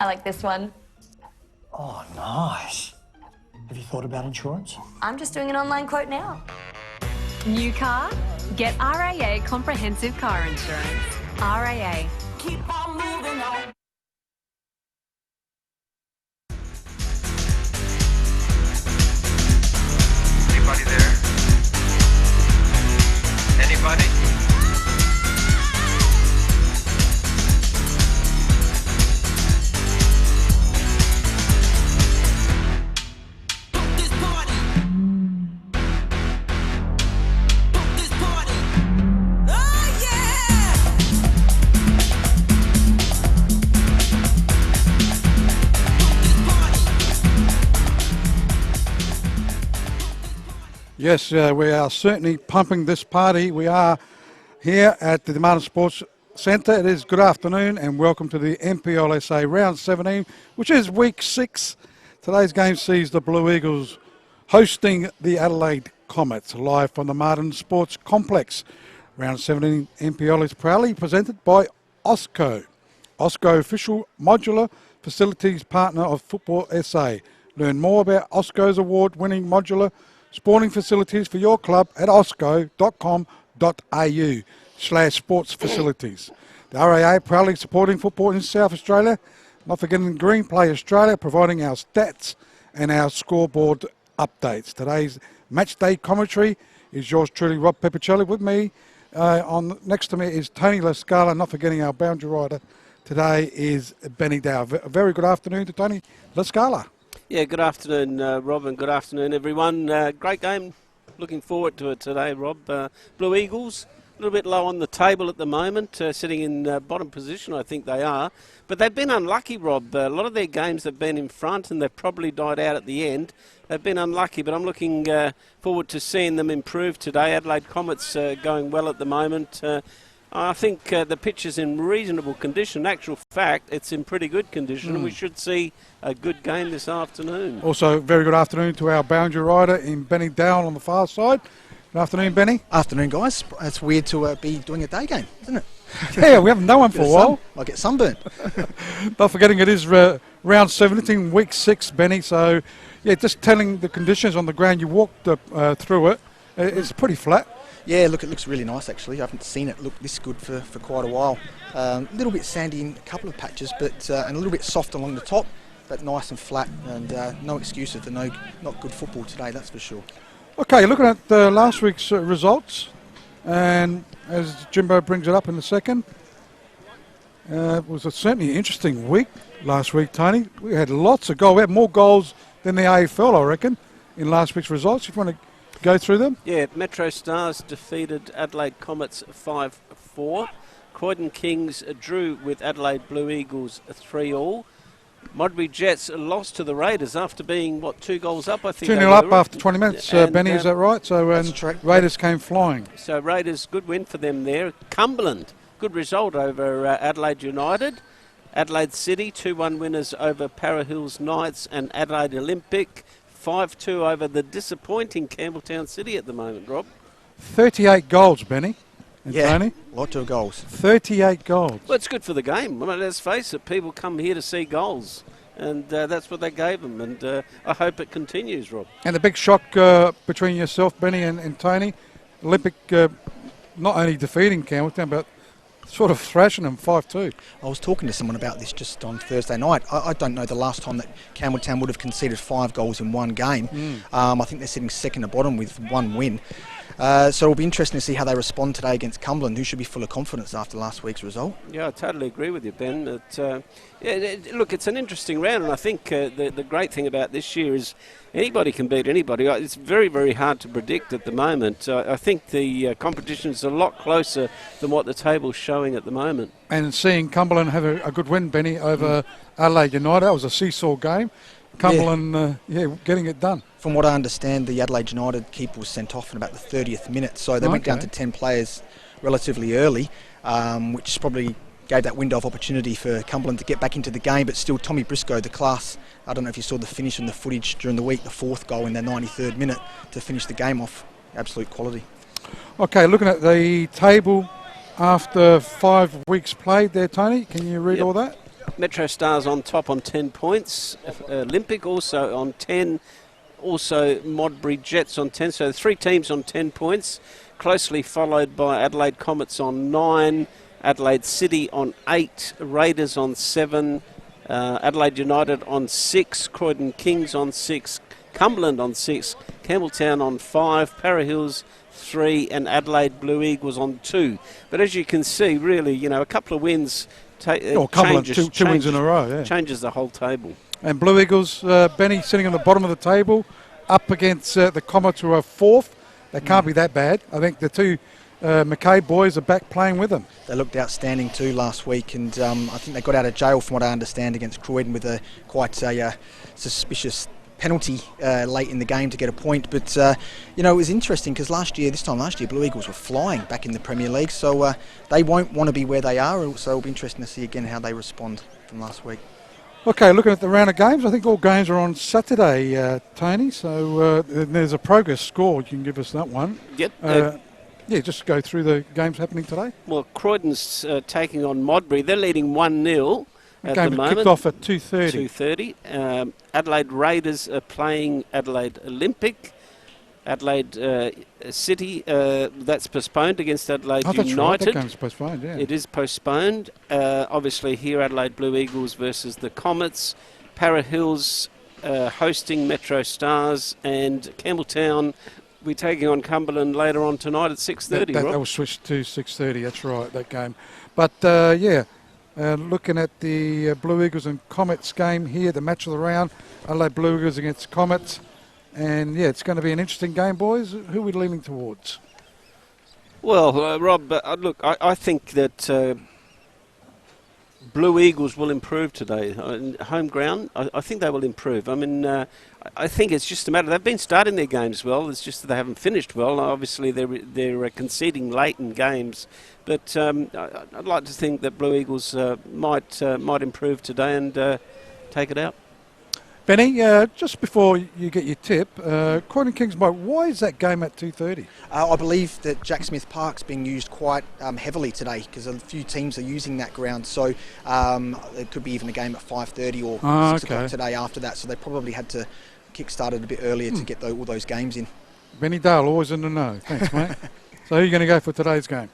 I like this one. Oh, nice. Have you thought about insurance? I'm just doing an online quote now. New car? Get RAA Comprehensive Car Insurance. RAA. Keep on moving on. Anybody there? Anybody? This party. This party. Oh yeah. This party. Yes, we are certainly pumping this party. We are here at the Martin Sports Centre. It is good afternoon and welcome to the NPL SA Round 17, which is Week 6. Today's game sees the Blue Eagles hosting the Adelaide Comets live from the Martin Sports Complex. Round 17 NPL is proudly presented by Osco. Osco, official modular facilities partner of Football SA. Learn more about Osco's award-winning modular sporting facilities for your club at osco.com.au/sports facilities. The RAA proudly supporting football in South Australia. Not forgetting Green Play Australia, providing our stats and our scoreboard updates. Today's match day commentary is yours truly, Rob Peppicelli. With me, next to me is Tony Lascala. Not forgetting our boundary rider today is Benny Dow. A very good afternoon to Tony Lascala. Yeah, good afternoon, Rob, and good afternoon, everyone. Great game. Looking forward to it today, Rob. Blue Eagles, a little bit low on the table at the moment, sitting in bottom position, I think they are. But they've been unlucky, Rob. A lot of their games have been in front and they've probably died out at the end. They've been unlucky, but I'm looking forward to seeing them improve today. Adelaide Comets going well at the moment. I think the pitch is in reasonable condition. In actual fact, it's in pretty good condition, and we should see a good game this afternoon. Also, very good afternoon to our boundary rider in Benny Dowell on the far side. Good afternoon, Benny. Afternoon, guys. It's weird to be doing a day game, isn't it? Yeah, we haven't done one for a while. I get sunburnt. Not forgetting it is round 17, week 6, Benny. So, yeah, just telling the conditions on the ground. You walked through it. It's pretty flat. Yeah, look, it looks really nice, actually. I haven't seen it look this good for quite a while. A little bit sandy in a couple of patches, but and a little bit soft along the top, but nice and flat, and no excuses for not good football today, that's for sure. Okay, looking at last week's results, and as Jimbo brings it up in a second, it was certainly an interesting week last week, Tony. We had lots of goals. We had more goals than the AFL, I reckon, in last week's results. If you want to go through them? Yeah, Metro Stars defeated Adelaide Comets 5-4. Croydon Kings drew with Adelaide Blue Eagles 3-3. Modbury Jets lost to the Raiders after being, 2 goals up, I think. 2-0 up after 20 minutes, Benny, is that right? So Raiders came flying. So Raiders, good win for them there. Cumberland, good result over Adelaide United. Adelaide City, 2-1 winners over Para Hills Knights and Adelaide Olympic. 5-2 over the disappointing Campbelltown City at the moment, Rob. 38 goals, Benny. And Yeah, Tony? lot of goals. 38 goals. Well, it's good for the game. I mean, let's face it, people come here to see goals. And that's what they gave them. And I hope it continues, Rob. And the big shock between yourself, Benny, and Tony, Olympic not only defeating Campbelltown, but sort of thrashing them 5-2. I was talking to someone about this just on Thursday night. I don't know the last time that Campbelltown would have conceded 5 goals in one game. I think they're sitting second to bottom with 1 win. So it'll be interesting to see how they respond today against Cumberland, who should be full of confidence after last week's result. Yeah, I totally agree with you, Ben. Look, it's an interesting round, and I think the great thing about this year is anybody can beat anybody. It's very, very hard to predict at the moment. I think the competition is a lot closer than what the table's showing at the moment. And seeing Cumberland have a good win, Benny, over Adelaide United. That was a seesaw game. Cumberland, getting it done. From what I understand, the Adelaide United keeper was sent off in about the 30th minute, so they went down to 10 players relatively early, which probably gave that window of opportunity for Cumberland to get back into the game. But still, Tommy Briscoe, the class, I don't know if you saw the finish in the footage during the week, the 4th goal in their 93rd minute to finish the game off. Absolute quality. Okay, looking at the table after 5 weeks played there, Tony, can you read all that? Metro Stars on top on 10 points. Olympic also on 10. Also Modbury Jets on 10. So 3 teams on 10 points. Closely followed by Adelaide Comets on 9. Adelaide City on 8. Raiders on 7. Adelaide United on 6. Croydon Kings on 6. Cumberland on 6. Campbelltown on 5. Para Hills 3. And Adelaide Blue Eagles on 2. But as you can see, really, a couple of wins Cumberland, two wins in a row, yeah. Changes the whole table. And Blue Eagles, Benny, sitting on the bottom of the table, up against the Comets, who are 4th. They can't be that bad. I think the two McKay boys are back playing with them. They looked outstanding too last week, and I think they got out of jail, from what I understand, against Croydon with quite a suspicious penalty late in the game to get a point. But it was interesting because this time last year Blue Eagles were flying back in the Premier League, so they won't want to be where they are, so it'll be interesting to see again how they respond from last week. Okay, looking at the round of games, I think all games are on Saturday, Tony, so there's a progress score. You can give us that one. Yep. Just go through the games happening today. Well, Croydon's taking on Modbury. They're leading 1-0 at the moment. Kicked off at 2:30. 2:30. Adelaide Raiders are playing Adelaide Olympic. Adelaide City, that's postponed against Adelaide That's United. right, that game's postponed, yeah. It is postponed. Obviously here Adelaide Blue Eagles versus the Comets. Para Hills hosting Metro Stars, and Campbelltown we're taking on Cumberland later on tonight at 6:30. That was switched to 6:30, that's right, that game. But looking at the Blue Eagles and Comets game here, the match of the round, Adelaide Blue Eagles against Comets. And, it's going to be an interesting game, boys. Who are we leaning towards? Well, Rob, look, I think that Blue Eagles will improve today. Home ground, I think they will improve. I mean, I think it's just a matter. They've been starting their games well. It's just that they haven't finished well. Obviously, they're conceding late in games. But I'd like to think that Blue Eagles might improve today and take it out. Benny, just before you get your tip, Croydon Kings, why is that game at 2:30? I believe that Jack Smith Park's being used quite heavily today because a few teams are using that ground. So it could be even a game at 5:30 or 6 o'clock today after that. So they probably had to kick-start it a bit earlier to get all those games in. Benny Dale, always in the know. Thanks, mate. So who are you going to go for today's game?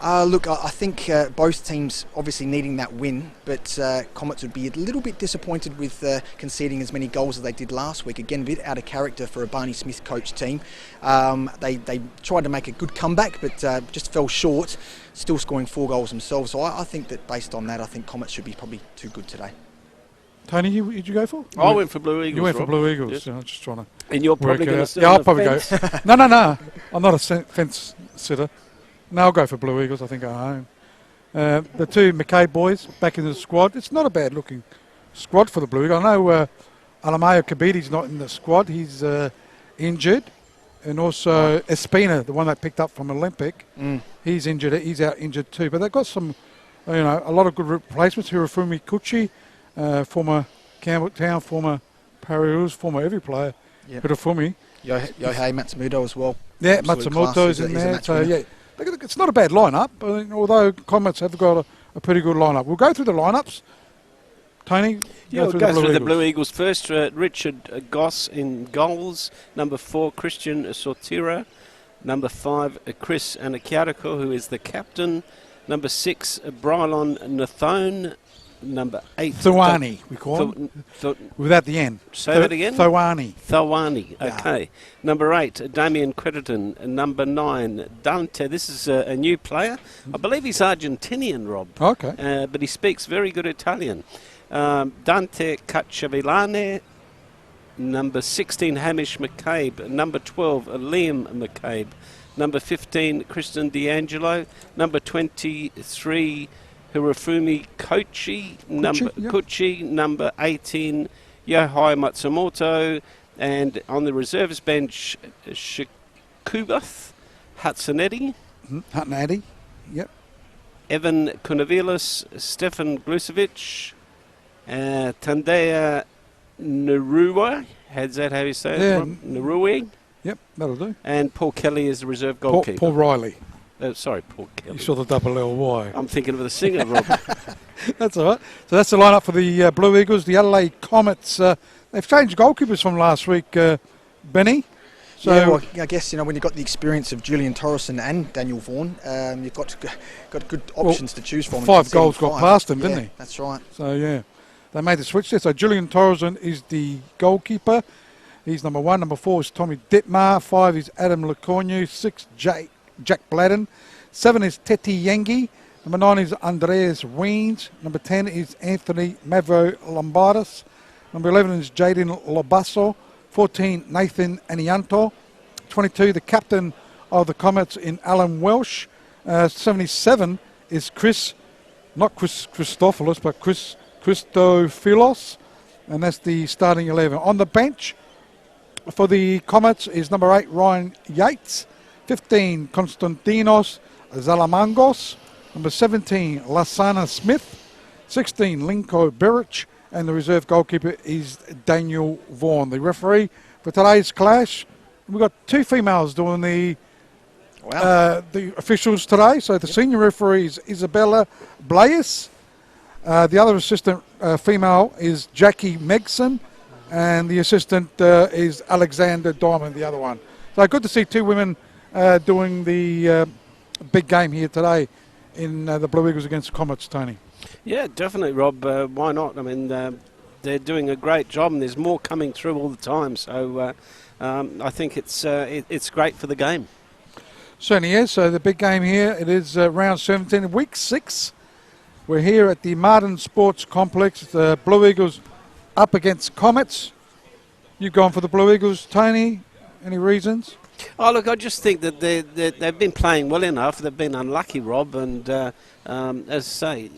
Look, I think both teams obviously needing that win, but Comets would be a little bit disappointed with conceding as many goals as they did last week. Again, a bit out of character for a Barney Smith coach team. They tried to make a good comeback, but just fell short, still scoring 4 goals themselves. So I think that based on that, I think Comets should be probably too good today. Tony, who did you go for? I went for Blue Eagles. You went Rob. for Blue Eagles. Yes. I'm just trying to. And you're probably going to sit Yeah, on I'll the probably fence. go. No. I'm not a fence sitter. No, I'll go for Blue Eagles. I think at home. The two McKay boys back in the squad. It's not a bad looking squad for the Blue Eagles. I know Alamayo Kabiti's not in the squad. He's injured. And also Espina, the one they picked up from Olympic, he's injured. He's out injured too. But they've got some, a lot of good replacements. Hirofumi Kuchi, former Campbelltown, former Para Hills, former every player. Yep. Hirofumi. Yohei Matsumoto as well. Yeah, Absolute Matsumoto's in there. So it's not a bad lineup. Although Comets have got a pretty good lineup. We'll go through the lineups. Tony, we'll go through the Blue Eagles first. Richard Goss in goals. Number 4, Christian Sortira. Number 5, Chris Anakiatiko, who is the captain. Number 6, Brylon Nathone. Number 8, Thawani, we call him. Without the N. Say that again? Thawani, okay. Yeah. Number 8, Damien Crediton. Number 9, Dante. This is a new player. I believe he's Argentinian, Rob. Okay. But he speaks very good Italian. Dante Cacciavillane. Number 16, Hamish McCabe. Number 12, Liam McCabe. Number 15, Kristen D'Angelo. Number 23, Hirofumi Kuchi. Number 18, Yohei Matsumoto. And on the reserves bench, Shikubath Hatsanetti. Hatsanetti, yep. Evan Kunavilis, Stefan Glusevic, Tandea Nerua. Is that how you say it? Nerui. Yep, that'll do. And Paul Kelly is the reserve goalkeeper. Paul Riley. Sorry, Paul Kelly. You saw the double L-Y. I'm thinking of the singer, Rob. That's all right. So that's the lineup for the Blue Eagles. The Adelaide Comets, they've changed goalkeepers from last week, Benny. So Yeah, well, I guess, when you've got the experience of Julian Torreson and Daniel Vaughan, you've got good options to choose from. 5 goals got past them, didn't Yeah, he? that's right. So, yeah, they made the switch there. So Julian Torreson is the goalkeeper. He's number 1. Number 4 is Tommy Detmar. 5 is Adam Lecornu. 6, Jack Bladden. 7 is Teti Yengi. Number 9 is Andreas Weens. Number 10 is Anthony Mavro Lombardis. Number 11 is Jaden Lobasso. 14, Nathan Anianto. 22, the captain of the Comets in Alan Welsh. 77 is not Chris Christopoulos, but Chris Christophilos. And that's the starting 11. On the bench for the Comets is number 8, Ryan Yates. 15, Konstantinos Zalamangos. Number 17, Lasana Smith. 16, Linko Beric. And the reserve goalkeeper is Daniel Vaughan. The referee for today's clash, we've got 2 females doing the officials today. So the senior referee is Isabella Blais. The other assistant female is Jackie Megson. And the assistant is Alexander Diamond, the other one. So good to see 2 women doing the big game here today in the Blue Eagles against Comets, Tony. Yeah, definitely, Rob. Why not? I mean, they're doing a great job, and there's more coming through all the time. So I think it's great for the game. Certainly is. So the big game here, it is round 17, week 6. We're here at the Martin Sports Complex. The Blue Eagles up against Comets. You've gone for the Blue Eagles, Tony. Any reasons? Oh, look, I just think that they've been playing well enough. They've been unlucky, Rob, and as I say,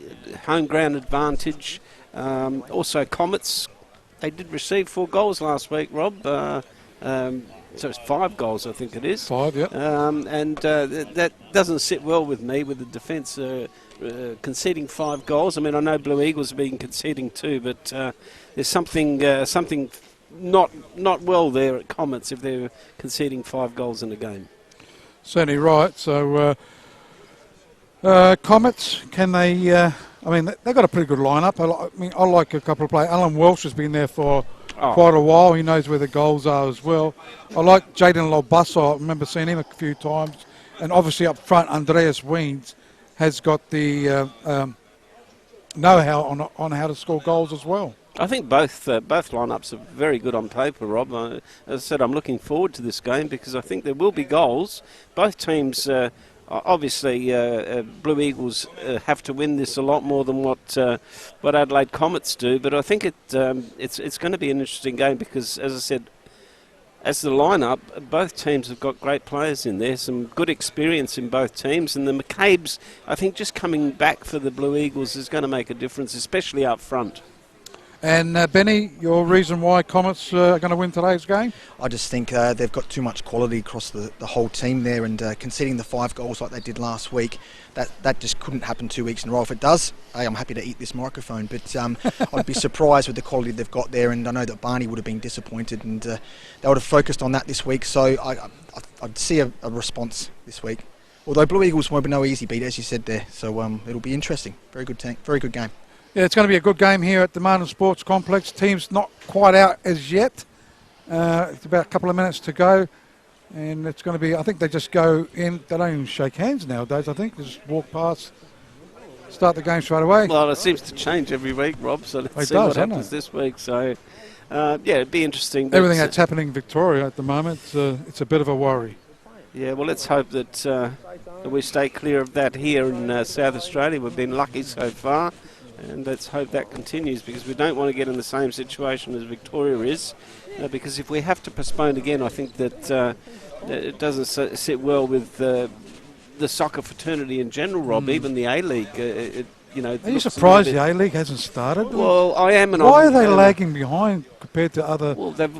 home ground advantage. Also, Comets, they did receive 4 goals last week, Rob. So it's 5 goals, I think it is. 5, yeah. That doesn't sit well with me, with the defence conceding 5 goals. I mean, I know Blue Eagles have been conceding 2, but there's something not well there at Comets if they're conceding 5 goals in a game. Certainly right. So Comets, can they? I mean, they've got a pretty good lineup. I like a couple of players. Alan Welsh has been there for quite a while. He knows where the goals are as well. I like Jaden Lobasso. I remember seeing him a few times. And obviously up front, Andreas Weens has got the know-how on how to score goals as well. I think both lineups are very good on paper, Rob. As I said, I'm looking forward to this game because I think there will be goals. Both teams, obviously, Blue Eagles have to win this a lot more than what Adelaide Comets do. But I think it's going to be an interesting game because, as I said, as the lineup, both teams have got great players in there, some good experience in both teams. And the McCabe's, I think, just coming back for the Blue Eagles is going to make a difference, especially up front. And Benny, your reason why Comets are going to win today's game? I just think they've got too much quality across the whole team there, and conceding the 5 goals like they did last week, that just couldn't happen 2 weeks in a row. If it does, hey, I'm happy to eat this microphone, but I'd be surprised with the quality they've got there, and I know that Barney would have been disappointed, and they would have focused on that this week, so I'd see a response this week. Although Blue Eagles won't be no easy beat, as you said there, so it'll be interesting. Very good team, very good game. Yeah, it's going to be a good game here at the Martin Sports Complex. Team's not quite out as yet. It's about a couple of minutes to go. And it's going to be, I think they just go in, they don't even shake hands nowadays, I think. They just walk past, start the game straight away. Well, it seems to change every week, Rob, so let's see what happens this week. So, yeah, it'd be interesting. Everything that's happening in Victoria at the moment, it's a bit of a worry. Yeah, well, let's hope that we stay clear of that here in South Australia. We've been lucky so far. And let's hope that continues because we don't want to get in the same situation as Victoria is. Because if we have to postpone again, I think that it doesn't sit well with the soccer fraternity in general, Rob. Even the A-League, Are you surprised the A-League hasn't started? Well, I am. And why are they lagging behind compared to other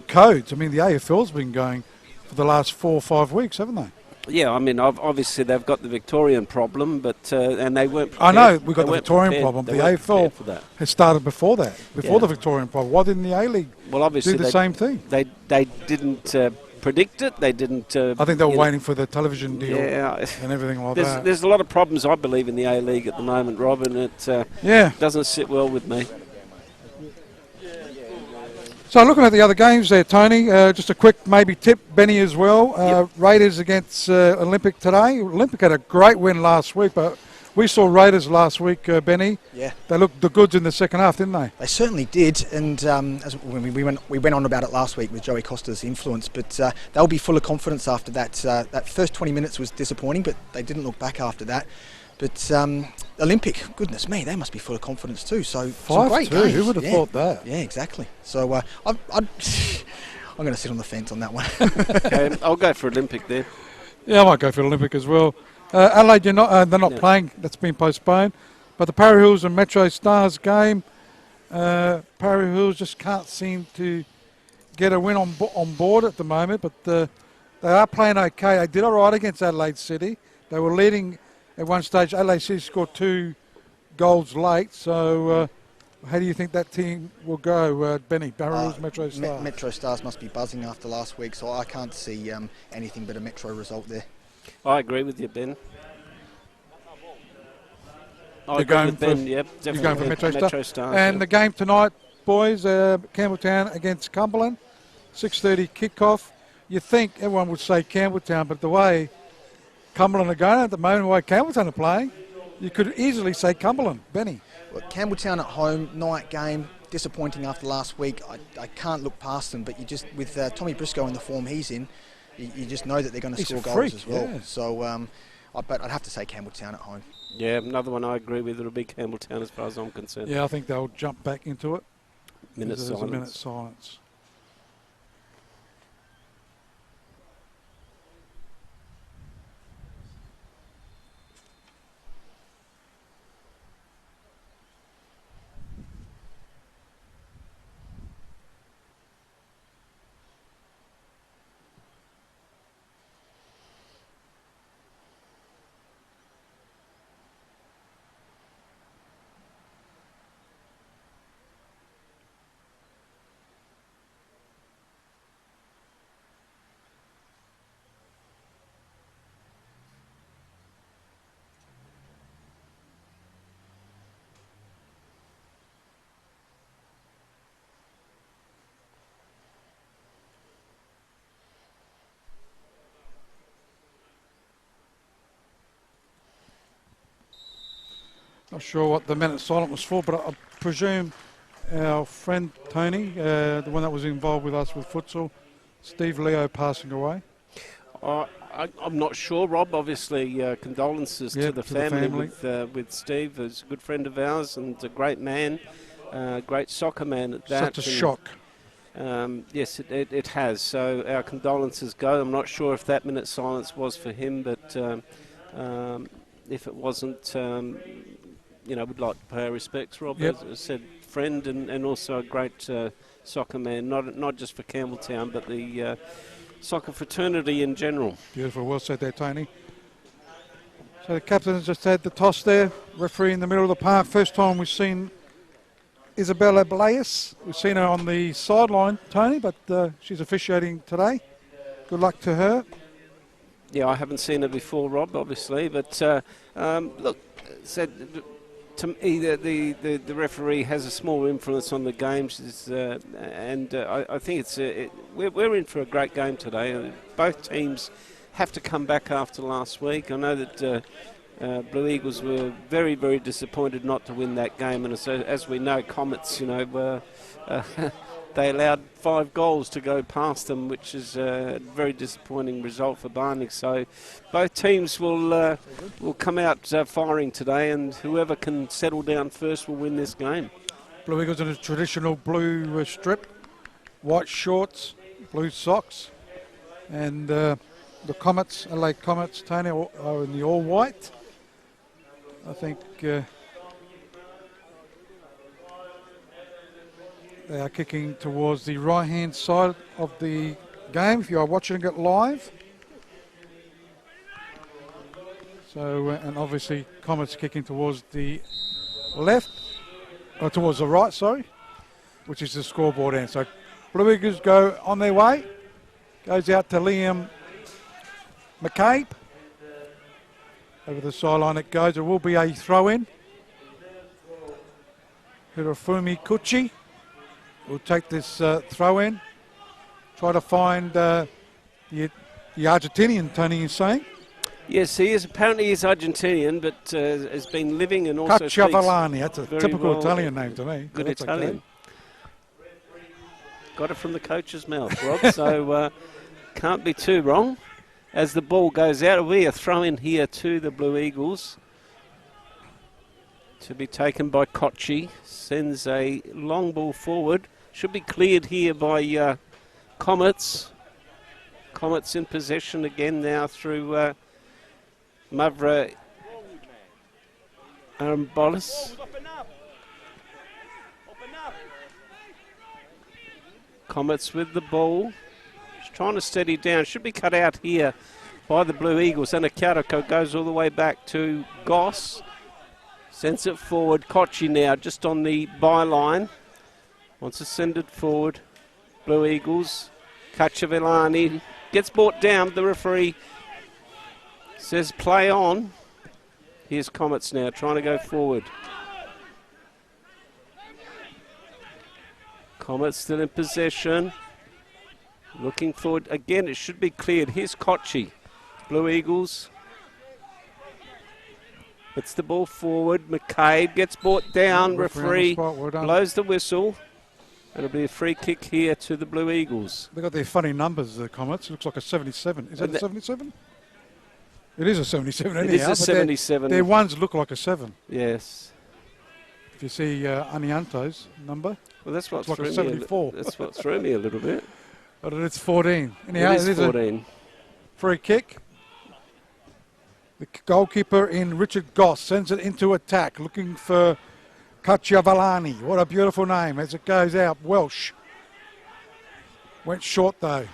codes? I mean, the AFL's been going for the last 4 or 5 weeks, haven't they? Yeah, I mean, obviously they've got the Victorian problem, but and they weren't prepared. I know, we've got the Victorian problem. The AFL has started before that, the Victorian problem. Why didn't the A-League obviously do the same thing? They didn't predict it. They didn't. I think they were you know, waiting for the television deal Yeah, and everything like that. there's a lot of problems, I believe, in the A-League at the moment, Rob, and it Yeah. doesn't sit well with me. So looking at the other games there, Tony, just a quick maybe tip, Benny as well. Raiders against Olympic today. Olympic had a great win last week, but we saw Raiders last week, Benny. Yeah. They looked the goods in the second half, didn't they? They certainly did, and as we went on about it last week with Joey Costa's influence, but they'll be full of confidence after that. That first 20 minutes was disappointing, but they didn't look back after that. But Olympic, goodness me, they must be full of confidence too. So some great 5-2, games. who would have thought that? Yeah, exactly. So I'm going to sit on the fence on that one. Okay, I'll go for Olympic there. Yeah, I might go for Olympic as well. Adelaide, they're not playing. That's been postponed. But the Parry Hills and Metro Stars game, Parry Hills just can't seem to get a win on board at the moment. But they are playing okay. They did all right against Adelaide City. They were leading at one stage. Adelaide City scored 2 goals late. So how do you think that team will go, Benny? Parry Hills, Metro Stars? Metro Stars must be buzzing after last week, so I can't see anything but a Metro result there. I agree with you, Ben. You're going for Metro Stars. And the game tonight, boys, Campbelltown against Cumberland, 6:30 kickoff. You think everyone would say Campbelltown, but the way Cumberland are going at the moment, the way Campbelltown are playing, you could easily say Cumberland. Benny. Well, Campbelltown at home, night game, disappointing after last week. I can't look past them, but you just, with Tommy Briscoe in the form he's in, you just know that they're going to score goals as well. Yeah. So, but I'd have to say Campbelltown at home. Yeah, another one I agree with. It'll be Campbelltown as far as I'm concerned. Yeah, I think they'll jump back into it. Minute There's silence. a minute silence. Not sure what the minute silent was for, but I presume our friend Tony, the one that was involved with us with futsal, Steve Leo, passing away. I'm not sure, Rob. Obviously, condolences to the family. With Steve, who's a good friend of ours and a great man, great soccer man at that. Such a shock. Yes, it has. So our condolences go. I'm not sure if that minute silence was for him, but if it wasn't, we'd like to pay our respects, Rob. Yep. As I said, friend and also a great soccer man, not just for Campbelltown, but the soccer fraternity in general. Beautiful, well said there, Tony. So the captain's just had the toss there, referee in the middle of the park. First time we've seen Isabella Blais. We've seen her on the sideline, Tony, but she's officiating today. Good luck to her. Yeah, I haven't seen her before, Rob, obviously, but look, said to me the referee has a small influence on the games, and I think we're in for a great game today. Both teams have to come back after last week. I know that Blue Eagles were very, very disappointed not to win that game, and so, as we know, Comets, they allowed 5 goals to go past them, which is a very disappointing result for Barney. So both teams will come out firing today, and whoever can settle down first will win this game. Blue Eagles in a traditional blue strip, white shorts, blue socks, and the Comets, Adelaide Comets, Tony, are in the all white. I think they are kicking towards the right-hand side of the game if you are watching it live. So, and obviously Comets kicking towards the left, or towards the right, sorry, which is the scoreboard end. So Blue Eagles go on their way, Goes out to Liam McCabe. Over the sideline it goes. There will be a throw-in. Hirofumi Kuchi will take this throw-in. Try to find the Argentinian, Tony is saying. Yes, he is. Apparently he's Argentinian, but has been living and also speaks Cacciavellani, that's a very typical well, Italian name to me. Good That's Italian. okay. Got it from the coach's mouth, Rob, so can't be too wrong. As the ball goes out, it'll be a throw-in here to the Blue Eagles. To be taken by Kochi. Sends a long ball forward. Should be cleared here by Comets. Comets in possession again now through Mavra Arambolis. Comets with the ball. Just trying to steady down. Should be cut out here by the Blue Eagles. And Akiarako goes all the way back to Goss. Sends it forward. Kochi now just on the byline. Wants to send it forward. Blue Eagles. Cacciavellani gets brought down. The referee says play on. Here's Comets now trying to go forward. Comets still in possession. Looking forward. Again, it should be cleared. Here's Kochi. Blue Eagles. Puts the ball forward. McCabe gets brought down. Referee blows the whistle. It'll be a free kick here to the Blue Eagles. They've got their funny numbers, the Comets. It looks like a 77. Is that a 77? It is a 77 anyhow. It is a 77. Their ones look like a 7. Yes. If you see Anianto's number. Well, that's what it's like threw a 74. That's what threw me a little bit. But it's 14. Anyhow, it is 14. Free kick. The goalkeeper in Richard Goss sends it into attack, looking for Cacciavellani. What a beautiful name as it goes out. Welsh. Went short though.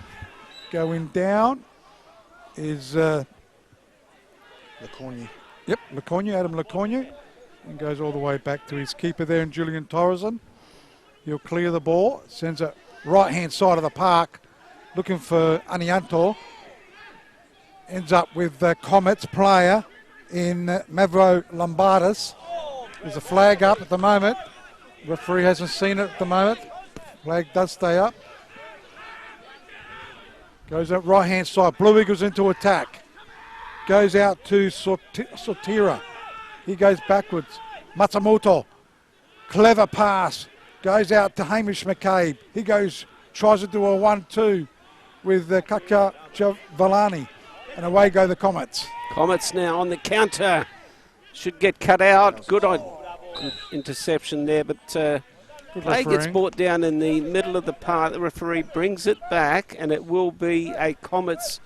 Going down is Lecornu. Yep, Lecornu, Adam Lecornu. And goes all the way back to his keeper there in Julian Torreson. He'll clear the ball. Sends it right-hand side of the park. Looking for Anianto. Ends up with the Comets player in Mavro Lombardis. There's a flag up at the moment. Referee hasn't seen it at the moment. Flag does stay up. Goes up right-hand side. Blue Eagles into attack. Goes out to Sotira. He goes backwards. Matsumoto. Clever pass. Goes out to Hamish McCabe. He tries to do a 1-2 with Cacciavellani. And away go the Comets. Comets now on the counter. Should get cut out. Good interception there, but play gets brought down in the middle of the park. The referee brings it back, and it will be a Comets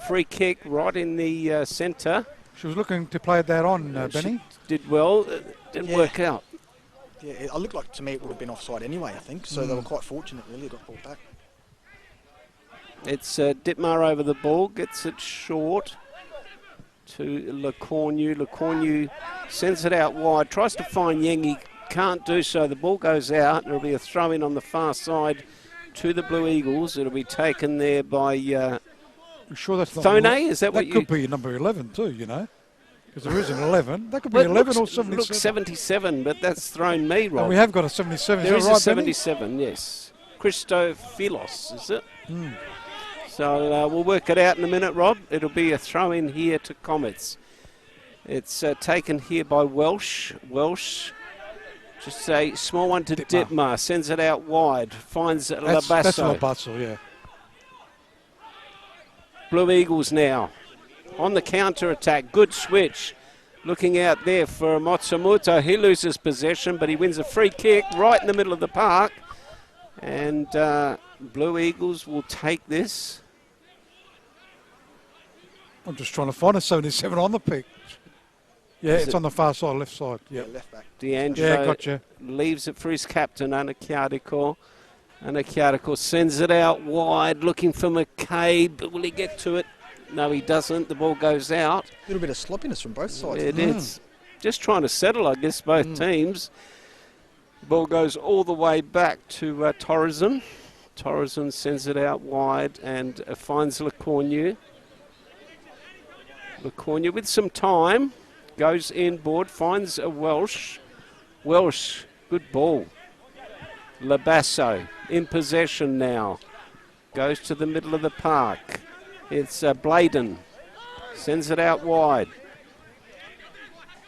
free kick right in the centre. She was looking to play that on, Benny. She did well. Didn't work out. Yeah, it looked like to me it would have been offside anyway, I think. So they were quite fortunate, really. It got brought back. It's Ditmar over the ball, gets it short to Lecornu. Lecornu sends it out wide, tries to find Yang, he can't do so. The ball goes out, and it'll be a throw-in on the far side to the Blue Eagles. It'll be taken there by I'm sure that's not Thone, is that what you... That could be number 11 too, you know, because there is an 11. That could be 11 or 77. Looks 77, but that's thrown me, Rob. Oh, we have got a 77. There is right, a 77, Benny? Yes. Christophilos, is it? Mm. So we'll work it out in a minute, Rob. It'll be a throw-in here to Comets. It's taken here by Welsh. Welsh, just a small one to Ditmar. Sends it out wide. Finds Labasso. That's Labasso, yeah. Blue Eagles now on the counter-attack. Good switch. Looking out there for Matsumoto. He loses possession, but he wins a free kick right in the middle of the park. And Blue Eagles will take this. I'm just trying to find a 77 on the pitch. Yeah, it's on the far side, left side. Yep. Yeah, left back. D'Angelo gotcha. Leaves it for his captain, Anakiadiko. Anakiadiko sends it out wide, looking for McCabe. But will he get to it? No, he doesn't. The ball goes out. A little bit of sloppiness from both sides. It is. Just trying to settle, I guess, both teams. The ball goes all the way back to Torreson. Torreson sends it out wide and finds LeCornu. LeCornu with some time goes inboard, finds a Welsh. Welsh, good ball. Labasso in possession now. Goes to the middle of the park. It's Bladen. Sends it out wide.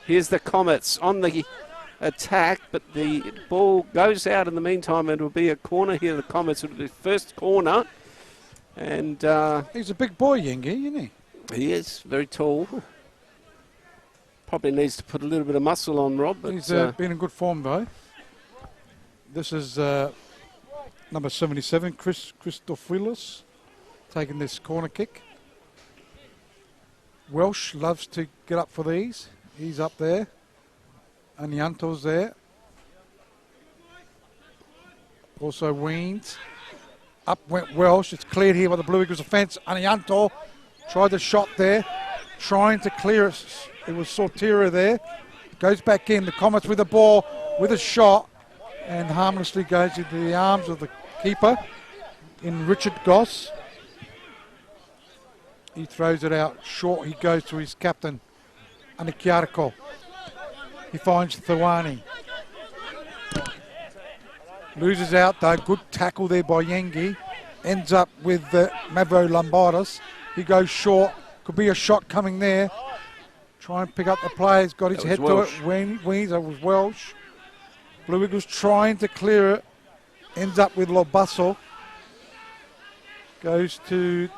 Here's the Comets on the attack, but the ball goes out in the meantime, and it will be a corner here. The Comets will be first corner. And He's a big boy, Yengi, isn't he? he is very tall. Probably needs to put a little bit of muscle on, Rob. But He's been in good form, though. This is number 77, Christopoulos, taking this corner kick. Welsh loves to get up for these. He's up there. Anianto's there. Also Weens. Up went Welsh. It's cleared here by the Blue Eagles defence. Anianto tried the shot there, trying to clear it. It was Sortira there. Goes back in. The Comets with the ball, with a shot, and harmlessly goes into the arms of the keeper in Richard Goss. He throws it out short. He goes to his captain, Anikiarko. He finds Thawani. Loses out though. Good tackle there by Yengi. Ends up with Mavro Lombardis. He goes short. Could be a shot coming there. Try and pick up the players. Got his head to it. Weezer was Welsh. Blue Eagles trying to clear it. Ends up with Lobasso. Goes to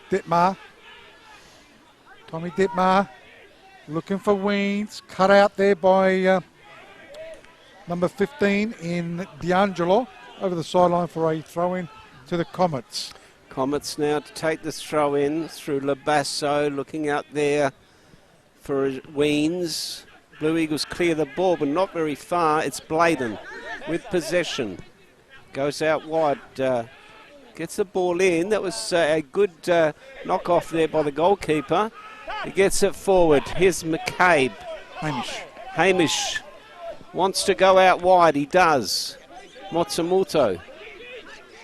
Ditmar. Tommy Ditmar looking for Weens. Cut out there by number 15 in D'Angelo. Over the sideline for a throw-in to the Comets. Comets now to take this throw in through Labasso. Looking out there for Weens. Blue Eagles clear the ball, but not very far. It's Bladen with possession. Goes out wide. Gets the ball in. That was a good knock-off there by the goalkeeper. He gets it forward. Here's McCabe. Hamish wants to go out wide. He does. Matsumoto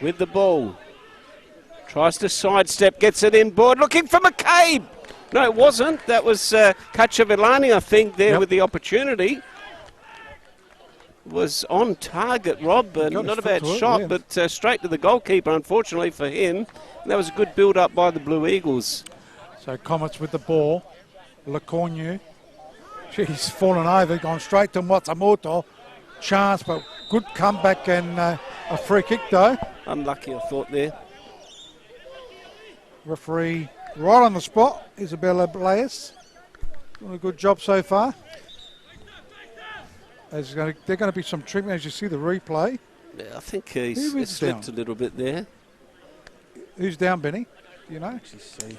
with the ball. Tries to sidestep. Gets it inboard. Looking for McCabe. No, it wasn't. That was Kachavilani, I think, there with the opportunity. Was on target, Rob. Not a bad shot, but straight to the goalkeeper, unfortunately for him. And that was a good build-up by the Blue Eagles. So Comets with the ball. LeCornu. He's fallen over, gone straight to Matsumoto. Chance, but good comeback and a free kick, though. Unlucky, I thought, there. Referee right on the spot, Isabella Blaise. Doing a good job so far. There's going to be some treatment as you see the replay. Yeah, I think he's slipped a little bit there. Who's down, Benny? Do you know? Actually see.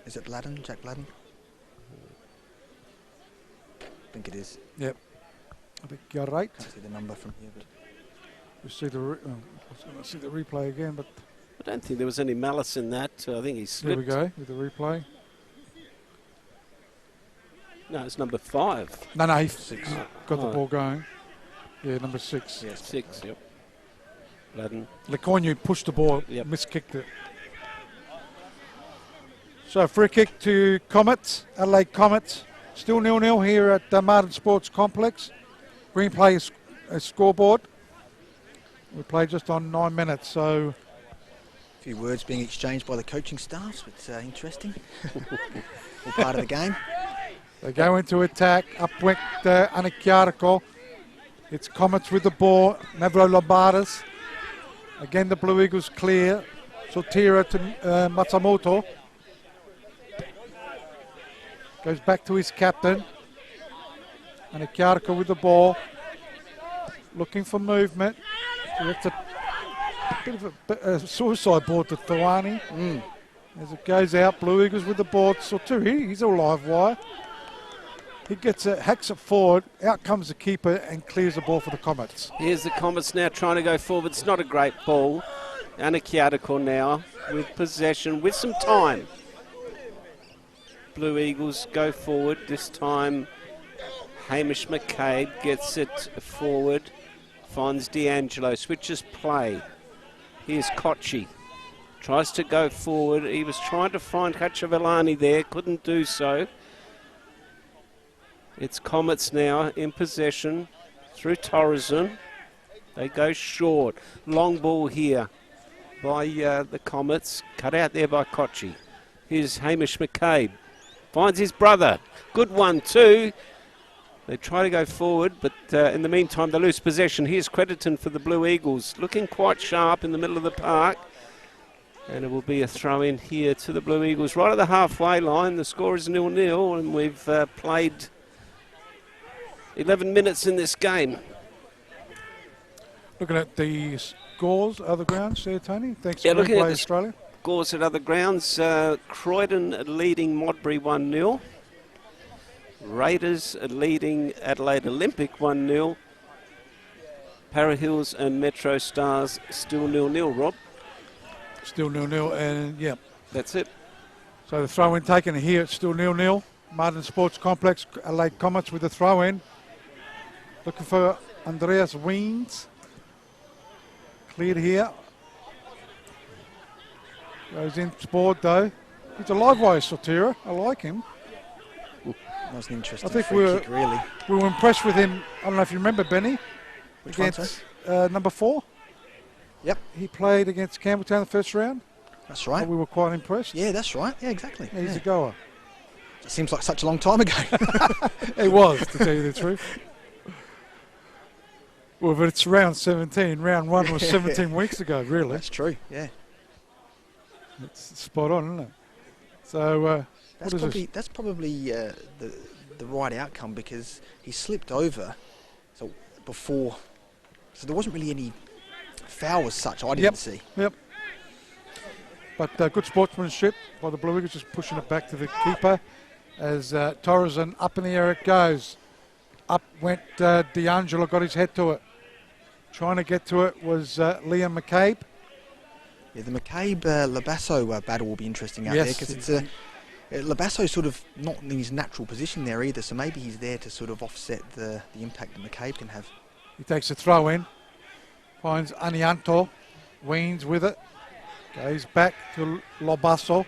Is it Ladden, Jack Ladden? I think it is. Yep. I think you're right. Can't see the number from here, but We'll see the I was going to see the replay again, but I don't think there was any malice in that. I think he slipped. there we go with the replay. No, it's number 5. No, he got the ball going. Yeah, number 6. yes, 6, yep. Ladden. LeCornu pushed the ball, Yep. miskicked it. So free kick to Comets, Adelaide Comets. Still 0-0 here at the Martin Sports Complex. Green play a scoreboard. We played just on 9 minutes, so a few words being exchanged by the coaching staffs, but interesting. All part of the game. they go into attack. Up went Anikiarko. It's Comets with the ball. Mavro Lombardis. Again, the Blue Eagles clear. Sotira to Matsumoto. Goes back to his captain. Anikiarko with the ball. Looking for movement. It's a bit of a suicide ball to Thawani. As it goes out, Blue Eagles with the ball. Sotiri, he's a live wire. He gets it, hacks it forward. Out comes the keeper and clears the ball for the Comets. Here's the Comets now trying to go forward. It's not a great ball. Anikiarko now with possession, with some time. Blue Eagles go forward. This time Hamish McCabe gets it forward. finds D'Angelo, switches play. Here's Kochi. Tries to go forward. He was trying to find Cacciavellani there, couldn't do so. It's Comets now in possession through Torreson. They go short. Long ball here by the Comets. Cut out there by Kochi. Here's Hamish McCabe. Finds his brother. Good one too. They try to go forward, but in the meantime they lose possession. Here's Crediton for the Blue Eagles. Looking quite sharp in the middle of the park. And it will be a throw in here to the Blue Eagles right at the halfway line. The score is 0-0 and we've played 11 minutes in this game. Looking at the scores, other grounds there, Tony. Thanks Yeah, for looking at Replay the Australia. Scores at other grounds. Croydon leading Modbury 1-0. Raiders leading Adelaide Olympic 1-0. Para Hills and Metro Stars still 0-0, Rob. Still 0-0, and yeah. That's it. So the throw-in taken here, it's still 0-0. Martin Sports Complex, Adelaide Comets with the throw-in. Looking for Andreas Weens. Cleared here. Goes in board though. He's a live wire Sotira. I like him. That was an interesting I think free kick, really. we were impressed with him. I don't know if you remember, Benny. Which one, Against number 4. Yep. He played against Campbelltown the first round. That's right. We were quite impressed. Yeah, that's right. Yeah, exactly. Yeah, he's a goer. It seems like such a long time ago. It was, to tell you the truth. Well, but it's round 17. Round 1 was 17 weeks ago, really. That's true, yeah. It's spot on, isn't it? So, That's probably the right outcome because he slipped over so before. So there wasn't really any foul as such, I didn't see. Yep. But good sportsmanship by the Blue Eagles, just pushing it back to the keeper as Torreson up in the air it goes. Up went D'Angelo, got his head to it. Trying to get to it was Liam McCabe. Yeah, the McCabe-Labasso battle will be interesting out there because it's Labasso's sort of not in his natural position there either, so maybe he's there to sort of offset the impact that McCabe can have. He takes a throw in, finds Anianto, Weens with it, goes back to Labasso,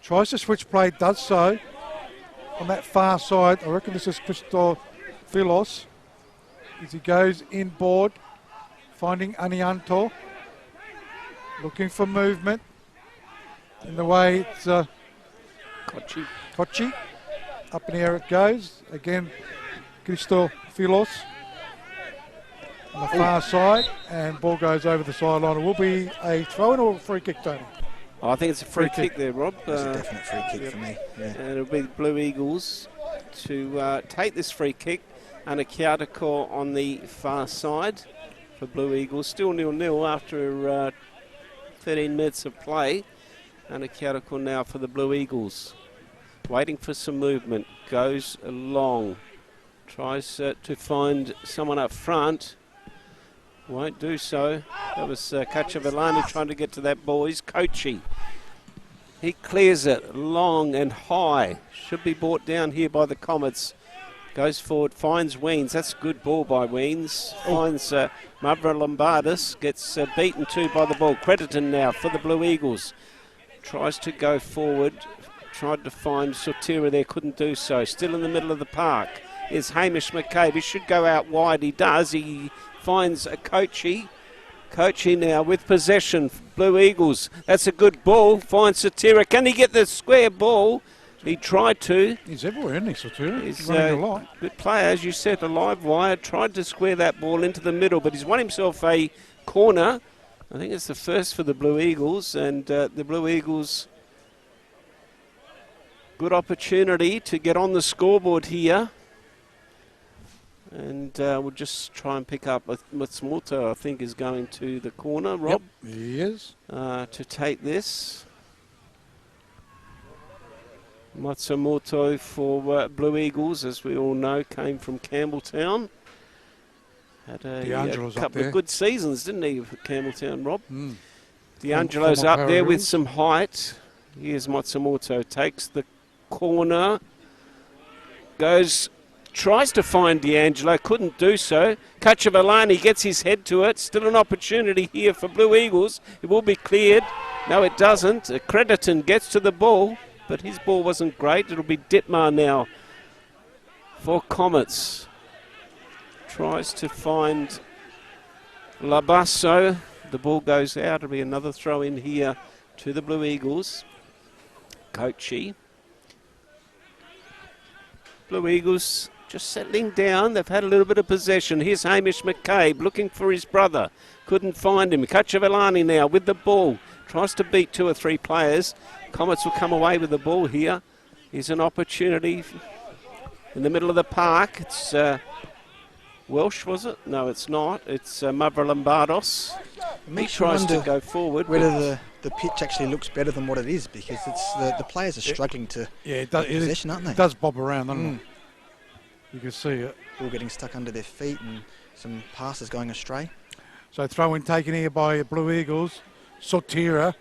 tries to switch play, does so on that far side. I reckon this is Christophilos as he goes inboard, finding Anianto. Looking for movement. In the way it's Kochi. Up in the air it goes. Again, Christophilos on the far side. And ball goes over the sideline. It will be a throw-in or a free kick, Tony? I think it's a free kick there, Rob. It's a definite free kick for me. Yeah. And it'll be the Blue Eagles to take this free kick. And a Kiatako on the far side for Blue Eagles. Still 0-0 after 13 minutes of play. And a Kiatako now for the Blue Eagles. Waiting for some movement. Goes along. Tries to find someone up front. Won't do so. That was Cacciavellani trying to get to that ball. He's Kochi. He clears it long and high. Should be brought down here by the Comets. Goes forward, finds Weens. That's a good ball by Weens. Finds Mavra Lombardis. Gets beaten too by the ball. Crediton now for the Blue Eagles. Tries to go forward. Tried to find Sotira there. Couldn't do so. Still in the middle of the park is Hamish McCabe. He should go out wide. He does. He finds a Kochi. Kochi now with possession. Blue Eagles. That's a good ball. Finds Sotira. Can he get the square ball? He tried to. He's everywhere, isn't he, Sotira? He's running a lot. Good player, as you said, a live wire. Tried to square that ball into the middle, but he's won himself a corner. I think it's the first for the Blue Eagles, and the Blue Eagles, good opportunity to get on the scoreboard here. And we'll just try and pick up Matsumoto, I think, is going to the corner, Rob. Yep, he is. To take this. Matsumoto for Blue Eagles, as we all know, came from Campbelltown. Had a couple of good seasons, didn't he, for Campbelltown, Rob? D'Angelo's up there with some height. Here's Matsumoto, takes the corner, goes tries to find D'Angelo, couldn't do so. Cacciavellani gets his head to it. Still an opportunity here for Blue Eagles. It will be cleared. No, it doesn't. Crediton gets to the ball, but his ball wasn't great. It'll be Ditmar now for Comets. Tries to find Labasso. The ball goes out. It'll be another throw in here to the Blue Eagles. Kochi. Blue Eagles just settling down. They've had a little bit of possession. Here's Hamish McCabe looking for his brother. Couldn't find him. Cacciavellani now with the ball. Tries to beat 2 or 3 players. Comets will come away with the ball here. Here's an opportunity in the middle of the park. It's Welsh, was it? No, it's not. It's Mavrolambardos. He tries to go forward. Whether the pitch actually looks better than what it is, because it's the players are struggling to it does, get possession, aren't they? It does bob around, doesn't it? You can see it. All getting stuck under their feet and some passes going astray. So throw-in taken here by Blue Eagles. Sotira,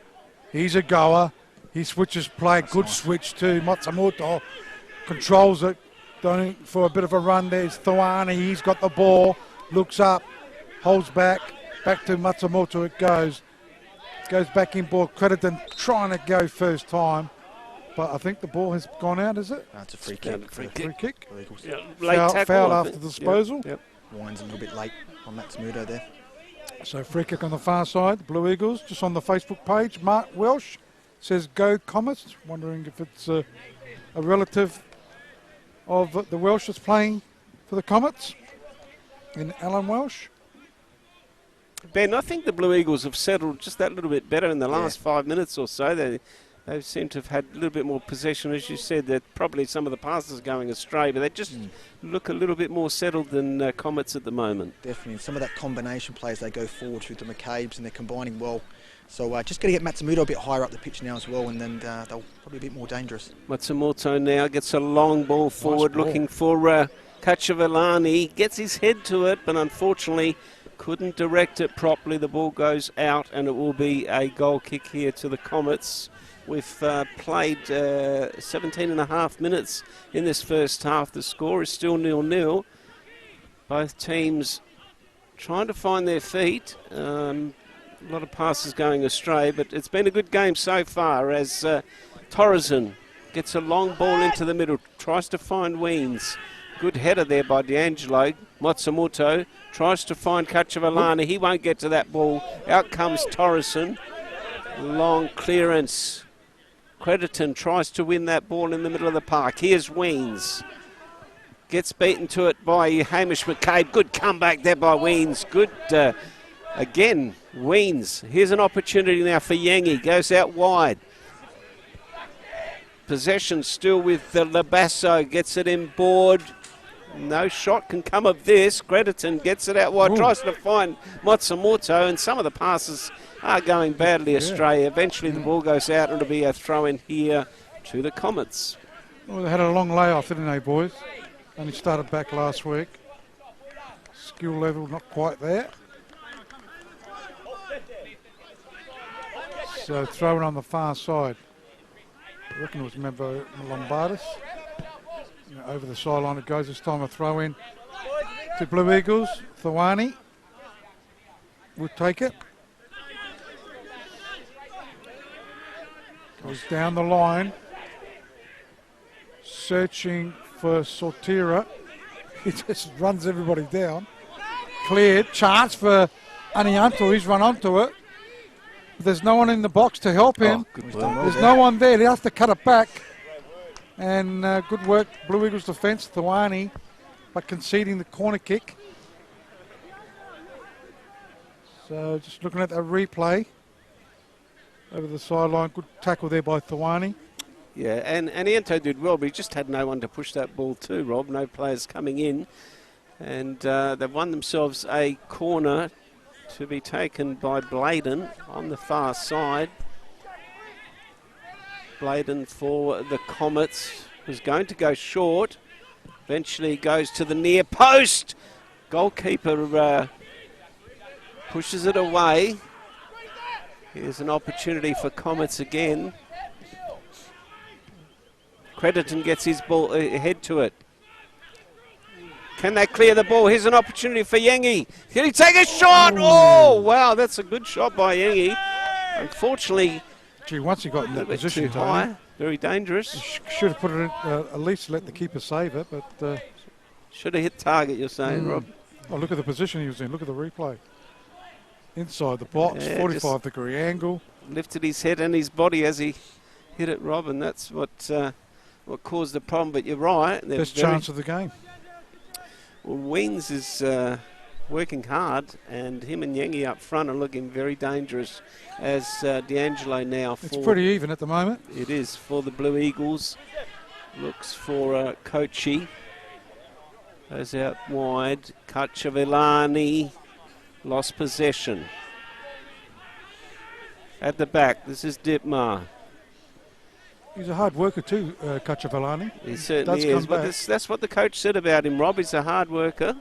he's a goer. He switches play. That's good nice. Switch to Matsumoto. Controls it. Going for a bit of a run. There's Thawani. He's got the ball. Looks up. Holds back. Back to Matsumoto it goes. Goes back in ball. Crediton trying to go first time. But I think the ball has gone out, is it? It's a free kick. Free kick. Yeah, foul after disposal. Yep. Wines a little bit late on Matsumoto there. So free kick on the far side. Blue Eagles just on the Facebook page. Mark Welsh says go Comets. Wondering if it's a relative of the Welsh that's playing for the Comets in Alan Welsh. Ben, I think the Blue Eagles have settled just that little bit better in the last 5 minutes or so. They seem to have had a little bit more possession. As you said, that probably some of the passes going astray, but they just look a little bit more settled than Comets at the moment. Definitely. And some of that combination plays they go forward with the McCabe's, and they're combining well. So just got to get Matsumoto a bit higher up the pitch now as well, and then they'll probably be a bit more dangerous. Matsumoto now gets a long ball forward, looking for Cacciavellani. Gets his head to it, but unfortunately couldn't direct it properly. The ball goes out, and it will be a goal kick here to the Comets. We've played 17 and a half minutes in this first half. The score is still 0-0. Both teams trying to find their feet. A lot of passes going astray, but it's been a good game so far as Torreson gets a long ball into the middle, tries to find Weens. Good header there by D'Angelo. Matsumoto tries to find Cacciavellani. He won't get to that ball. Out comes Torreson. Long clearance. Crediton tries to win that ball in the middle of the park. Here's Weens. Gets beaten to it by Hamish McCabe. Good comeback there by Weens. Good, again, Weens. Here's an opportunity now for Yengi. Goes out wide. Possession still with Labasso. Gets it in board. No shot can come of this. Crediton gets it out wide. Tries to find Matsumoto, and some of the passes are going badly astray. Eventually the ball goes out, and it'll be a throw-in here to the Comets. Well, they had a long layoff, didn't they, boys? Only started back last week. Skill level not quite there. So throw-in on the far side. I reckon it was Member Lombardis. Over the sideline it goes. This time a throw-in to Blue Eagles. Thawani will take it. Goes down the line. Searching for Sortira. He just runs everybody down. Cleared. Chance for Anianto. He's run onto it. But there's no one in the box to help him. There's no one there. They have to cut it back. And good work, Blue Eagles defence, Thawani, but conceding the corner kick. So just looking at that replay over the sideline. Good tackle there by Thawani. Yeah, and Anianto did well, but he just had no one to push that ball to, Rob. No players coming in. And they've won themselves a corner to be taken by Bladen on the far side. Bladen for the Comets was going to go short. Eventually goes to the near post. Goalkeeper pushes it away. Here's an opportunity for Comets again. Crediton gets his ball head to it. Can they clear the ball? Here's an opportunity for Yengi. Can he take a shot? Oh, wow, that's a good shot by Yengi. Unfortunately, Gee, once he got in a that little bit position, too Tony, high. Very dangerous. should have put it in, at least let the keeper save it. But Should have hit target, you're saying, Rob. oh, look at the position he was in. Look at the replay. Inside the box, Yeah, 45-degree angle. Lifted his head and his body as he hit it, Rob, and that's what caused the problem. But you're right. Best chance of the game. Well, Weens is working hard, and him and Yengi up front are looking very dangerous as D'Angelo now. It's pretty even at the moment. It is for the Blue Eagles. Looks for Kochi. Goes out wide. Kachavilani lost possession. At the back, this is Ditmar. He's a hard worker too, Kachavilani. He certainly is. But that's what the coach said about him, Rob. He's a hard worker.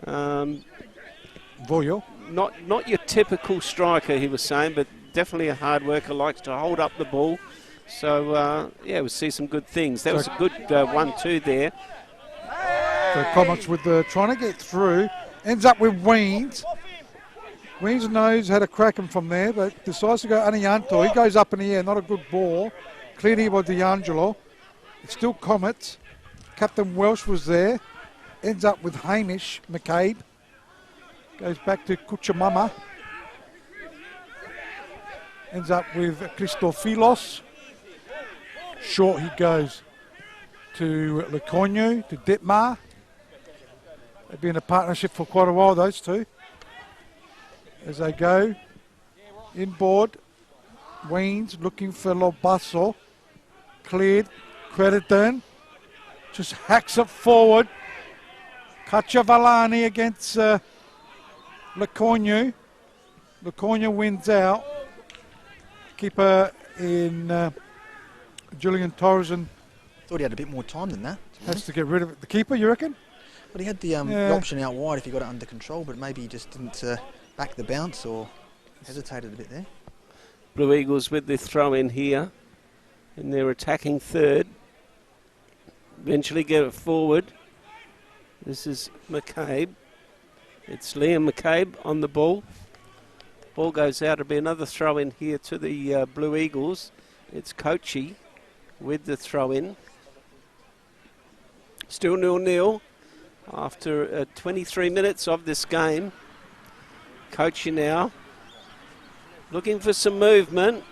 Voyo. Not your typical striker, he was saying, but definitely a hard worker, likes to hold up the ball. So, yeah, we'll see some good things. That was a good 1-2 there. So Comets with trying to get through. Ends up with Weens. Weens knows how to crack him from there, but decides to go Anianto. He goes up in the air, not a good ball. Cleared here by D'Angelo. It's still Comets. Captain Welsh was there. Ends up with Hamish McCabe. Goes back to Kuchamama. Ends up with Christophilos. Short he goes to Leconyo, to Ditmar. They've been a partnership for quite a while, those two. As they go inboard, Weens looking for Lobasso. Cleared, Crediton. Just hacks it forward. Kachavalani against Leconyo. Leconyo wins out. Keeper in Julian Torres and Thought he had a bit more time than that. has to get rid of it. The keeper, you reckon? But he had the option out wide if he got it under control, but maybe he just didn't back the bounce or hesitated a bit there. Blue Eagles with the throw in here, and they're attacking third. Eventually get it forward. This is McCabe. It's Liam McCabe on the ball. Ball goes out. It'll be another throw in here to the Blue Eagles. It's Kochi with the throw in. Still 0-0 after 23 minutes of this game. Kochi now looking for some movement.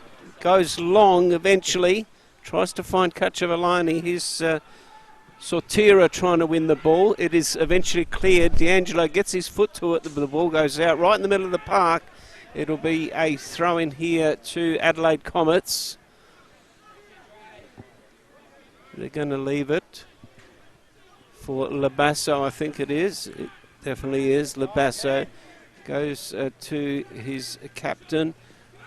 Goes long eventually. Tries to find Kachavalani. Here's Sortira trying to win the ball. It is eventually cleared. D'Angelo gets his foot to it. The ball goes out right in the middle of the park. It'll be a throw in here to Adelaide Comets. They're going to leave it for Labasso, I think it is. It definitely is. Labasso goes to his captain.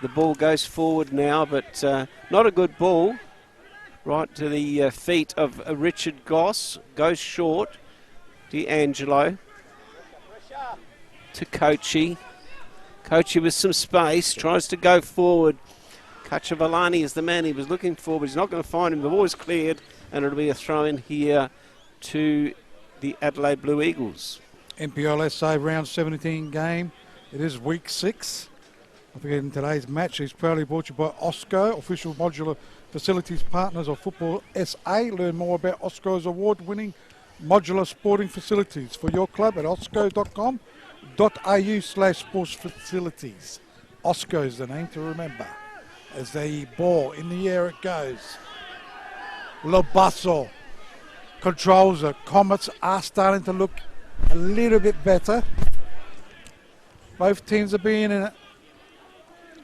The ball goes forward now, but not a good ball. Right to the feet of Richard Goss. Goes short. D'Angelo to Kochi. Kochi with some space. Tries to go forward. Kachavalani is the man he was looking for, but he's not going to find him. The ball is cleared, and it'll be a throw in here to the Adelaide Blue Eagles. NPL SA round 17 game. It is week 6. I think in today's match is proudly brought to you by OSCO, official modular facilities partners of Football SA. Learn more about OSCO's award-winning modular sporting facilities for your club at osco.com.au/sports facilities. OSCO is the name to remember. As the ball in the air it goes. Lobasso controls it. Comets are starting to look a little bit better. Both teams are being in it.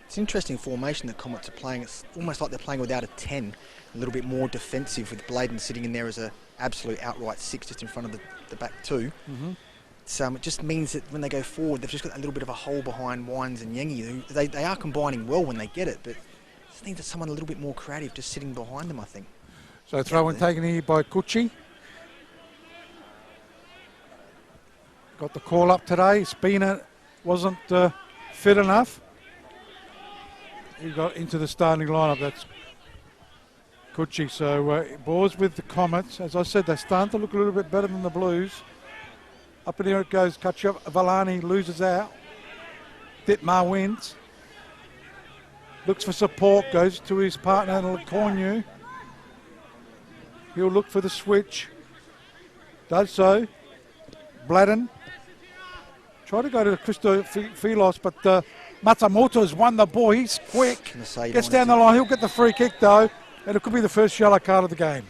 It's an interesting formation that Comets are playing. It's almost like they're playing without a 10, a little bit more defensive with Bladen sitting in there as a absolute outright 6 just in front of the back two. It just means that when they go forward, they've just got a little bit of a hole behind Wines and Yengi. They are combining well when they get it, but just need someone a little bit more creative just sitting behind them, I think. So throw in taken here by Kuchi. Got the call up today. Spina wasn't fit enough. He got into the starting lineup. That's Kuchi. So balls with the Comets. As I said, they're starting to look a little bit better than the Blues. Up in here it goes. Valani loses out. Ditmar wins. Looks for support. Goes to his partner, Cornu. He'll look for the switch. Does so. Bladden. Try to go to Christo Filos, but Matsumoto's won the ball. He's quick. Gets down the line. He'll get the free kick, though. And it could be the first yellow card of the game.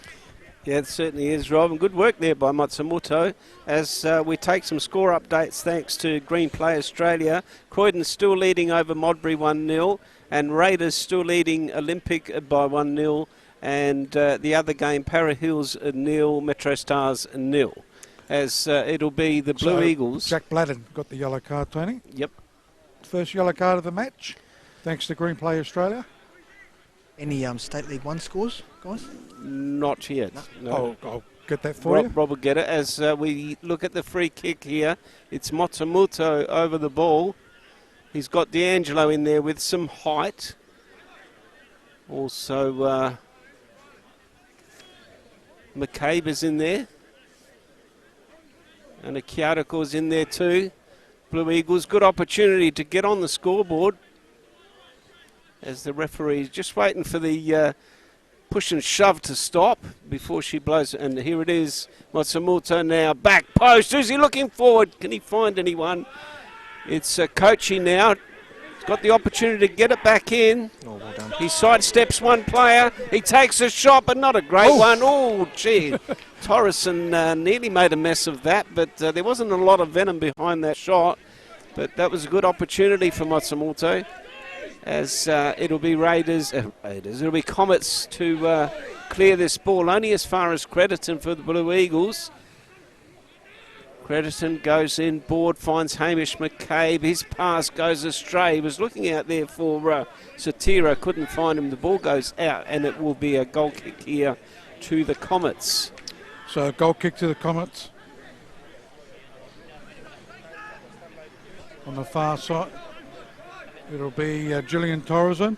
Yeah, it certainly is, Rob. And good work there by Matsumoto as we take some score updates thanks to Green Play Australia. Croydon still leading over Modbury 1-0 and Raiders still leading Olympic by 1-0 and the other game, Para Hills 0, Metro Stars 0. As it'll be the Blue Eagles. Jack Bladden got the yellow card, Tony. Yep. First yellow card of the match, thanks to Green Play Australia. Any State League 1 scores, guys? Not yet. No. I'll get that for you. Rob will get it. As we look at the free kick here, it's Matsumoto over the ball. He's got D'Angelo in there with some height. Also, McCabe is in there. And Akiatako's in there too. Blue Eagles, good opportunity to get on the scoreboard. As the referee is just waiting for the push and shove to stop before she blows. And here it is, Matsumoto now, back post. Who's he looking forward? Can he find anyone? It's Kochi now. He's got the opportunity to get it back in. Oh, well done. He sidesteps one player. He takes a shot, but not a great one. Oh, gee. Torreson nearly made a mess of that, but there wasn't a lot of venom behind that shot. But that was a good opportunity for Matsumoto. As it'll be it'll be Comets to clear this ball, only as far as Crediton for the Blue Eagles. Crediton goes in, board, finds Hamish McCabe. His pass goes astray. He was looking out there for Satira, couldn't find him. The ball goes out, and it will be a goal kick here to the Comets. So, goal kick to the Comets. On the far side, it'll be Gillian Torreson.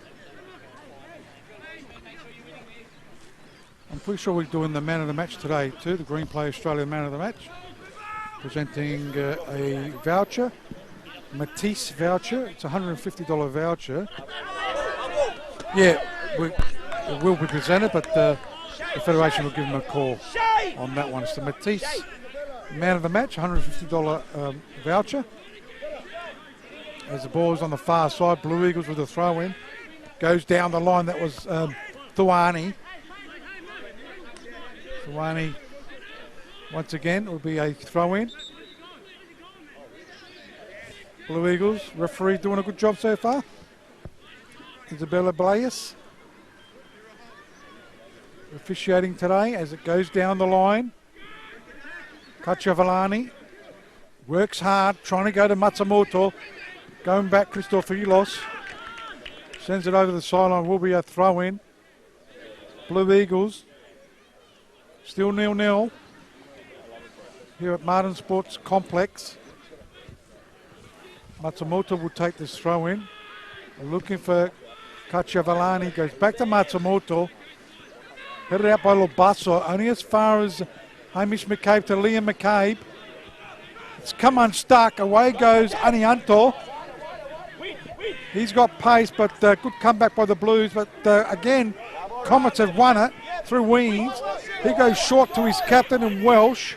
I'm pretty sure we're doing the man of the match today too, the Green Play Australia man of the match. Presenting a voucher, Matisse voucher. It's a $150 voucher. Yeah, it will be presented, but the Federation will give them a call on that one. It's the Matisse man of the match, $150 voucher. As the ball is on the far side, Blue Eagles with a throw in. Goes down the line, that was Thuani. Thuani, once again, will be a throw in. Blue Eagles, referee doing a good job so far. Isabella Blais officiating today as it goes down the line. Cacciavallani works hard, trying to go to Matsumoto. Going back, Christofilos sends it over the sideline. Will be a throw in. Blue Eagles still 0-0 here at Martin Sports Complex. Matsumoto will take this throw in. Looking for Cacciavallani. Goes back to Matsumoto. Headed out by Lobasso. Only as far as Hamish McCabe to Liam McCabe. It's come unstuck. Away goes Anianto. He's got pace, but good comeback by the Blues. But again, Comets have won it through Weems. He goes short to his captain in Welsh.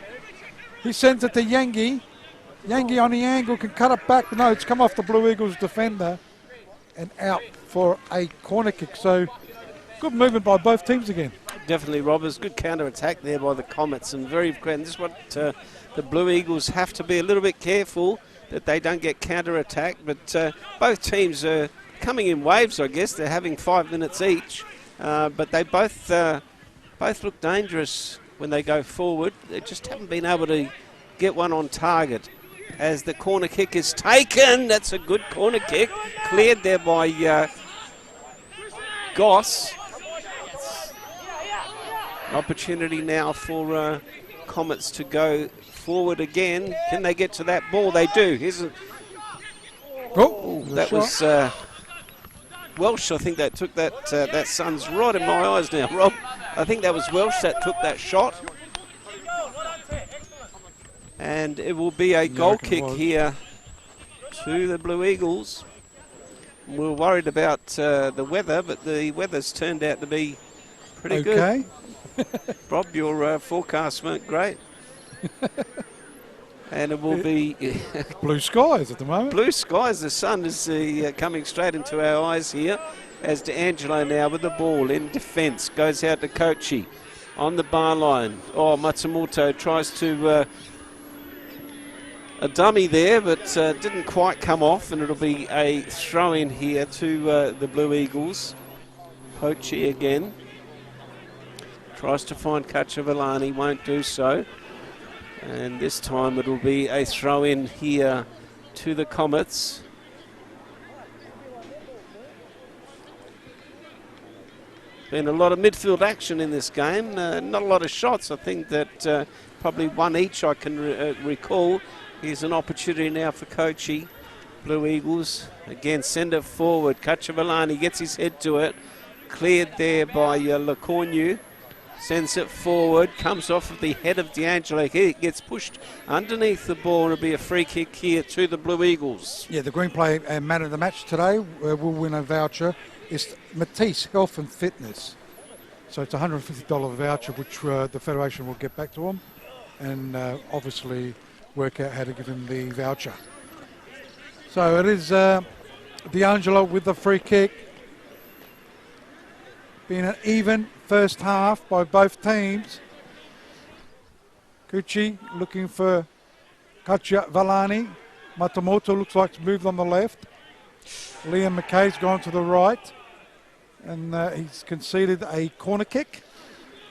He sends it to Yangi. Yangi on the angle can cut it back. No, it's come off the Blue Eagles defender and out for a corner kick. So good movement by both teams again. Definitely, Robbers. Good counter-attack there by the Comets. And very this is what the Blue Eagles have to be a little bit careful that they don't get counter-attacked. But both teams are coming in waves, I guess. They're having 5 minutes each. But they both look dangerous when they go forward. They just haven't been able to get one on target. As the corner kick is taken, that's a good corner kick. Cleared there by Goss. An opportunity now for Comets to go forward again. Can they get to that ball? They do. That was Welsh. I think that took that sun's right in my eyes now, Rob. I think that was Welsh that took that shot. And it will be a I goal reckon it kick was. here to the Blue Eagles. We were worried about the weather, but the weather's turned out to be pretty good. Okay. Rob, your forecast weren't great. And it will be Blue skies at the moment. blue skies. The sun is coming straight into our eyes here. As D'Angelo now with the ball in defence. Goes out to Kochi on the bar line. Oh, Matsumoto tries to a dummy there, but didn't quite come off, and it'll be a throw in here to the Blue Eagles. Kochi again. Tries to find Kachavalani, won't do so. And this time it'll be a throw in here to the Comets. Been a lot of midfield action in this game. Not a lot of shots. I think that probably one each I can recall. Here's an opportunity now for Kochi. Blue Eagles again send it forward. Kachavalani gets his head to it. Cleared there by Lecornu. Sends it forward, comes off of the head of D'Angelo. He gets pushed underneath the ball, and it'll be a free kick here to the Blue Eagles. Yeah, the Green Play man of the match today will win a voucher. It's Matisse Health and Fitness. So it's a $150 voucher, which the Federation will get back to him, and obviously work out how to give him the voucher. So it is D'Angelo with the free kick. Been an even first half by both teams. Kuchi looking for Kachavalani. Matamoto looks like to move on the left. Liam McKay's gone to the right. And he's conceded a corner kick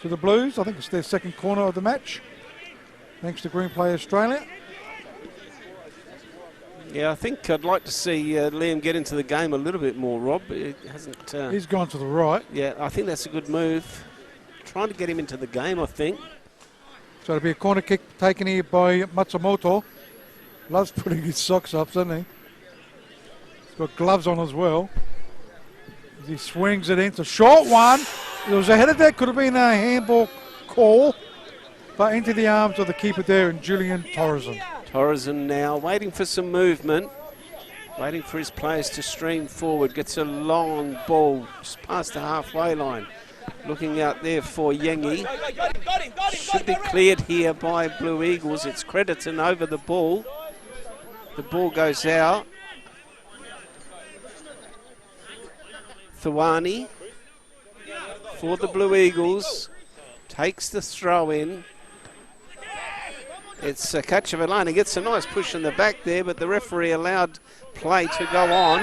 to the Blues. I think it's their second corner of the match. Thanks to Green Play Australia. Yeah, I think I'd like to see Liam get into the game a little bit more, Rob. It hasn't. He's gone to the right. Yeah, I think that's a good move. Trying to get him into the game, I think. So it'll be a corner kick taken here by Matsumoto. Loves putting his socks up, doesn't he? He's got gloves on as well. As he swings it in. It's a short one. It was ahead of that. Could have been a handball call. But into the arms of the keeper there, and Julian Torreson. Torreson now waiting for some movement. Waiting for his players to stream forward. Gets a long ball just past the halfway line. Looking out there for Yengi. Should be cleared here by Blue Eagles. It's Crediton over the ball. The ball goes out. Thawani for the Blue Eagles. Takes the throw in. It's Kachavalani. Gets a nice push in the back there, but the referee allowed play to go on.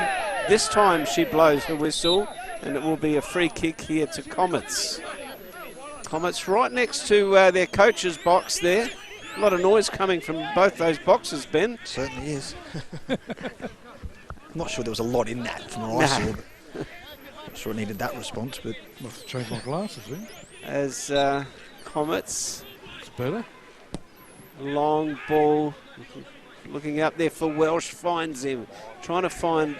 This time she blows her whistle, and it will be a free kick here to Comets. Comets right next to their coach's box there. A lot of noise coming from both those boxes, Ben. Certainly is. I'm not sure there was a lot in that from what I saw. But not sure it needed that response, but I'll have to change my glasses, eh? As Comets, It's better. long ball, looking up there for Welsh, finds him. Trying to find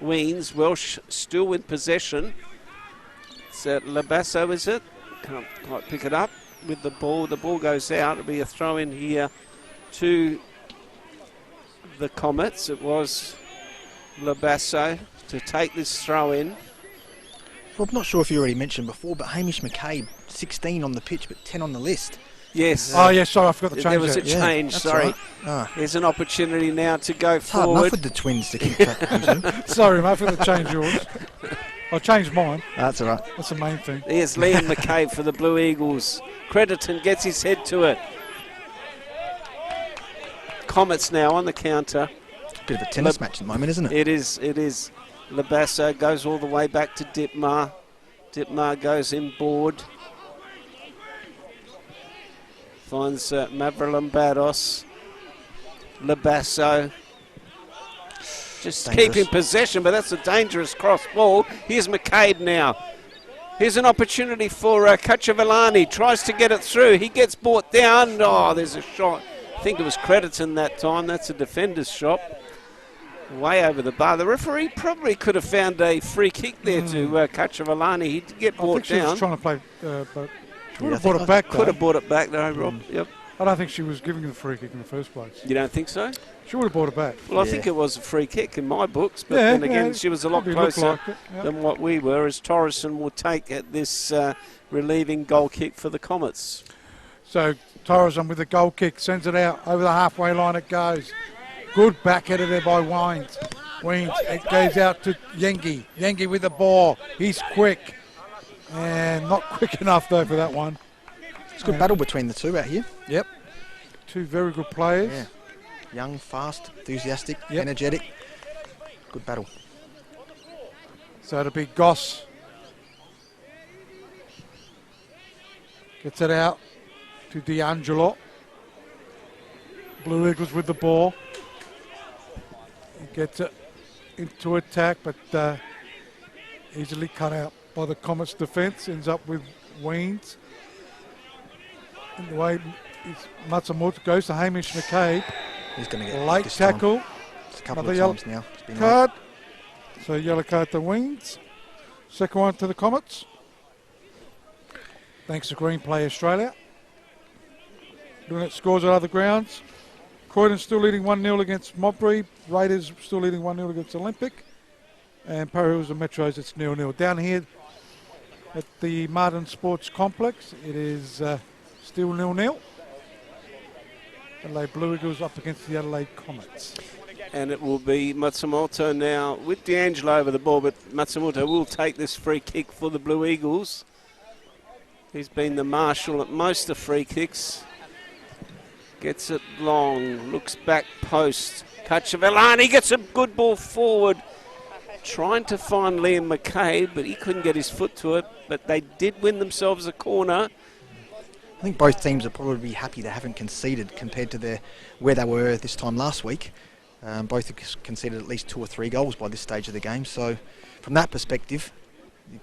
Weens. Welsh still with possession. It's Labasso, is it? Can't quite pick it up with the ball. The ball goes out. It'll be a throw in here to the Comets. It was Labasso to take this throw in. Rob, not sure if you already mentioned before, but Hamish McCabe, 16 on the pitch, but 10 on the list. Yes. Oh, yeah, sorry, I forgot to change There was a that. change, that's sorry. right. Ah. There's an opportunity now to go It's hard forward. enough with the twins to keep track of them. Sorry, mate, I forgot to change yours. I changed mine. That's all right. That's the main thing. Here's Liam McCabe for the Blue Eagles. Crediton gets his head to it. Comets now on the counter. Bit of a tennis match at the moment, isn't it? It is. Labasso goes all the way back to Dipmar. Dipmar goes inboard. Finds Mavrolambados. Labasso. Just Dangerous. keeping possession, but that's a dangerous cross ball. Here's McCabe now. Here's an opportunity for Kachavalani. Tries to get it through. He gets brought down. Oh, there's a shot. I think it was Crediton that time. That's a defender's shot. Way over the bar. The referee probably could have found a free kick there to Kachavalani. He'd get I brought think she down. was trying to play, but Yeah, would have brought it back, Could have brought it back though, Rob. Yep. I don't think she was giving the free kick in the first place. You don't think so? She would have brought it back. Well, I Yeah. think it was a free kick in my books, but Yeah, then again, yeah, she was a lot probably looked closer like it, yeah. than what we were, as Torreson will take at this relieving goal kick for the Comets. So Torreson with the goal kick sends it out over the halfway line. It goes. Good back header there by Weens. It goes out to Yengi. Yengi with the ball. He's quick. And not quick enough though for that one. It's a good battle between the two out here. Yep. Two very good players. Yeah. Young, fast, enthusiastic, Yep. energetic. Good battle. So it'll be Goss. Gets it out to D'Angelo. Blue Eagles with the ball. He gets it into attack, but easily cut out by the Comets defence. Ends up with Weens. And the way Matsumoto goes to Hamish McCabe. He's going to get Late this tackle. Time. It's a couple Another of yellow times now. It's been card. So yellow card to Weens. Second one to the Comets. Thanks to Green Play Australia. Looking at scores at other grounds. Croydon still leading 1-0 against Modbury. Raiders still leading 1-0 against Olympic. And Parry Hills and Metros, it's 0-0. Down here at the Martin Sports Complex, it is still 0-0. Adelaide Blue Eagles up against the Adelaide Comets. And it will be Matsumoto now with D'Angelo over the ball, but Matsumoto will take this free kick for the Blue Eagles. He's been the marshal at most of free kicks. Gets it long, looks back post. Cacciavellani gets a good ball forward. Trying to find Liam McCabe, but he couldn't get his foot to it. But they did win themselves a corner. I think both teams are probably happy they haven't conceded compared to where they were this time last week. Both have conceded at least 2 or 3 goals by this stage of the game. So from that perspective,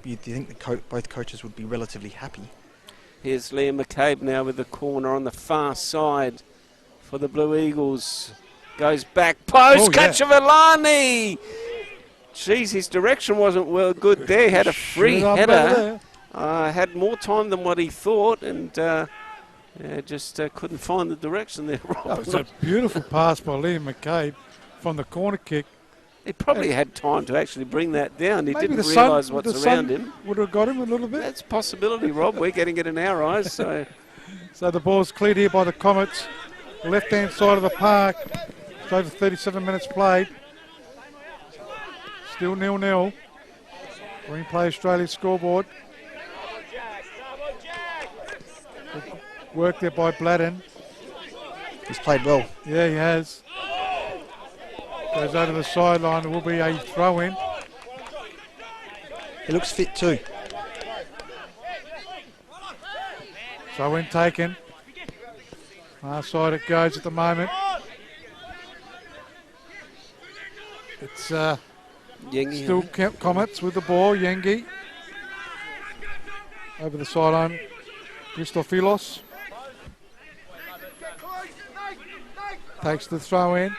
do you think both coaches would be relatively happy? Here's Liam McCabe now with the corner on the far side for the Blue Eagles. Goes back post, Cacciavellani! Jeez, his direction wasn't well good there. Had a free header. Had more time than what he thought, and just couldn't find the direction there. That was a beautiful pass by Liam McCabe from the corner kick. He probably had time to actually bring that down. He Maybe didn't the realise sun, what's the around sun him. would have got him a little bit. That's a possibility, Rob. We're getting it in our eyes. So So the ball's cleared here by the Comets. Left-hand side of the park. It's over 37 minutes played. Still 0-0. Green Play Australia scoreboard. Work there by Bladden. He's played well. Yeah, he has. Goes over the sideline. There will be a throw-in. He looks fit too. Throw-in taken. Far side it goes at the moment. It's Yengi, still Comets with the ball. Yengi. Over the sideline. Christophilos. Takes the throw in.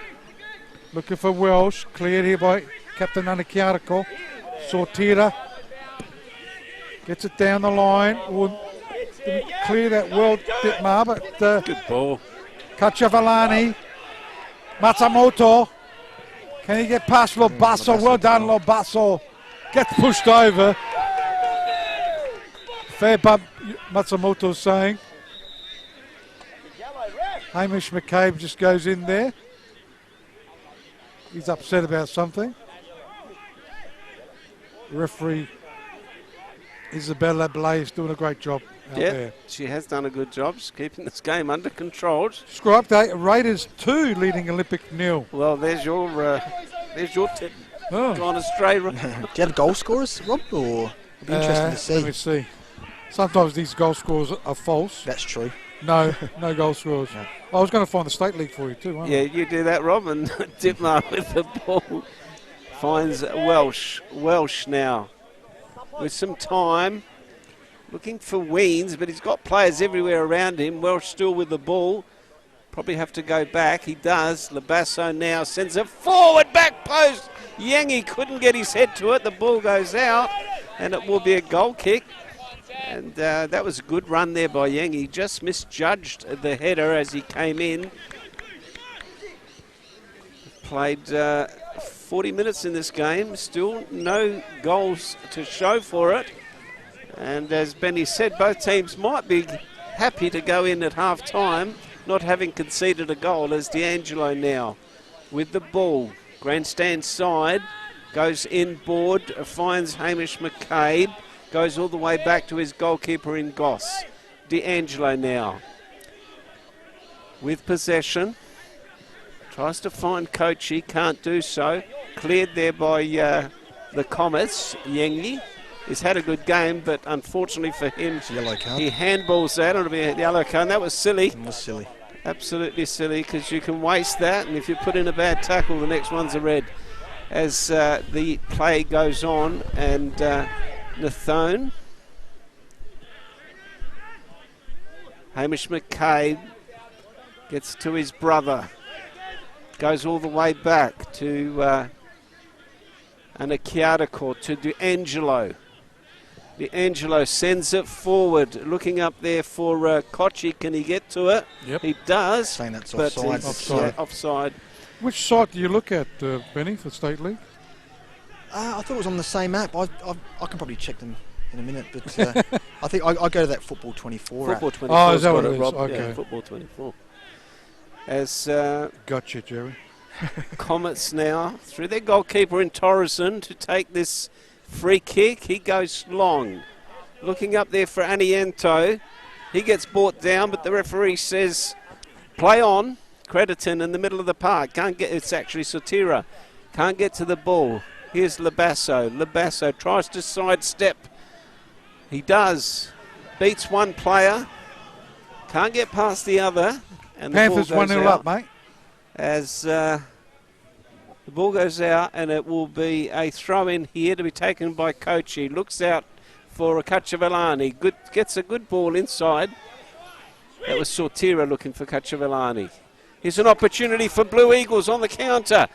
Looking for Welsh. Cleared here by Captain Anakiariko. Sortira. Gets it down the line. Didn't clear that well, Dittmar, but good ball. Cacciavellani. Matsumoto. Can he get past Lobasso? Well done, Lobasso. Gets pushed over. Fair bump, Matsumoto's saying. Hamish McCabe just goes in there. He's upset about something. Referee Isabella Blay is doing a great job out there. She has done a good job. She's keeping this game under control. Score update, Raiders 2 leading Olympic 0. Well, there's your tip. Oh. Gone astray. Do you have goal scorers, Rob? Or it'd be interesting to see. Let me see. Sometimes these goal scores are false. That's true. No goal scores. No. I was going to find the state league for you too, wasn't Yeah, you do that, Rob. And Dittmar with the ball finds Welsh. Welsh now with some time. Looking for Weens, but he's got players everywhere around him. Welsh still with the ball. Probably have to go back. He does. Labasso now sends it forward, back post. Yengi couldn't get his head to it. The ball goes out, and it will be a goal kick. And that was a good run there by Yang. He just misjudged the header as he came in. Played 40 minutes in this game, still no goals to show for it. And as Benny said, both teams might be happy to go in at half time, not having conceded a goal, as D'Angelo now with the ball. Grandstand side, goes inboard, finds Hamish McCabe, goes all the way back to his goalkeeper in Goss. D'Angelo now with possession. Tries to find Kochi, can't do so. Cleared there by the Comets. Yengi has had a good game, but unfortunately for him, Yellow card. he handballs that. It'll be a yellow card. And that was silly. It was silly. Absolutely silly, because you can waste that, and if you put in a bad tackle, the next one's a red. As the play goes on, and Nathone, Hamish McCabe gets to his brother, goes all the way back to Anakiata court, to D'Angelo. D'Angelo sends it forward, looking up there for Kochi. Can he get to it? Yep. He does. Saying that's but offside. it's, Offside. offside. Which site do you look at, Benny, for State League? I thought it was on the same app. I can probably check them in a minute, but I think I go to that Football 24 Football app. 24. Oh, is that what it is? Rob? Okay. Yeah, Football 24. As Gotcha, Jerry. Comets now through their goalkeeper in Torreson to take this free kick. He goes long. Looking up there for Aniento. He gets brought down, but the referee says play on. Crediton in the middle of the park. Can't get, it's actually Sotira. Can't get to the ball. Here's Labasso. Labasso tries to sidestep. He does. Beats one player. Can't get past the other. And Panthers the ball goes 1-0 out up, mate. as the ball goes out, and it will be a throw in here to be taken by Kochi. Looks out for Cacciavellani. Good, gets a good ball inside. That was Sortira looking for Cacciavellani. Here's an opportunity for Blue Eagles on the counter.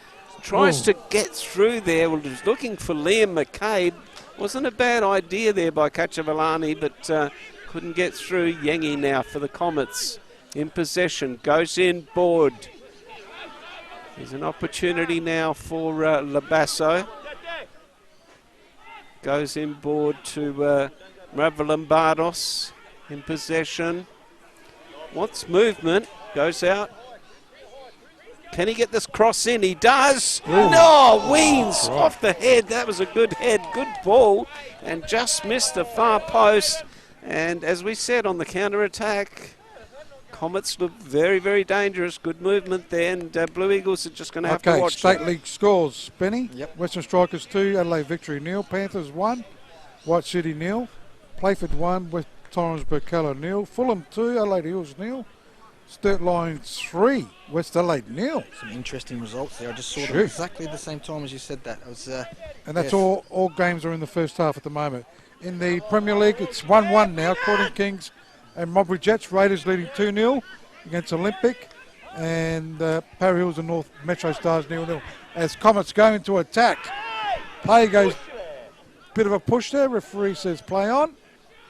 Tries to get through there. Well, was looking for Liam McCabe. Wasn't a bad idea there by Cacciavellani, but couldn't get through. Yangi now for the Comets in possession. Goes in board. There's an opportunity now for Labasso. Goes in board to Mavrolambardos in possession. Wants movement. Goes out. Can he get this cross in? He does. Ooh. No, Weens off the head. That was a good head, good ball, and just missed the far post. And as we said on the counter-attack, Comets look very, very dangerous. Good movement there, and Blue Eagles are just going to have to watch State them. League scores. Benny? Yep. Western Strikers 2, Adelaide Victory 0, Panthers 1, White City 0, Playford 1, West Torrens Burkella 0, Fulham 2, Adelaide Hills 0, Sturt Lions 3, West Adelaide 0. Some interesting results there. I just saw them Sure. exactly the same time as you said that. It was, And that's yes. all games are in the first half at the moment. In the Premier League, it's 1-1 now. Croydon Kings and Modbury Jets. Raiders leading 2-0 against Olympic. And Parry Hills and North Metro Stars 0-0. As Comets go into attack, play goes, bit of a push there. Referee says play on.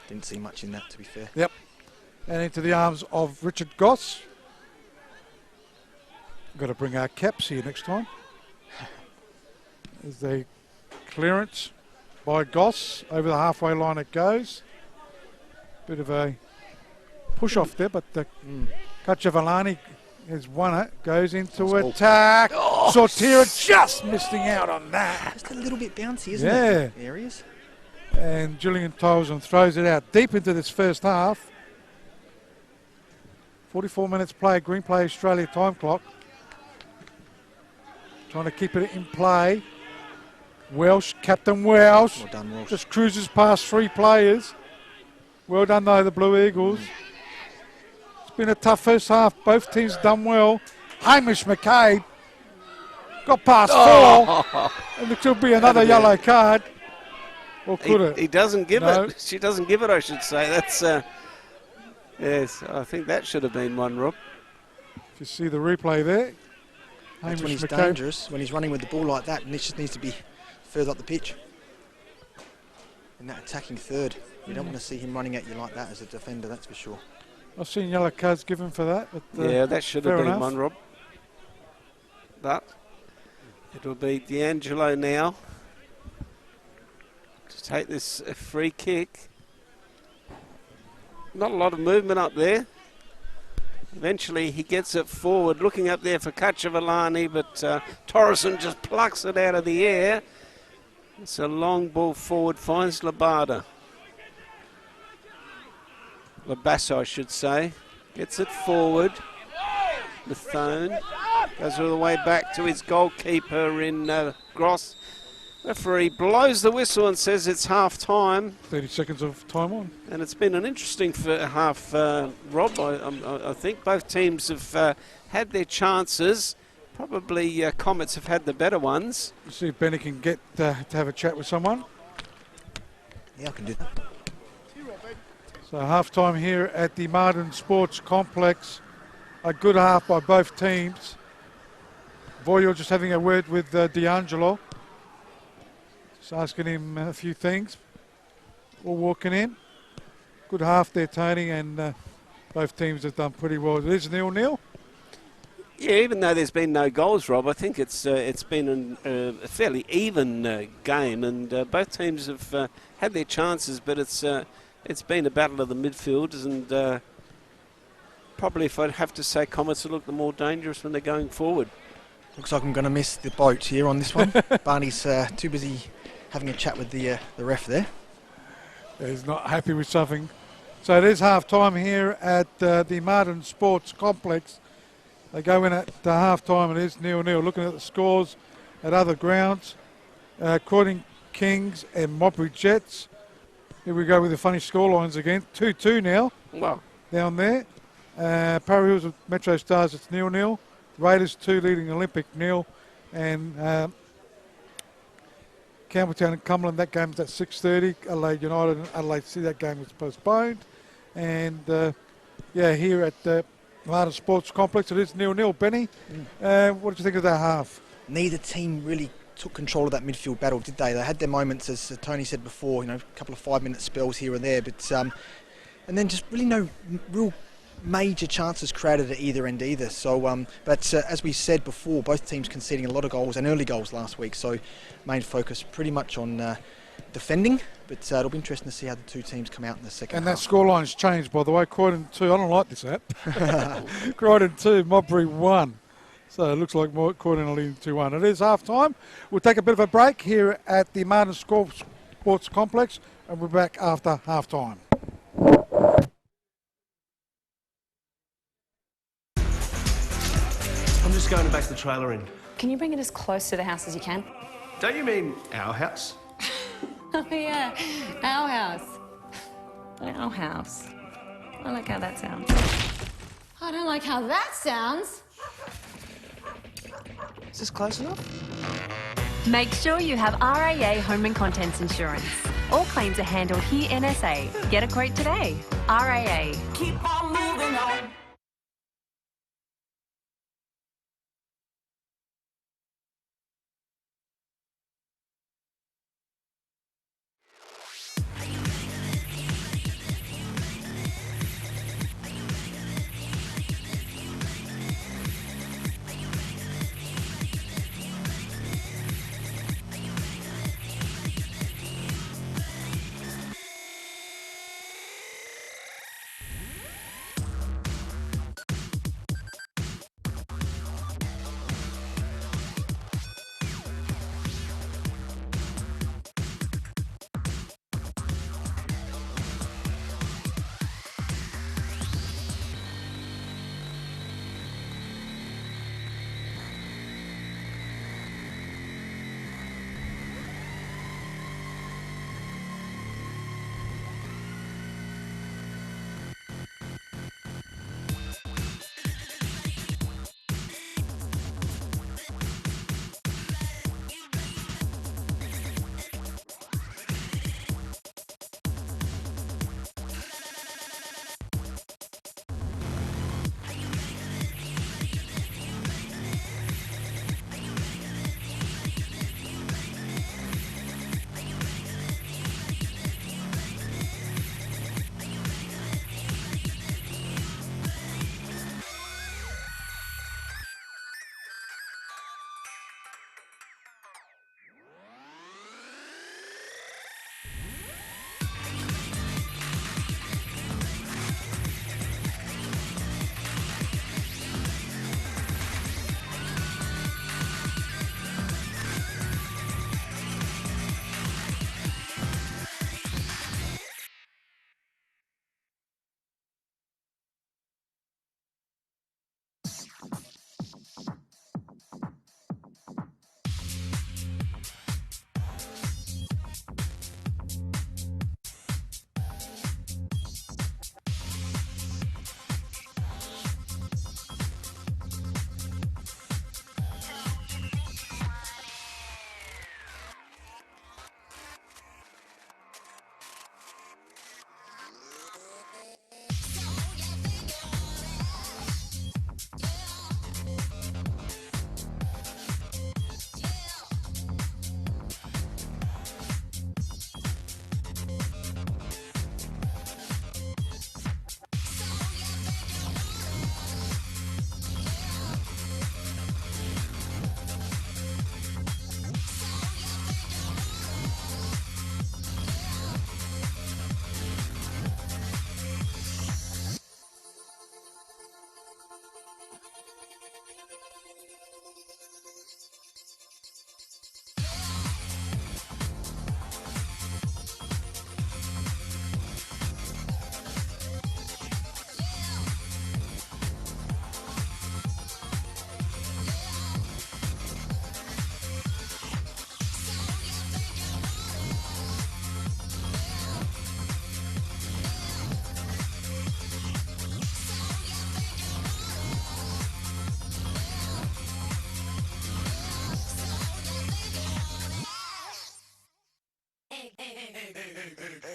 Didn't see much in that, to be fair. Yep. And into the arms of Richard Goss. Got to bring our caps here next time. There's the clearance by Goss. Over the halfway line it goes. Bit of a push off there, but the Cacciavellani has won it. Goes into Nice attack. Sortira just missing out on that. Just a little bit bouncy, isn't Yeah. it? in areas. And Julian Tolson throws it out deep into this first half. 44 minutes play, Green Play Australia time clock. Trying to keep it in play. Welsh, Captain Welsh, Well done, Walsh. just cruises past three players. Well done though, the Blue Eagles. It's been a tough first half. Both teams done well. Hamish McCabe got past four. And there could be another That'd be yellow card. Or could it? He doesn't give No. it. She doesn't give it, I should say. That's, yes, I think that should have been one, Rob. If you see the replay there. That's when Hamish he's McCabe. dangerous, when he's running with the ball like that, and it just needs to be further up the pitch. in that attacking third. You don't want to see him running at you like that as a defender, that's for sure. I've seen yellow cards given for that. But, Yeah, that should have fair been enough. one, Rob. But it'll be D'Angelo now to take this free kick. Not a lot of movement up there. Eventually he gets it forward, looking up there for Kachavalani, but Torreson just plucks it out of the air. It's a long ball forward, finds Labada. Labasso, I should say. Gets it forward. Mathone goes all the way back to his goalkeeper in Gross. Referee blows the whistle and says it's half time. 30 seconds of time on. And it's been an interesting half, Rob. I think both teams have had their chances. Probably Comets have had the better ones. See if Benny can get to have a chat with someone. Yeah, I can do that. So half time here at the Martin Sports Complex. A good half by both teams. Voyo just having a word with D'Angelo. Just asking him a few things. All walking in. Good half there, Tony, and both teams have done pretty well. It is 0-0. Yeah, even though there's been no goals, Rob, I think it's been a fairly even game, and both teams have had their chances, but it's been a battle of the midfielders, and probably, if I'd have to say, Comets look the more dangerous when they're going forward. Looks like I'm going to miss the boat here on this one. Barney's too busy having a chat with the ref there. He's not happy with something. So it is half time here at the Martin Sports Complex. They go in at half time. It is 0-0. Looking at the scores at other grounds. Croydon Kings and Modbury Jets. Here we go with the funny scorelines again. 2-2 now. Wow. Down there. Parra Hills with Metro Stars, it's 0-0. Raiders 2 leading Olympic 0. And Campbelltown and Cumberland, that game's at 6:30. Adelaide United and Adelaide City, that game was postponed. And here at the Martin Sports Complex, it is 0-0. Benny, what did you think of that half? Neither team really took control of that midfield battle, did they? They had their moments, as Tony said before, a couple of 5-minute spells here and there, but and then just really no real major chances created at either end either. So, but as we said before, both teams conceding a lot of goals and early goals last week. So, main focus pretty much on defending. But it'll be interesting to see how the two teams come out in the second And half. that scoreline's changed, by the way. Croydon 2, I don't like this app. Croydon 2, Modbury 1. So it looks like Croydon are leading 2-1. It is half time. We'll take a bit of a break here at the Martin Sports Complex, and we're back after half time. I'm just going to back the trailer in. Can you bring it as close to the house as you can? Don't you mean our house? Oh, yeah. Our house. Our house. I like how that sounds. I don't like how that sounds. Is this close enough? Make sure you have RAA Home and Contents Insurance. All claims are handled here NSA. Get a quote today. RAA. Keep on moving on.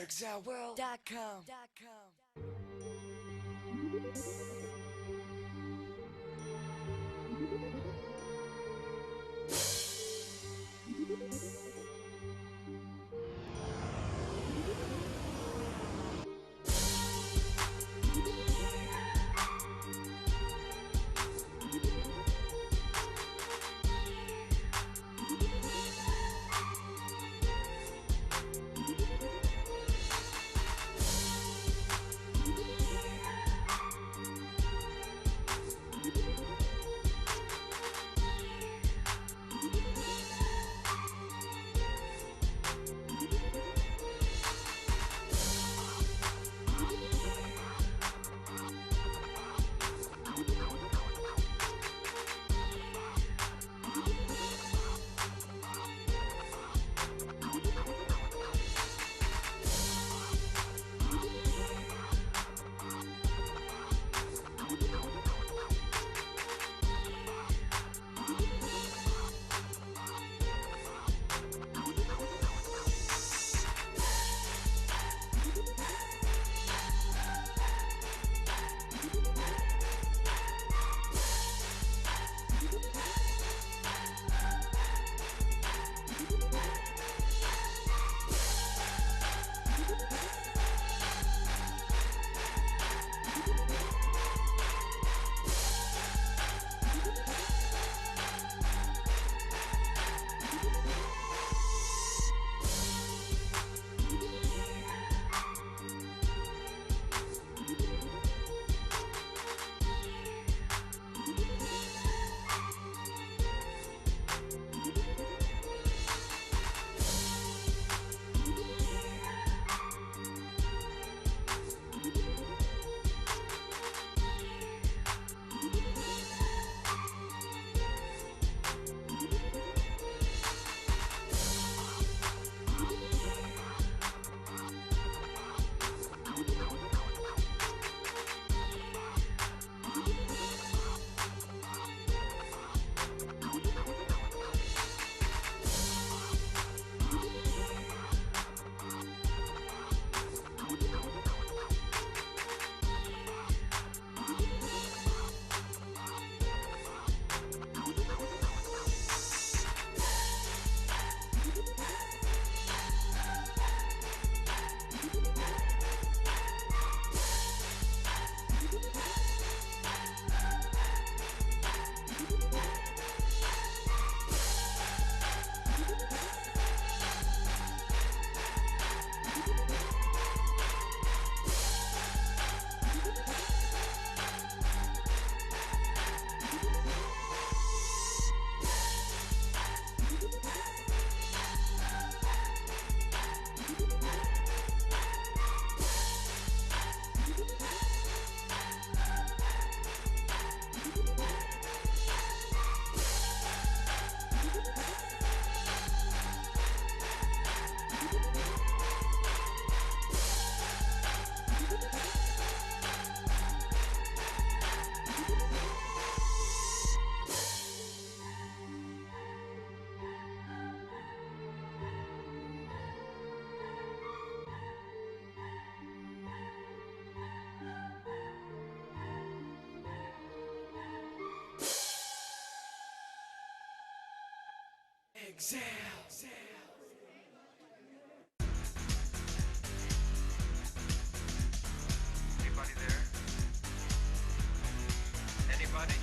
ExileWorld.com. Anybody there? Anybody?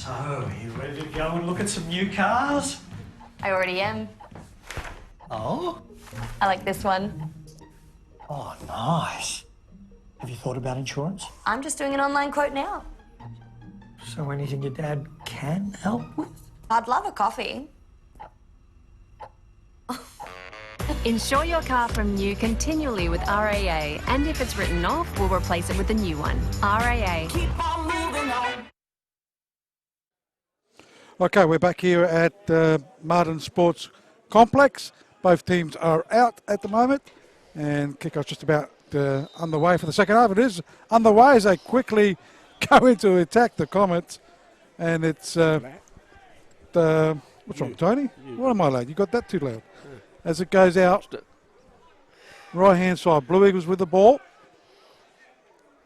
So, are you ready to go and look at some new cars? I already am. Oh? I like this one. Oh, nice. Have you thought about insurance? I'm just doing an online quote now. So anything your dad can help with? I'd love a coffee. Insure your car from new continually with RAA, and if it's written off, we'll replace it with a new one. RAA. Keep on moving on. Okay, we're back here at Martin Sports Complex. Both teams are out at the moment, and kickoff's just about underway for the second half. It is underway as they quickly go into attack the Comets, and it's what's wrong, Tony? What am I, lad? You got that too loud. As it goes out, right-hand side, Blue Eagles with the ball.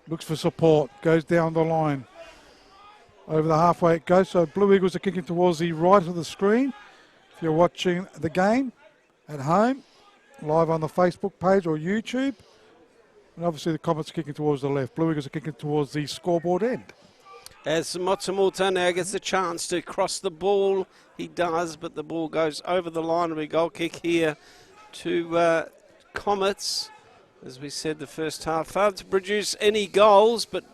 Looks for support, goes down the line. Over the halfway it goes, so Blue Eagles are kicking towards the right of the screen. If you're watching the game at home, live on the Facebook page or YouTube. And obviously the Comets are kicking towards the left. Blue Eagles are kicking towards the scoreboard end. As Matsumoto now gets the chance to cross the ball, he does, but the ball goes over the line of a goal kick here to Comets. As we said, the first half failed to produce any goals, but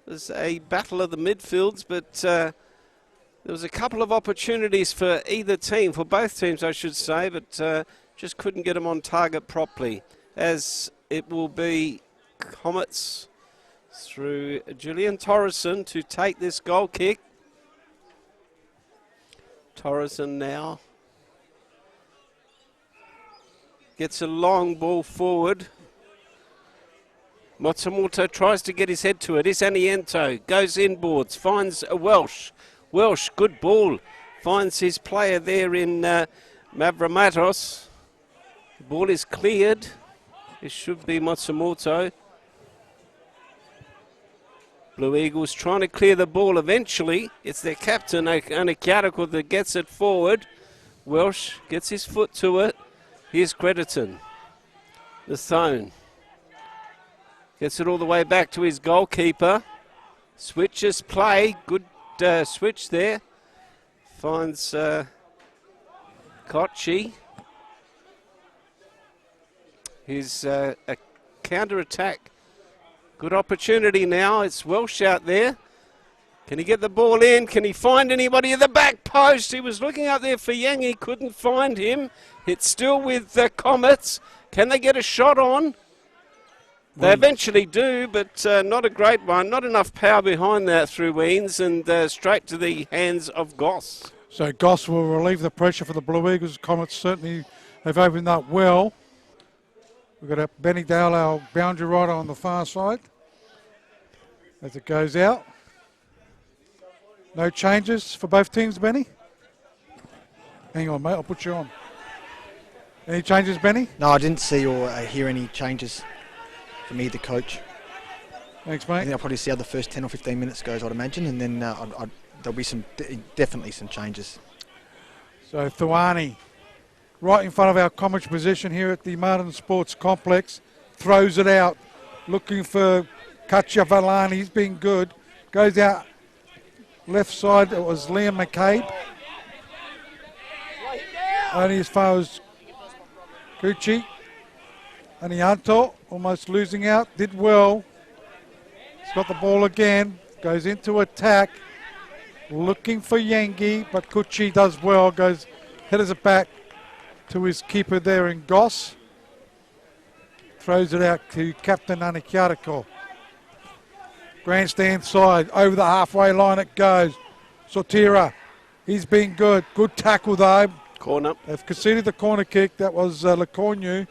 there's a battle of the midfields, but there was a couple of opportunities for either team, for both teams I should say, but just couldn't get them on target properly. As it will be Comets through Julian Torreson to take this goal kick. Torreson now gets a long ball forward. Matsumoto tries to get his head to it. Isaniento goes inboards, finds a Welsh. Welsh, good ball. Finds his player there in Mavramatos. The ball is cleared. It should be Matsumoto. Blue Eagles trying to clear the ball eventually. It's their captain, Anakiarako, that gets it forward. Welsh gets his foot to it. Here's Crediton. The zone. Gets it all the way back to his goalkeeper. Switches play. Good switch there. Finds Kochi. Here's a counter-attack. Good opportunity now. It's Welsh out there. Can he get the ball in? Can he find anybody at the back post? He was looking out there for Yang. He couldn't find him. It's still with the Comets. Can they get a shot on? They eventually do, but not a great one. Not enough power behind that through Weens, and straight to the hands of Goss. So Goss will relieve the pressure for the Blue Eagles. Comets certainly have opened up well. We've got Benny Dale, our boundary rider, on the far side as it goes out. No changes for both teams, Benny? Hang on, mate, I'll put you on. Any changes, Benny? No, I didn't see or hear any changes from either coach. Thanks, I mate. think I'll probably see how the first 10 or 15 minutes goes, I'd imagine, and then there'll be definitely some changes. So Thuani, right in front of our Comets position here at the Martin Sports Complex, throws it out, looking for Kachavalani. He's been good. Goes out left side. It was Liam McCabe. Only as far as Kuchi. Anianto almost losing out. Did well. He's got the ball again. Goes into attack. Looking for Yengi, but Kuchi does well. Goes, headers it back to his keeper there in Goss. Throws it out to Captain Anikiarako. Grandstand side, over the halfway line it goes. Sotira, he's been good. Good tackle though. Corner. They've conceded the corner kick. That was Lecornu.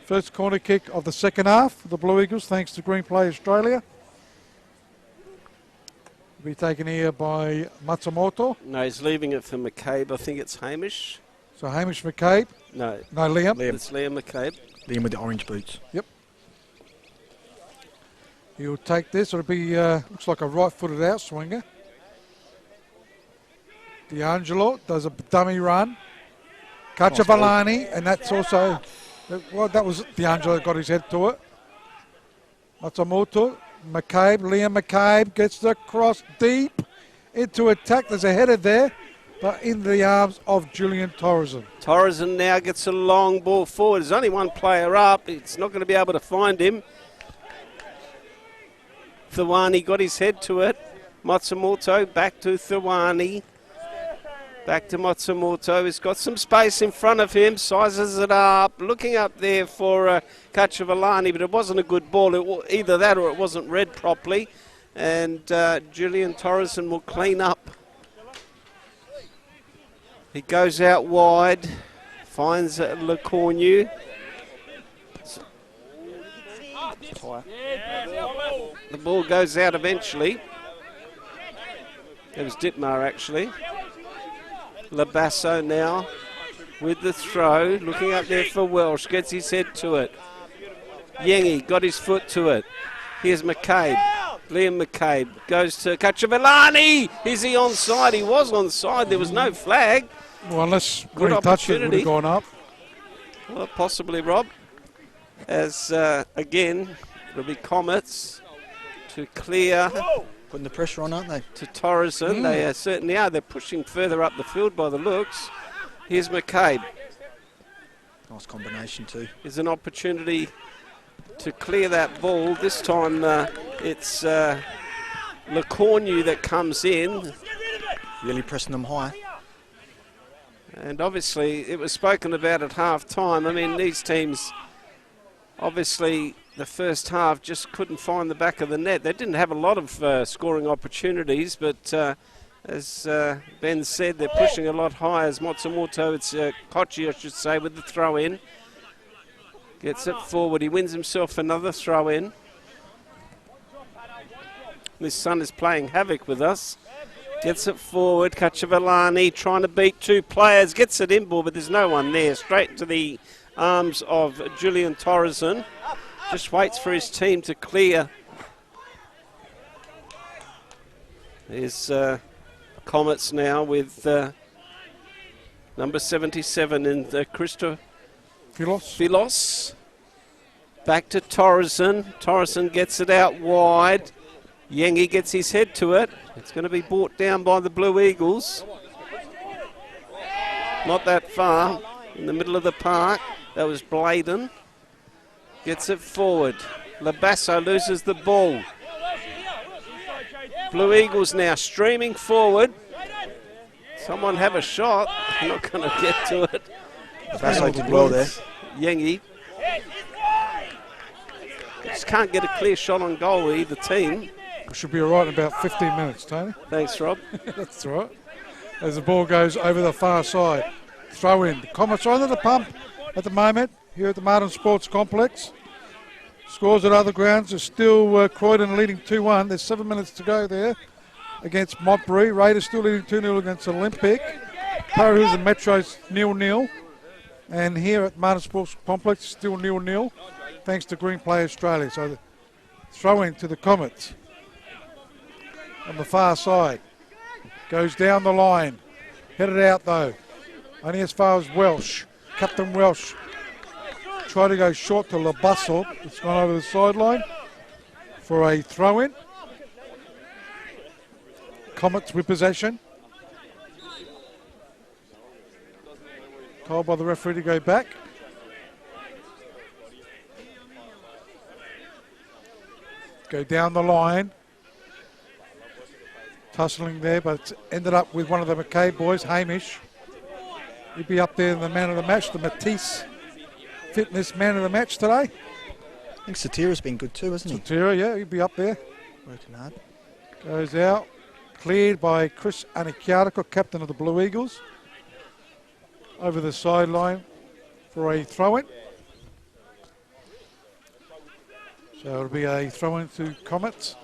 First corner kick of the second half for the Blue Eagles, thanks to Green Play Australia. Will be taken here by Matsumoto. No, he's leaving it for McCabe. I think it's Hamish. So Hamish McCabe. No. No, Liam. It's Liam McCabe. Liam with the orange boots. Yep. He'll take this. It'll be, looks like a right-footed out-swinger. D'Angelo does a dummy run. Kachavalani, and that's also, well, that was D'Angelo got his head to it. Matsumoto Liam McCabe gets the cross deep into attack. There's a header there, but in the arms of Julian Torreson. Torreson now gets a long ball forward. There's only one player up. It's not going to be able to find him. Thawani got his head to it. Matsumoto back to Thawani. Back to Matsumoto. He's got some space in front of him. Sizes it up. Looking up there for Kachavalani, but it wasn't a good ball. Either that or it wasn't read properly. And Julian Torreson will clean up. He goes out wide. Finds Lecornu. The ball goes out eventually. It was Dittmar actually. Labasso now with the throw, looking up there for Welsh, gets his head to it. Yengi got his foot to it. Here's McCabe, Liam McCabe, goes to Kachavalani. Is he onside? He was onside, there was no flag. Well, unless Green touched it, would have gone up. Well, possibly, Rob. As, again, it'll be Comets to clear. Putting the pressure on, aren't they? To Torreson. They certainly are. They're pushing further up the field by the looks. Here's McCabe. Nice combination too. There's an opportunity to clear that ball. This time it's Lecornu that comes in. Really pressing them high. And obviously it was spoken about at half time. I mean, these teams obviously the first half just couldn't find the back of the net. They didn't have a lot of scoring opportunities, but as Ben said, they're pushing a lot higher. As Matsumoto, it's Kochi, I should say, with the throw-in. Gets it forward. He wins himself another throw-in. His son is playing havoc with us. Gets it forward. Kachavalani trying to beat two players. Gets it in ball, but there's no one there. Straight to the arms of Julian Torreson. Just waits for his team to clear. There's Comets now with number 77 in Christo Philos. Back to Torreson. Torreson gets it out wide. Yengi gets his head to it. It's going to be brought down by the Blue Eagles. Not that far. In the middle of the park. That was Bladen. Gets it forward. Labasso loses the ball. Blue Eagles now streaming forward. Someone have a shot. I'm not going to get to it. Labasso did well there. Yengi. Just can't get a clear shot on goal, either team. We should be all right in about 15 minutes, Tony. Thanks, Rob. That's all right. As the ball goes over the far side. Throw in. The Comets are under the pump at the moment here at the Martin Sports Complex. Scores at other grounds are still Croydon leading 2-1. There's 7 minutes to go there against Montbury. Raiders still leading 2-0 against Olympic. Parahoos and Metros 0-0. And here at Martin Sports Complex still 0-0 thanks to Green Play Australia. So the throw in to the Comets on the far side. Goes down the line. Headed out though. Only as far as Welsh. Captain Welsh. Try to go short to Labasso. It's gone over the sideline for a throw-in. Comets with possession. Told by the referee to go back. Go down the line. Tussling there, but it's ended up with one of the McCabe boys, Hamish. He'd be up there in the man of the match, the Matisse Fitness man of the match today. I think Satira's been good too, hasn't he? Satira, yeah, he'd be up there. Working hard. Goes out. Cleared by Chris Anikiatiko, captain of the Blue Eagles. Over the sideline for a throw-in. So it'll be a throw-in to Comets.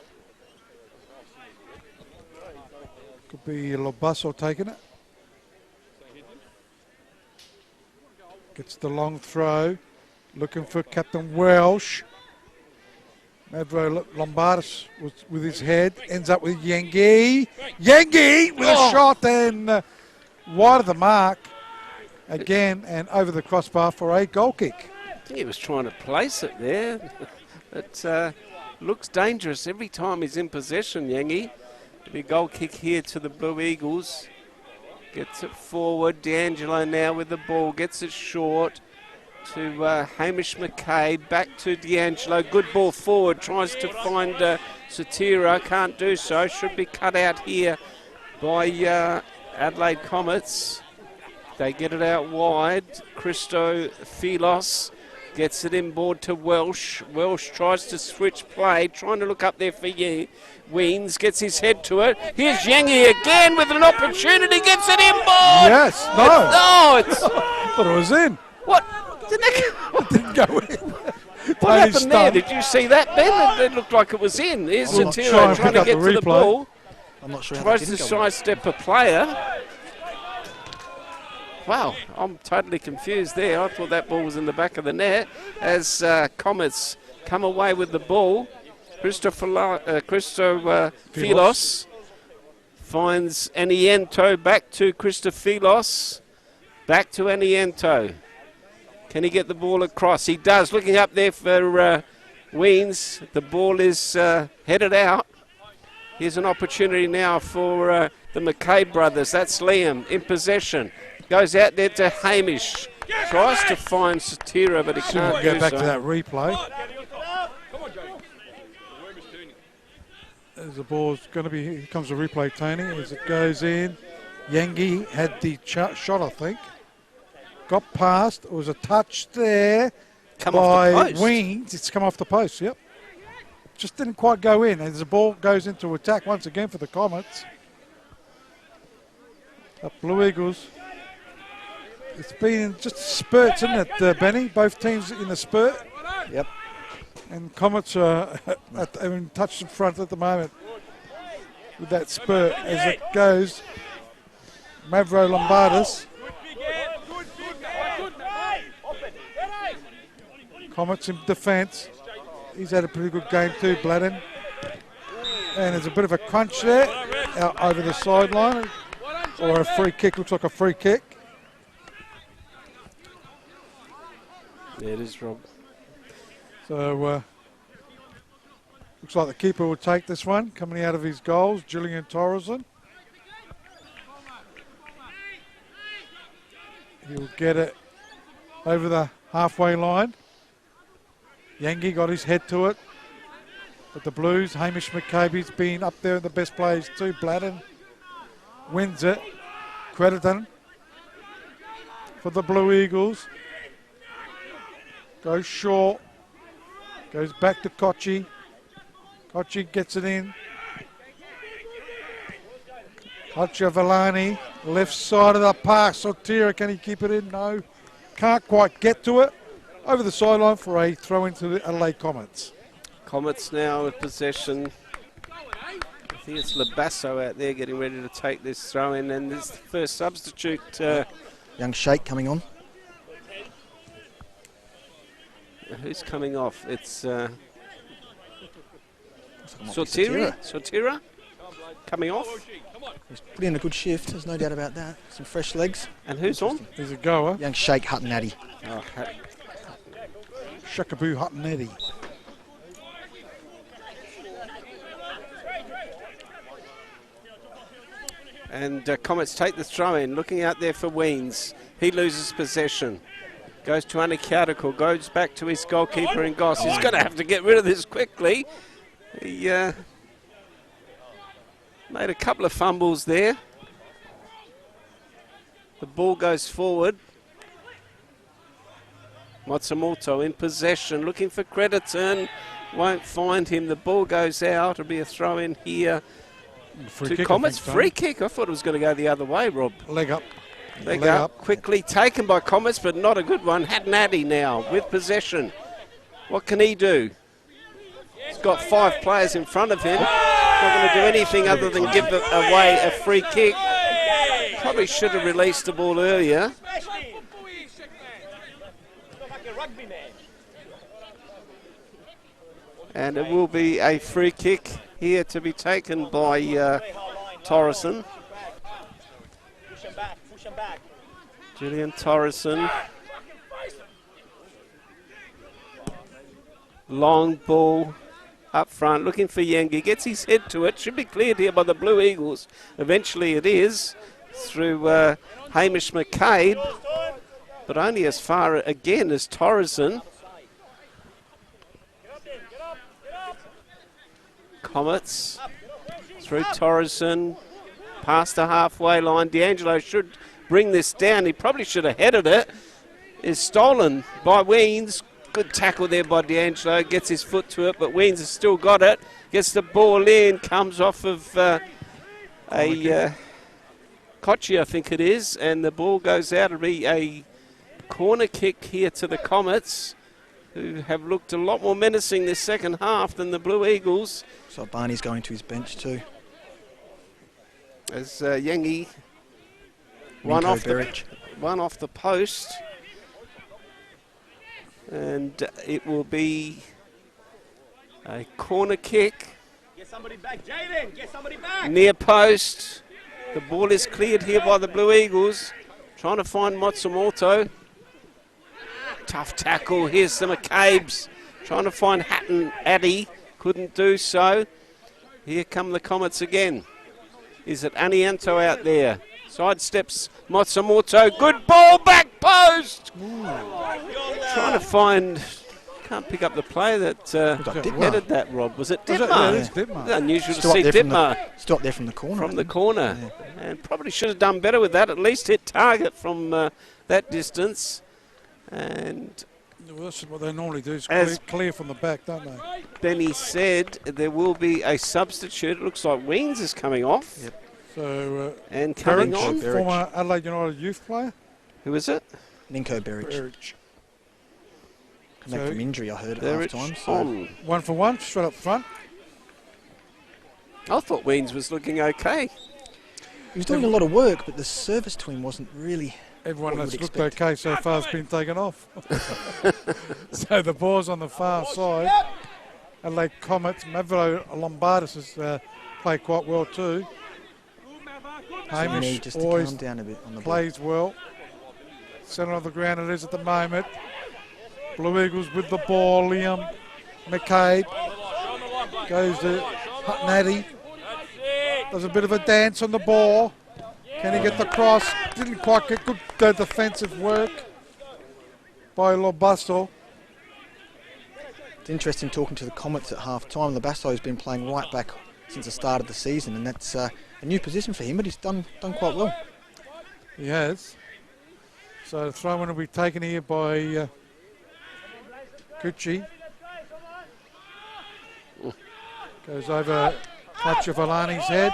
Could be Labasso taking it. Gets the long throw. Looking for Captain Welsh. Mavro Lombardis was with his head. Ends up with Yengi. Yengi with a shot and wide of the mark. Again and over the crossbar for a goal kick. I think he was trying to place it there. But looks dangerous every time he's in possession, Yangi. A goal kick here to the Blue Eagles. Gets it forward. D'Angelo now with the ball. Gets it short to Hamish McKay. Back to D'Angelo. Good ball forward. Tries to find Satira. Can't do so. Should be cut out here by Adelaide Comets. They get it out wide. Christo Philos gets it inboard to Welsh. Welsh tries to switch play. Trying to look up there for Weens. Gets his head to it. Here's Yangi again with an opportunity. Gets it inboard. Yes. No. It's I thought it was in. What? Didn't It didn't go in. what happened there? Did you see that, Ben? It looked like it was in. Here's I'm not Satiro trying to trying to pick get up to the the replay. ball. I'm not sure how Tries that to didn't go in. sidestep a player. Wow, I'm totally confused there. I thought that ball was in the back of the net as Comets come away with the ball. Christo Philos finds Aniento. Back to Christo Philos. Back to Aniento. Can he get the ball across? He does. Looking up there for Weens. The ball is headed out. Here's an opportunity now for the McKay brothers. That's Liam in possession. Goes out there to Hamish. Tries to find Satira, but he can't Go do back so. to that replay. As the ball's going to be, here comes the replay, Tony, as it goes in. Yangi had the shot, I think. Got past. It was a touch there Come by off the post. Weens. It's come off the post, yep. Just didn't quite go in. As the ball goes into attack once again for the Comets. Up Blue Eagles. It's been just spurts, isn't it, Benny? Both teams in the spurt. Yep. And Comets are in touch in front at the moment with that spurt as it goes. Mavro Lombardis. Comets in defence. He's had a pretty good game too, Bladden. And there's a bit of a crunch there out over the sideline. Or a free kick, looks like a free kick. Yeah, it is, Rob. So, looks like the keeper will take this one, coming out of his goals, Julian Torreson. He'll get it over the halfway line. Yangi got his head to it. But the Blues, Hamish McCabe's been up there in the best players too. Bladden wins it. Crediton for the Blue Eagles. Goes short. Goes back to Kochi. Kochi gets it in. Kochavalani, left side of the park. Sotira, can he keep it in? No. Can't quite get to it. Over the sideline for a throw into the Adelaide Comets. Comets now with possession. I think it's Labasso out there getting ready to take this throw in, and this the first substitute. Young Sheikh coming on. Who's coming off? It's Sotira. Sotira coming off. He's put in a good shift, there's no doubt about that. Some fresh legs. And who's on? He's a goer. Young Sheikh Hutton-Addy. Oh, Shakaboo Hutton-Eddy. and Comets take the throw in, looking out there for Weens. He loses possession. Goes to Anikiatiko, goes back to his goalkeeper in Goss. He's going to have to get rid of this quickly. He made a couple of fumbles there. The ball goes forward. Matsumoto in possession, looking for Crediton. Won't find him. The ball goes out. It'll be a throw in here to Comets. Free kick. I thought it was going to go the other way, Rob. Leg up. Leg up. Quickly taken by Comets, but not a good one. Hattonaddy now with possession. What can he do? He's got 5 players in front of him. Not going to do anything other than give away a free kick. Probably should have released the ball earlier. And it will be a free kick here to be taken by Torreson. Julian Torreson. Long ball up front, looking for Yengi. Gets his head to it. Should be cleared here by the Blue Eagles. Eventually it is through Hamish McCabe, but only as far again as Torreson. Comets through Torreson, past the halfway line. D'Angelo should bring this down. He probably should have headed it. Is stolen by Weens. Good tackle there by D'Angelo. Gets his foot to it, but Weens has still got it. Gets the ball in. Comes off of Kochi, I think it is. And the ball goes out. It'll be a corner kick here to the Comets, who have looked a lot more menacing this second half than the Blue Eagles. So Barney's going to his bench too. As Yengi, one off the post. And it will be a corner kick. Get somebody back, Jaden. Get somebody back. Near post. The ball is cleared here by the Blue Eagles. Trying to find Matsumoto. Tough tackle. Here's the McCabes. Trying to find Hatton Addy. Couldn't do so. Here come the Comets again. Is it Anianto out there? Sidesteps Matsumoto. Good ball, back post. Trying to find, can't pick up the player that headed that, Rob. Was it Dittmar? It's Dittmar. It's unusual to see Dittmar. Still up there from the corner. From the corner. Yeah. And probably should have done better with that. At least hit target from that distance. And well, that's what they normally do, is as clear from the back, don't they? Benny said, there will be a substitute. It looks like Weens is coming off. Yep. So, and coming on. Former Adelaide United youth player. Who is it? Ninko Berich. Come back from injury, I heard, at half time. So 1 for 1, straight up front. I thought Weens was looking okay. He was doing a lot of work, but the service to him wasn't really. Everyone that's looked okay so far has been taken off. So the ball's on the far side. Adelaide Comets, Mavro Lombardis has played quite well too. Hamish just to always calm down a bit on the plays well. Centre of the ground it is at the moment. Blue Eagles with the ball. Liam McCabe goes to Natty. Does a bit of a dance on the ball. Can he get the cross? Didn't quite get good defensive work by Lobasto. It's interesting talking to the Comets at half time. Lobasto has been playing right back since the start of the season, and that's a new position for him, but he's done quite well. He has. So the throw-in will be taken here by Kuchi. Goes over Kachavalani's head.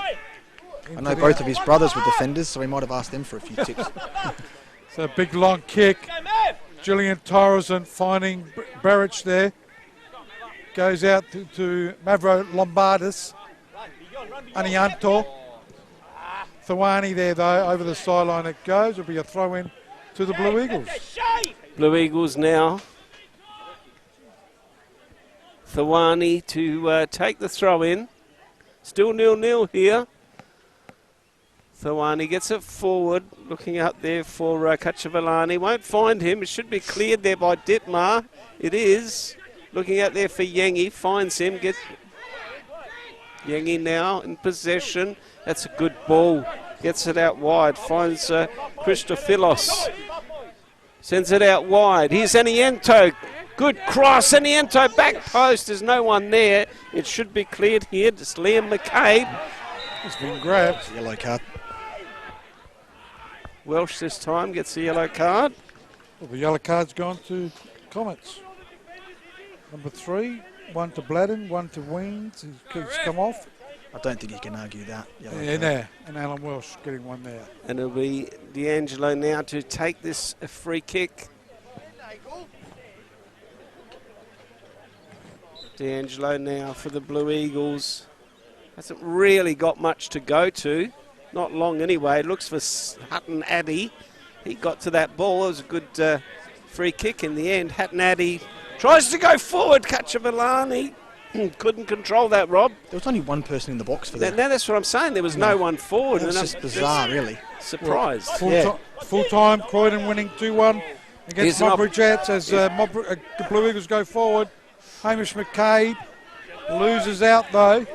I know both of his brothers were defenders, so he might have asked them for a few tips. So a big long kick. Julian Torreson finding Berich there. Goes out to Mavro Lombardis. Anianto. Thawani there though, over the sideline it goes. It'll be a throw in to the Blue Eagles. Blue Eagles now. Thawani to take the throw in. Still 0-0 here. Thawani gets it forward, looking out there for Kachavalani. Won't find him. It should be cleared there by Dittmar. It is. Looking out there for Yengi. Finds him. Gets Yengi now in possession. That's a good ball. Gets it out wide. Finds Christophilos. Sends it out wide. Here's Anianto. Good cross. Anianto back post. There's no one there. It should be cleared here. It's Liam McCabe. He's been grabbed. Yellow card. Welsh this time gets the yellow card. Well, the yellow card's gone to Comets. Number 3, 1 to Bladden, 1 to Weens. He's come off. I don't think you can argue that. Yeah, and Alan Welsh getting one there. And it'll be D'Angelo now to take this free kick. D'Angelo now for the Blue Eagles. Hasn't really got much to go to. Not long anyway. Looks for Hutton Addy. He got to that ball. It was a good free kick in the end. Hutton Addy tries to go forward. Kachavalani couldn't control that, Rob. There was only one person in the box for that. Now that's what I'm saying. There was no one forward. It was just bizarre, really. Surprised. Full time, Croydon winning 2-1 against Modbridge Jets as the Blue Eagles go forward. Hamish McCabe Loses out though.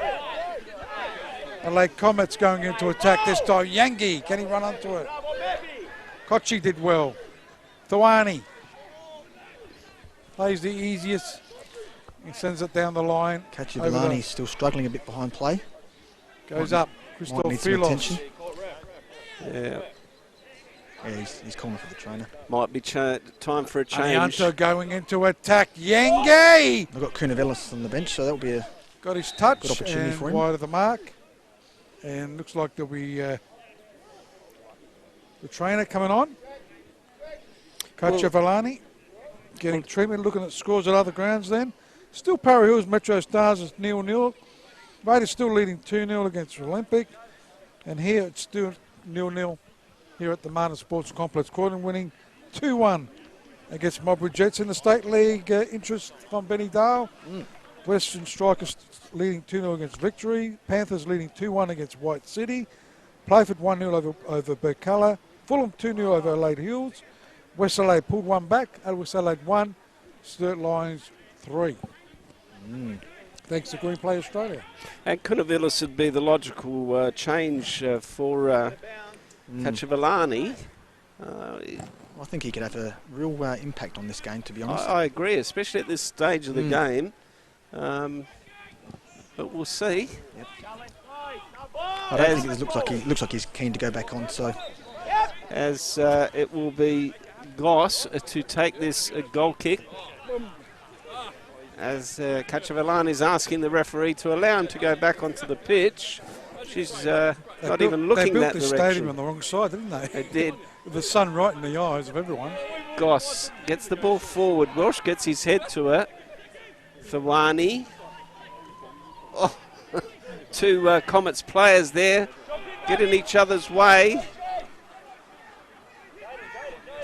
Adelaide Comets going into attack this time. Yangi, can he run onto it? Kochi did well. Thawani plays the easiest. He sends it down the line. Kachivalani's still struggling a bit behind play. Goes up. Christoph Philos. Yeah. Yeah, he's calling for the trainer. Might be time for a change. Anianto going into attack. Yangi! I've got Kunavelis on the bench, so that'll be a got his touch good opportunity and for him. wide of the mark. And looks like there'll be the trainer coming on. Kachivalani getting treatment, looking at scores at other grounds then. Still Para Hills Metro Stars is 0-0. Raiders still leading 2-0 against Olympic. And here it's still 0-0 here at the Martin Sports Complex. Croydon winning 2-1 against Mowbray Jets in the State League. Interest from Benny Dale. Western Strikers leading 2-0 against Victory. Panthers leading 2-1 against White City. Playford 1-0 over Burkalla. Fulham 2-0 over Adelaide Hills. West Adelaide pulled one back. West Adelaide 1. Sturt Lions 3. Thanks to Green Play Australia. And Kunavelis would be the logical change for Kachivalani. I think he could have a real impact on this game, to be honest. I agree, especially at this stage of the game. But we'll see. Yep. I don't think it looks like he's keen to go back on. So, as it will be Goss to take this goal kick. As Kachivalani is asking the referee to allow him to go back onto the pitch. She's not even looking that direction. They built the stadium on the wrong side, didn't they? They did. With the sun right in the eyes of everyone. Goss gets the ball forward. Welsh gets his head to it. Thawani. Oh, two Comets players there get in each other's way.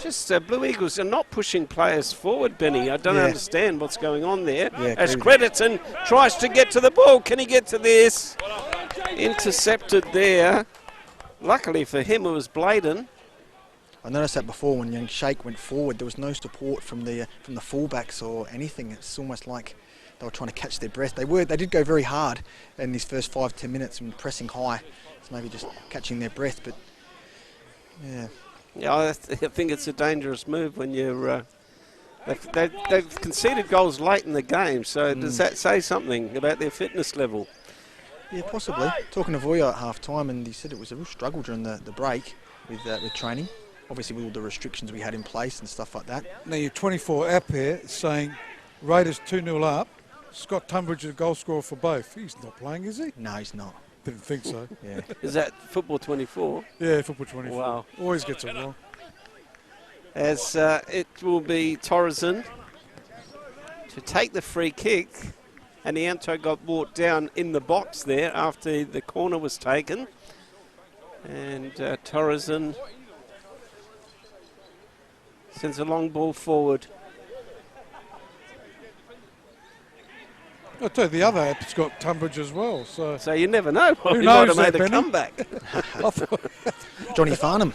Just Blue Eagles are not pushing players forward, Benny. I don't understand what's going on there. As Crediton tries to get to the ball. Can he get to this? Intercepted there. Luckily for him, it was Bladen. I noticed that before when young Sheikh went forward, there was no support from the fullbacks or anything. It's almost like they were trying to catch their breath. They did go very hard in these first 5-10 minutes and pressing high. It's maybe just catching their breath, but yeah. Yeah, I think it's a dangerous move when you're. They've conceded goals late in the game, so does that say something about their fitness level? Yeah, possibly. Talking to Voya at half time, and he said it was a real struggle during the break with training. Obviously, with all the restrictions we had in place and stuff like that. Now, your 24 app here saying Raiders 2-0 up. Scott Tunbridge, the goal scorer for both. He's not playing, is he? No, he's not. Didn't think so. Yeah. Is that Football 24? Yeah, Football 24. Wow. Always gets it wrong. As it will be Torreson to take the free kick. And Anianto got brought down in the box there after the corner was taken. And Torreson sends a long ball forward. I'll tell you, the other app's got Tunbridge as well. So you never know. Who He knows might have made that, a comeback. Johnny Farnham.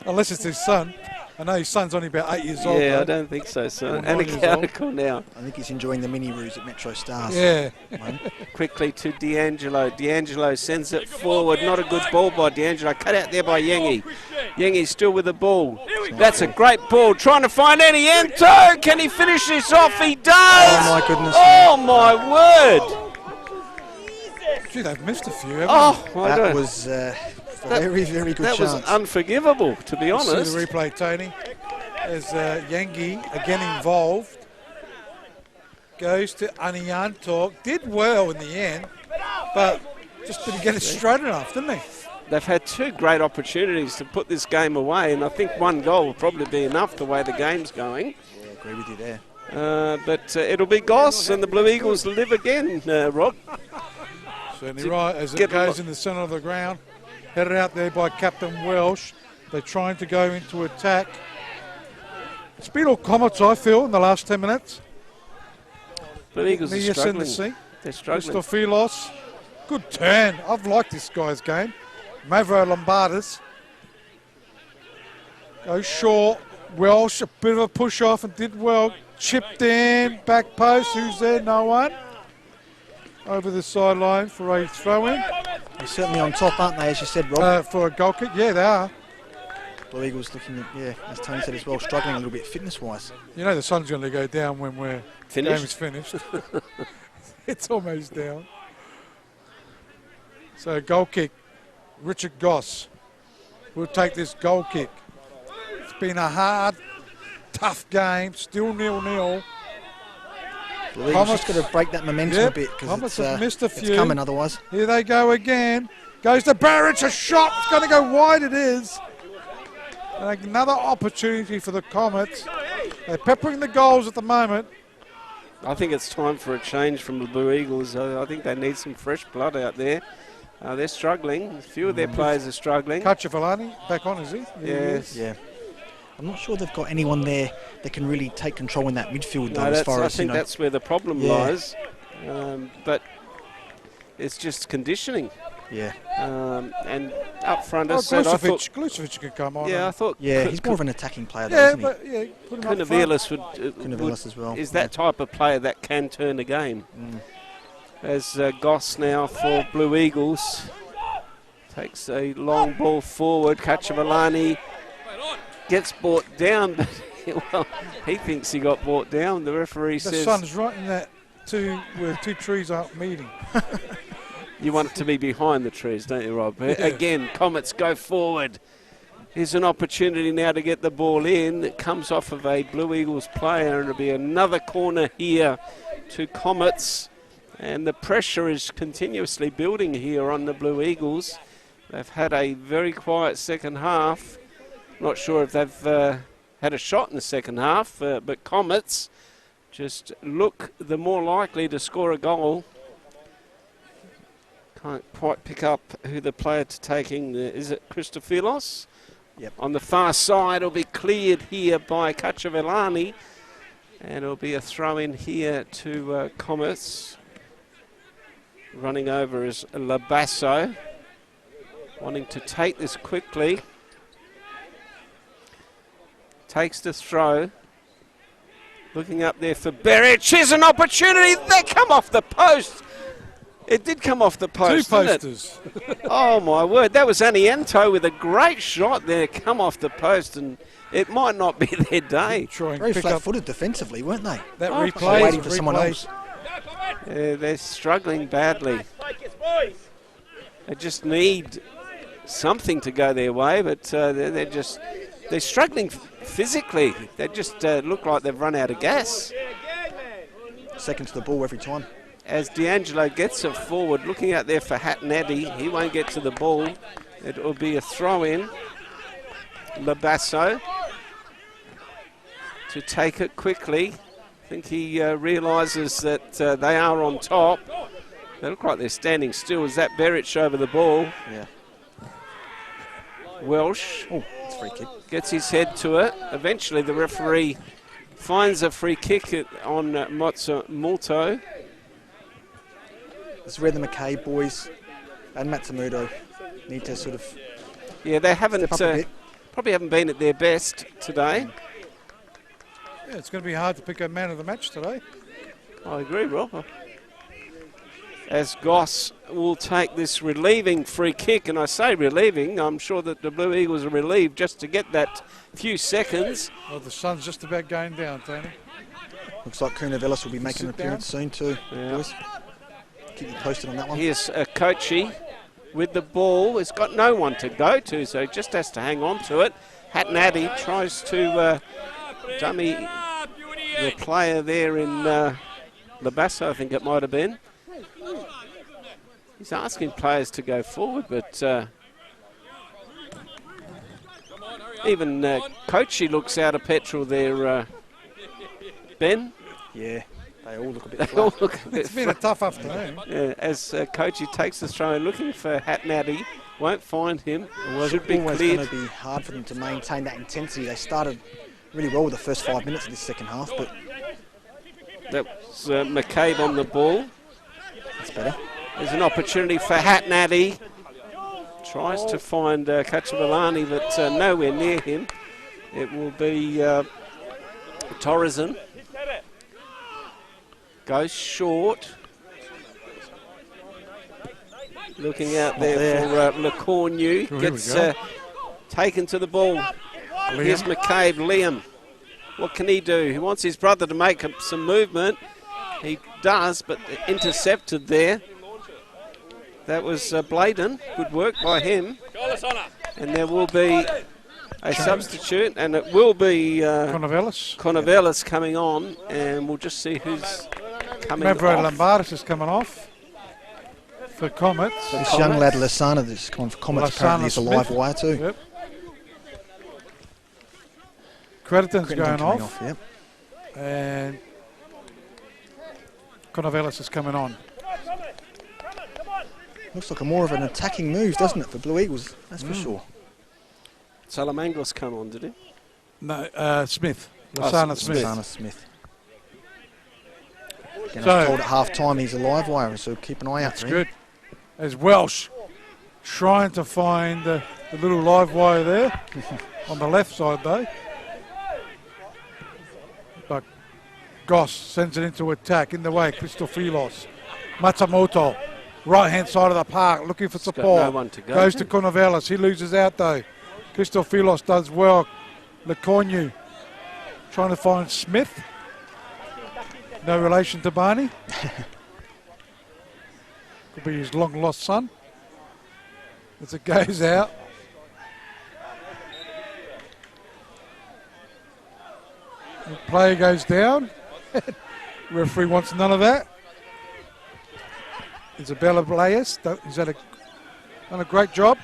Unless it's his son. I know his son's only about 8 years old. Yeah, though. I don't think so, son. Or 9 And years a old. article now. I think he's enjoying the mini roos at Metro Stars. Yeah. Quickly to D'Angelo. D'Angelo sends it forward. Not a good ball by D'Angelo. Cut out there by Yengi. Yengi still with the ball. That's a great ball. Trying to find Anianto. Can he finish this off? He does. Oh, my goodness. Oh, my word. Gee, they've missed a few, haven't That was a very, very good That chance. was unforgivable, to be they? honest. See the replay, Tony. As Yengi again involved. Goes to Anianto. Did well in the end, but just didn't get it straight enough, didn't he? They've had two great opportunities to put this game away, and I think one goal will probably be enough the way the game's going. Yeah, I agree with you there. But it'll be Goss, and the Blue Eagles live again, Rob. Certainly right, as it goes in the centre of the ground. Headed out there by Captain Welsh. They're trying to go into attack. It's been all Comets, I feel, in the last 10 minutes. Blue Eagles are struggling. They're struggling. Christophilos. Good turn. I've liked this guy's game. Mavro Lombardis. Goes short. Welsh, a bit of a push off and did well. chipped in, back post. Who's there? No one. Over the sideline for a throw-in. They're certainly on top, aren't they, as you said, Rob? For a goal kick. Yeah, they are. Blue Eagles looking at, as Tony said as well, struggling a little bit fitness-wise. You know the sun's going to go down when we're game is finished. It's almost down. So goal kick. Richard Goss will take this goal kick. It's been a hard, tough game. Still 0-0. Blue Eagles just got to break that momentum a bit because it's coming otherwise. Here they go again. Goes to Barrett, a shot. It's going to go wide, it is. And another opportunity for the Comets. They're peppering the goals at the moment. I think it's time for a change from the Blue Eagles. I think they need some fresh blood out there. They're struggling. A few of their players are struggling. Kachavalani back on, is he? Yes. Yeah. I'm not sure they've got anyone there that can really take control in that midfield, though, I think that's where the problem lies. But it's just conditioning. Yeah. And up front, I thought Glucevic could come on. Yeah, I thought. Yeah, he's more of an attacking player, though, isn't he? But put him up Kunavilis as well. Is that type of player that can turn a game. As Goss now for Blue Eagles takes a long ball forward. Kachavalani gets brought down, but well, he thinks he got brought down. The referee says... The sun's right in that where two trees aren't meeting. You want it to be behind the trees, don't you, Rob? Yeah. Again, Comets go forward. Here's an opportunity now to get the ball in. It comes off of a Blue Eagles player, and it'll be another corner here to Comets. And the pressure is continuously building here on the Blue Eagles. They've had a very quiet second half. Not sure if they've had a shot in the second half, but Comets just look the more likely to score a goal. Can't quite pick up who the player to taking. Is it Christophilos? Yep. On the far side, it'll be cleared here by Kachavalani. And it'll be a throw in here to Comets. Running over is Labasso, wanting to take this quickly. Takes the throw. Looking up there for Berich. Here's an opportunity. They come off the post. It did come off the post. Two posters. Oh my word. That was Aniento with a great shot there. Come off the post, and it might not be their day. Very flat-footed defensively, weren't they? That replay. Waiting for someone else. They're struggling badly. They just need something to go their way, but they're struggling physically. They just look like they've run out of gas. Second to the ball every time. As D'Angelo gets it forward, looking out there for Hatnaddy, he won't get to the ball. It will be a throw-in. Labasso to take it quickly. I think he realises that they are on top. They look like they're standing still. Is that Berich over the ball? Yeah. Welsh it's a free kick. Gets his head to it. Eventually the referee finds a free kick on Molto. This is where the McKay boys and Matsumoto need to sort of... Yeah, they haven't probably haven't been at their best today. Yeah, it's going to be hard to pick a man of the match today. I agree, Rob. As Goss will take this relieving free kick, and I say relieving, I'm sure that the Blue Eagles are relieved just to get that few seconds. Well, the sun's just about going down, Tony. Looks like Kunavilis will be making an appearance soon too, boys. Keep you posted on that one. Here's Kochi with the ball. He's got no one to go to, so he just has to hang on to it. Hatnaddy tries to dummy the player there in Labasso, I think it might have been. He's asking players to go forward, but even Kochi looks out of petrol there, Ben. Yeah, they all look a bit flat. It's been a tough afternoon. Yeah, as Kochi takes the throw, looking for Hatnaddy, won't find him. Well, should be always going to be hard for them to maintain that intensity. They started really well with the first 5 minutes of this second half, but that was McCabe on the ball. That's better. There's an opportunity for Hatnaddy. Tries to find Kachavalani, but nowhere near him. It will be Torreson. Goes short. Looking out there for LeCornu. Oh, here we Gets go. taken to the ball. Here's McCabe. Liam. What can he do? He wants his brother to make some movement. He does, but intercepted there. That was Bladen. Good work by him. And there will be a substitute, and it will be Conovelis coming on, and we'll just see who's coming Mavro off. Lombardis is coming off for Comets. This young lad, Lasana, this coming for Comets, apparently is a live wire too. Yep. Crediton's going coming off. Yep. And Conovelis is coming on. Looks like more of an attacking move, doesn't it, for Blue Eagles? That's for sure. Salamangos come on, did he? No, Smith. Lasana Smith. Lasana Smith. Again, So- I was told at half time he's a live wire, so keep an eye out That's for him. good. As Welsh trying to find the little live wire there on the left side though. But Goss sends it into attack in the way. Christofilos. Matsumoto. Right hand side of the park looking for got support. no one to go. Goes to Conovelis. He loses out though. Christofilos does well. LeCornu trying to find Smith. No relation to Barney. Could be his long lost son. As it goes out. The player goes down. Referee wants none of that. Isabella Blaes, he's done a great job.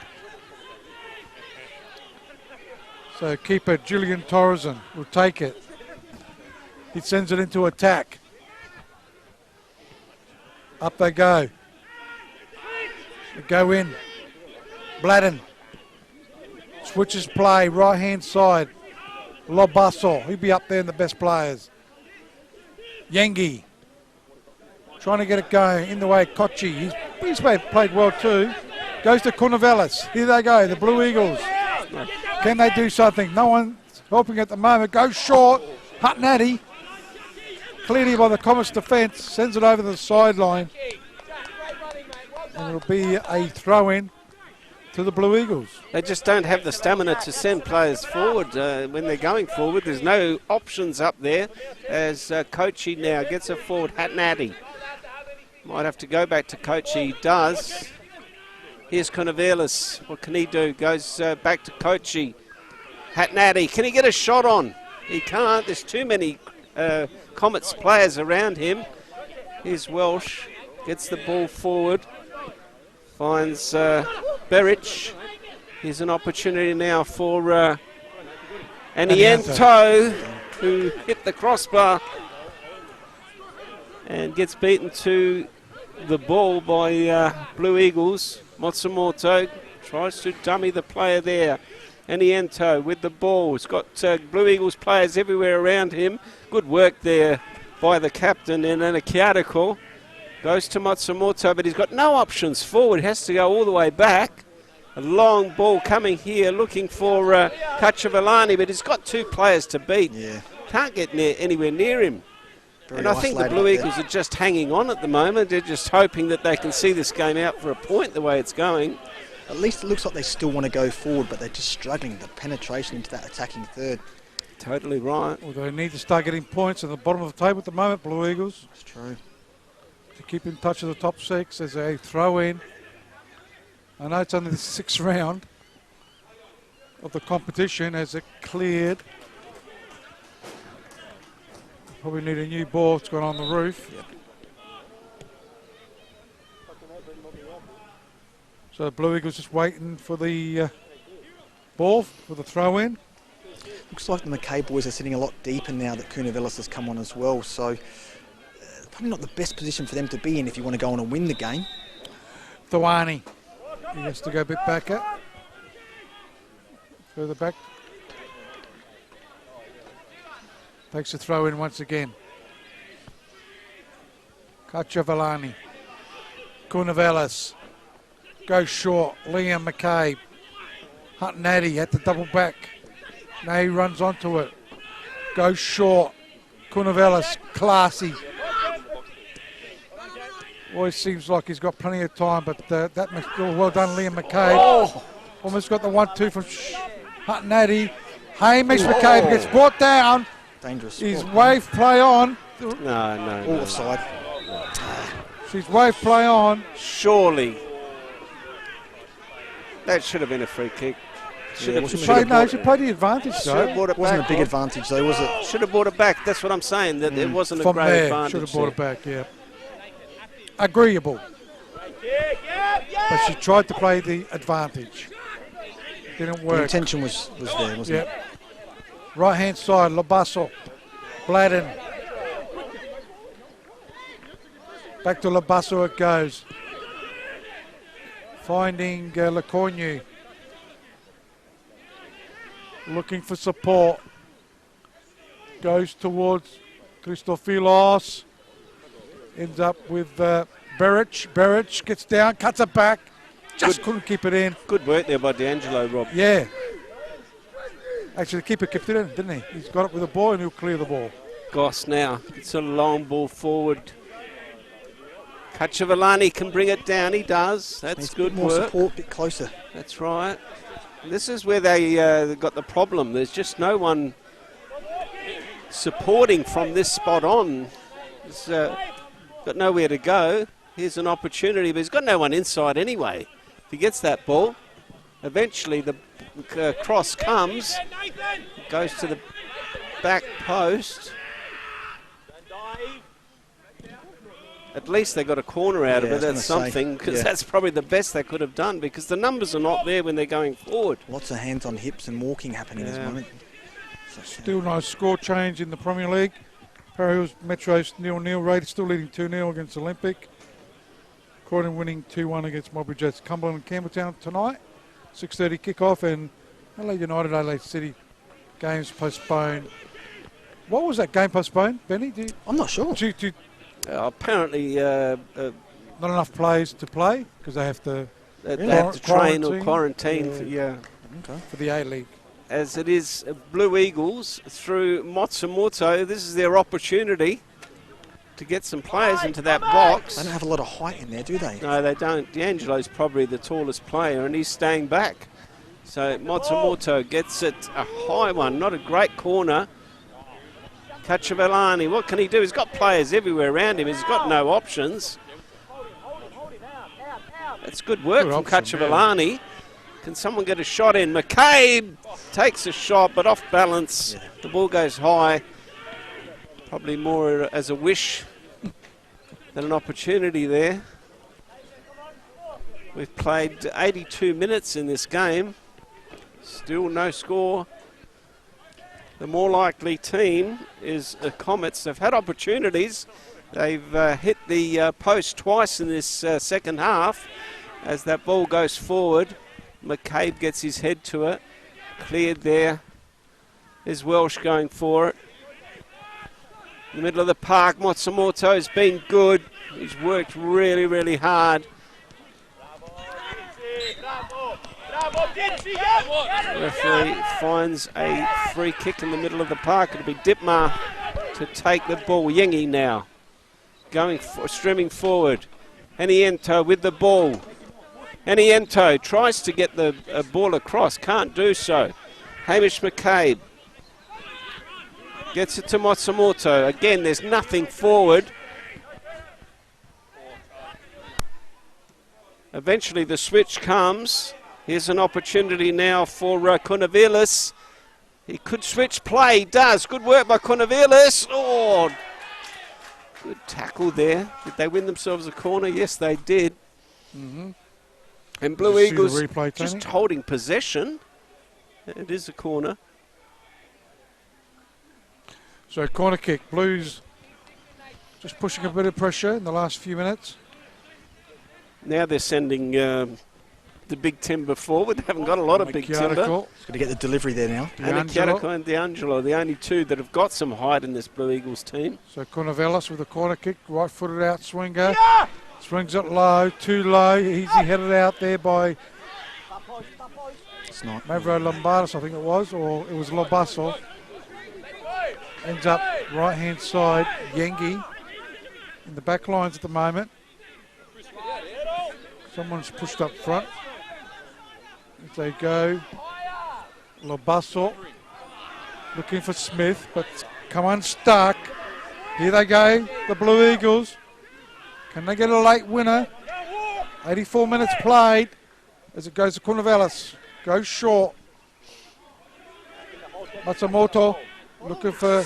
So keeper Julian Torreson will take it. He sends it into attack. Up they go. They go in. Bladden switches play, right hand side. Lobasso, he'll be up there in the best players. Yengi trying to get it going in the way. Kochi, he's played well too. Goes to Conovelis. Here they go, the Blue Eagles. Can they do something? No one's helping at the moment. Goes short. Hutnati. Clearly by the Comets defence. Sends it over the sideline. And it'll be a throw in to the Blue Eagles. They just don't have the stamina to send players forward when they're going forward. There's no options up there as Kochi now gets it forward. Hatnati might have to go back to Kochi. He does. Here's Conovelis. What can he do? Goes back to Kochi. Hatnati. Can he get a shot on? He can't. There's too many Comets players around him. Here's Welsh. Gets the ball forward. Finds Berich. Here's an opportunity now for Aniento, who hit the crossbar and gets beaten to the ball by Blue Eagles. Matsumoto tries to dummy the player there. Aniento with the ball. He's got Blue Eagles players everywhere around him. Good work there by the captain and Anakiatiko. Goes to Matsumoto, but he's got no options forward. He has to go all the way back. A long ball coming here, looking for Kachavalani, but he's got two players to beat. Yeah. Can't get anywhere near him. Very and I think the isolated Blue up Eagles there. are just hanging on at the moment. They're just hoping that they can see this game out for a point the way it's going. At least it looks like they still want to go forward, but they're just struggling. The penetration into that attacking third. Totally right. Well, they need to start getting points at the bottom of the table at the moment, Blue Eagles. That's true. To keep in touch with the top six as they throw in. I know it's only the sixth round of the competition as it cleared. Probably need a new ball. It's gone on the roof. Yep. So the Blue Eagles just waiting for the ball for the throw in. Looks like the McKay boys are sitting a lot deeper now that Kunavelis has come on as well. So probably not the best position for them to be in if you want to go on and win the game. Thawani. He has to go a bit back up. Further back. Takes a throw in once again. Kachavalani. Kunavelis. Goes short. Liam McCabe. Hutnati at the double back. Now he runs onto it. Goes short. Kunavelis. Classy. Always seems like he's got plenty of time, but well done, Liam McCabe. Almost got the 1-2 from Hutton Addy. Hamish McCabe gets brought down. Dangerous. His wave play on. No. All offside. She's wave play on. Surely. That should have been a free kick. She played the advantage, though. It wasn't a big advantage, though, was it? Should have brought it back. That's what I'm saying. That it wasn't From a great there, advantage. should have brought it back, yeah. Agreeable. But she tried to play the advantage. Didn't work. The intention was there, wasn't it? Right hand side, Labasso, Bladden. Back to Labasso it goes. Finding Lecornu. Looking for support. Goes towards Christofilos. Ends up with Beric. Beric gets down, cuts it back. Just couldn't keep it in. Good work there by D'Angelo, Rob. Yeah. Actually, the keeper kept it in, didn't he? He's got it with the ball and he'll clear the ball. Goss now. It's a long ball forward. Kachavalani can bring it down. He does. That's good more work. Support, a bit closer. That's right. This is where they got the problem. There's just no one supporting from this spot on. He's got nowhere to go. Here's an opportunity, but he's got no one inside anyway. If he gets that ball, eventually the cross comes, goes to the back post. At least they got a corner out of it. That's something, because that's probably the best they could have done, because the numbers are not there when they're going forward. Lots of hands on hips and walking happening at this moment. Still no score change in the Premier League. Parry Hills Metro's 0-0 rate, still leading 2-0 against Olympic. Croydon winning 2-1 against Modbury Jets. Cumberland and Campbelltown tonight, 6:30 kickoff, and Adelaide United, Adelaide City games postponed. What was that game postponed, Benny? I'm not sure. Apparently, not enough players to play because they have to. They have to train or quarantine. For the A-League. As it is Blue Eagles through Matsumoto, this is their opportunity to get some players into that box. They don't have a lot of height in there, do they? No, they don't. D'Angelo's probably the tallest player, and he's staying back. So Matsumoto gets it a high one, not a great corner. Kachavalani, what can he do? He's got players everywhere around him. He's got no options. That's good work from Kachavalani. Can someone get a shot in? McCabe takes a shot, but off balance. The ball goes high. Probably more as a wish than an opportunity there. We've played 82 minutes in this game. Still no score. The more likely team is the Comets. They've had opportunities. They've hit the post twice in this second half. As that ball goes forward, McCabe gets his head to it. Cleared there. There's Welsh going for it. In the middle of the park, Matsumoto's been good. He's worked really, really hard. The referee finds a free kick in the middle of the park. It'll be Dipmar to take the ball. Yengi now streaming forward. Heniento with the ball. Heniento tries to get the ball across, can't do so. Hamish McCabe gets it to Matsumoto. Again, there's nothing forward. Eventually the switch comes. Here's an opportunity now for Kunavilis. He could switch play. He does. Good work by Kunavilis. Oh, good tackle there. Did they win themselves a corner? Yes, they did. Mm-hmm. And Blue Eagles just holding possession. It is a corner. So corner kick. Blues just pushing a bit of pressure in the last few minutes. Now they're sending the big timber forward. They haven't got a lot of big timber. He's got to get the delivery there now. Anakiariko and D'Angelo, the only two that have got some height in this Blue Eagles team. So Cornevelis with a corner kick, right-footed out swinger. Yeah! Swings it low, too low. Easy headed out there by Mavro Lombardis, I think it was, or it was Lobasso. Ends up right-hand side, Yengi in the back lines at the moment. Someone's pushed up front. If they go, Lobasso looking for Smith, but come unstuck. Here they go, the Blue Eagles. Can they get a late winner? 84 minutes played as it goes to Cunevelis. Goes short. Matsumoto looking for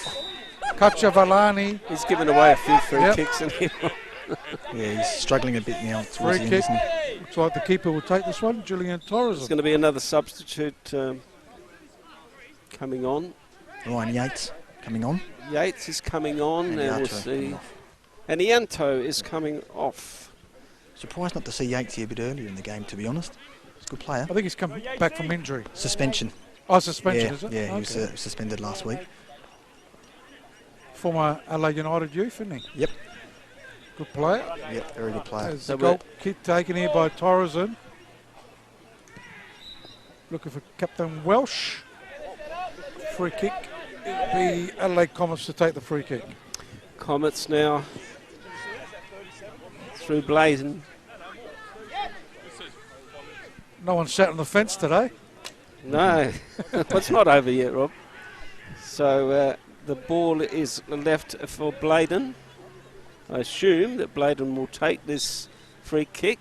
Kachavalani. He's given away a few free kicks. And yeah, he's struggling a bit now. Free kick. Looks like the keeper will take this one, Julian Torres. There's going to be another substitute coming on. Ryan Yates coming on. Yates is coming on, and we'll see. And Ianto is coming off. Surprised not to see Yates here a bit earlier in the game, to be honest. He's a good player. I think he's come back from injury. Suspension. Oh, suspension, is it? Yeah, he was suspended last week. Former Adelaide United youth, isn't he? Yep. Good player. Yep, very good player. There's a goal kick taken here by Torreson. Looking for Captain Welsh. Free kick. It'll be Adelaide Comets to take the free kick. Comets now through Blazen. No one sat on the fence today. No, it's not over yet, Rob. So the ball is left for Bladen. I assume that Bladen will take this free kick.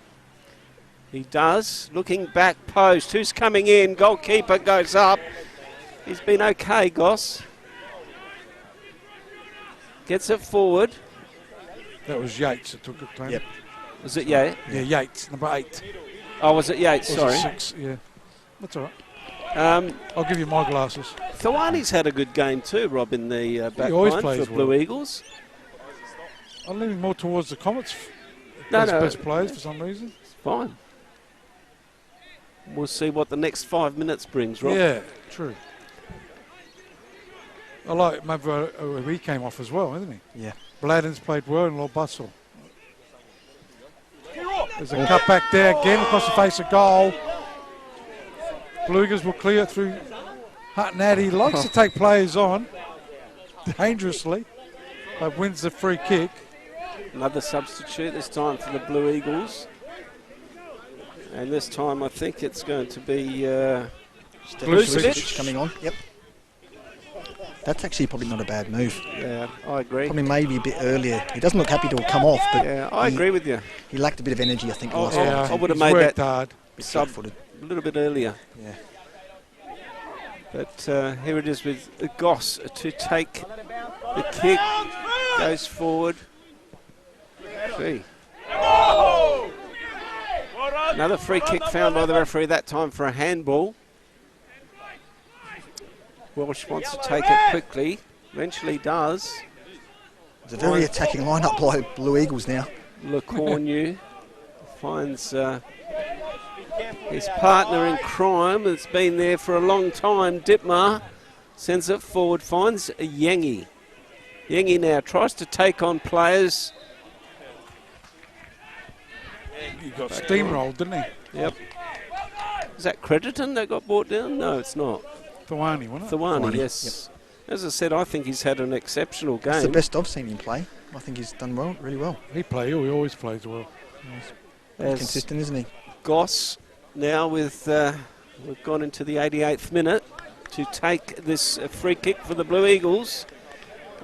He does. Looking back post. Who's coming in? Goalkeeper goes up. He's been okay, Goss. Gets it forward. That was Yates that took it, Tony. Yep. Was it Yates? Yeah, Yates, number 8. Oh, was it Yates? Was Sorry. it 6, yeah. That's all right. I'll give you my glasses. Thawani's had a good game too, Rob, in the back always line plays for Blue well. Eagles. I'm leaning more towards the Comets No, best players for some reason. It's fine. We'll see what the next 5 minutes brings, Rob. Yeah, true. I like Mavro, he came off as well, isn't he? Yeah. Bladen's played well and Lobasso. There's a cut back there again across the face of goal. Blue Eagles will clear it through Hutton. He likes to take players on dangerously, but wins the free kick. Another substitute, this time for the Blue Eagles. And this time I think it's going to be Glucevic coming on. Yep. That's actually probably not a bad move. Yeah, I agree. Probably maybe a bit earlier. He doesn't look happy to come off, but yeah, I agree with you. He lacked a bit of energy, I think. I would have made that hard. sub a little bit earlier. Yeah. But here it is with Goss to take the kick. Goes forward. See. Another free kick found by the referee, that time for a handball. Welsh wants to take it quickly. Eventually does. It's a very attacking lineup by Blue Eagles now. LeCornu finds his partner in crime that's been there for a long time. Dittmar sends it forward, finds Yengi. Yengi now tries to take on players. He got steamrolled, didn't he? Yep. Is that Crediton that got brought down? No, it's not. Thawani, wasn't it? Thawani, yes. Yep. As I said, I think he's had an exceptional game. It's the best I've seen him play. I think he's done well, really well. He always plays well. He's consistent, isn't he? Goss now with, we've gone into the 88th minute to take this free kick for the Blue Eagles.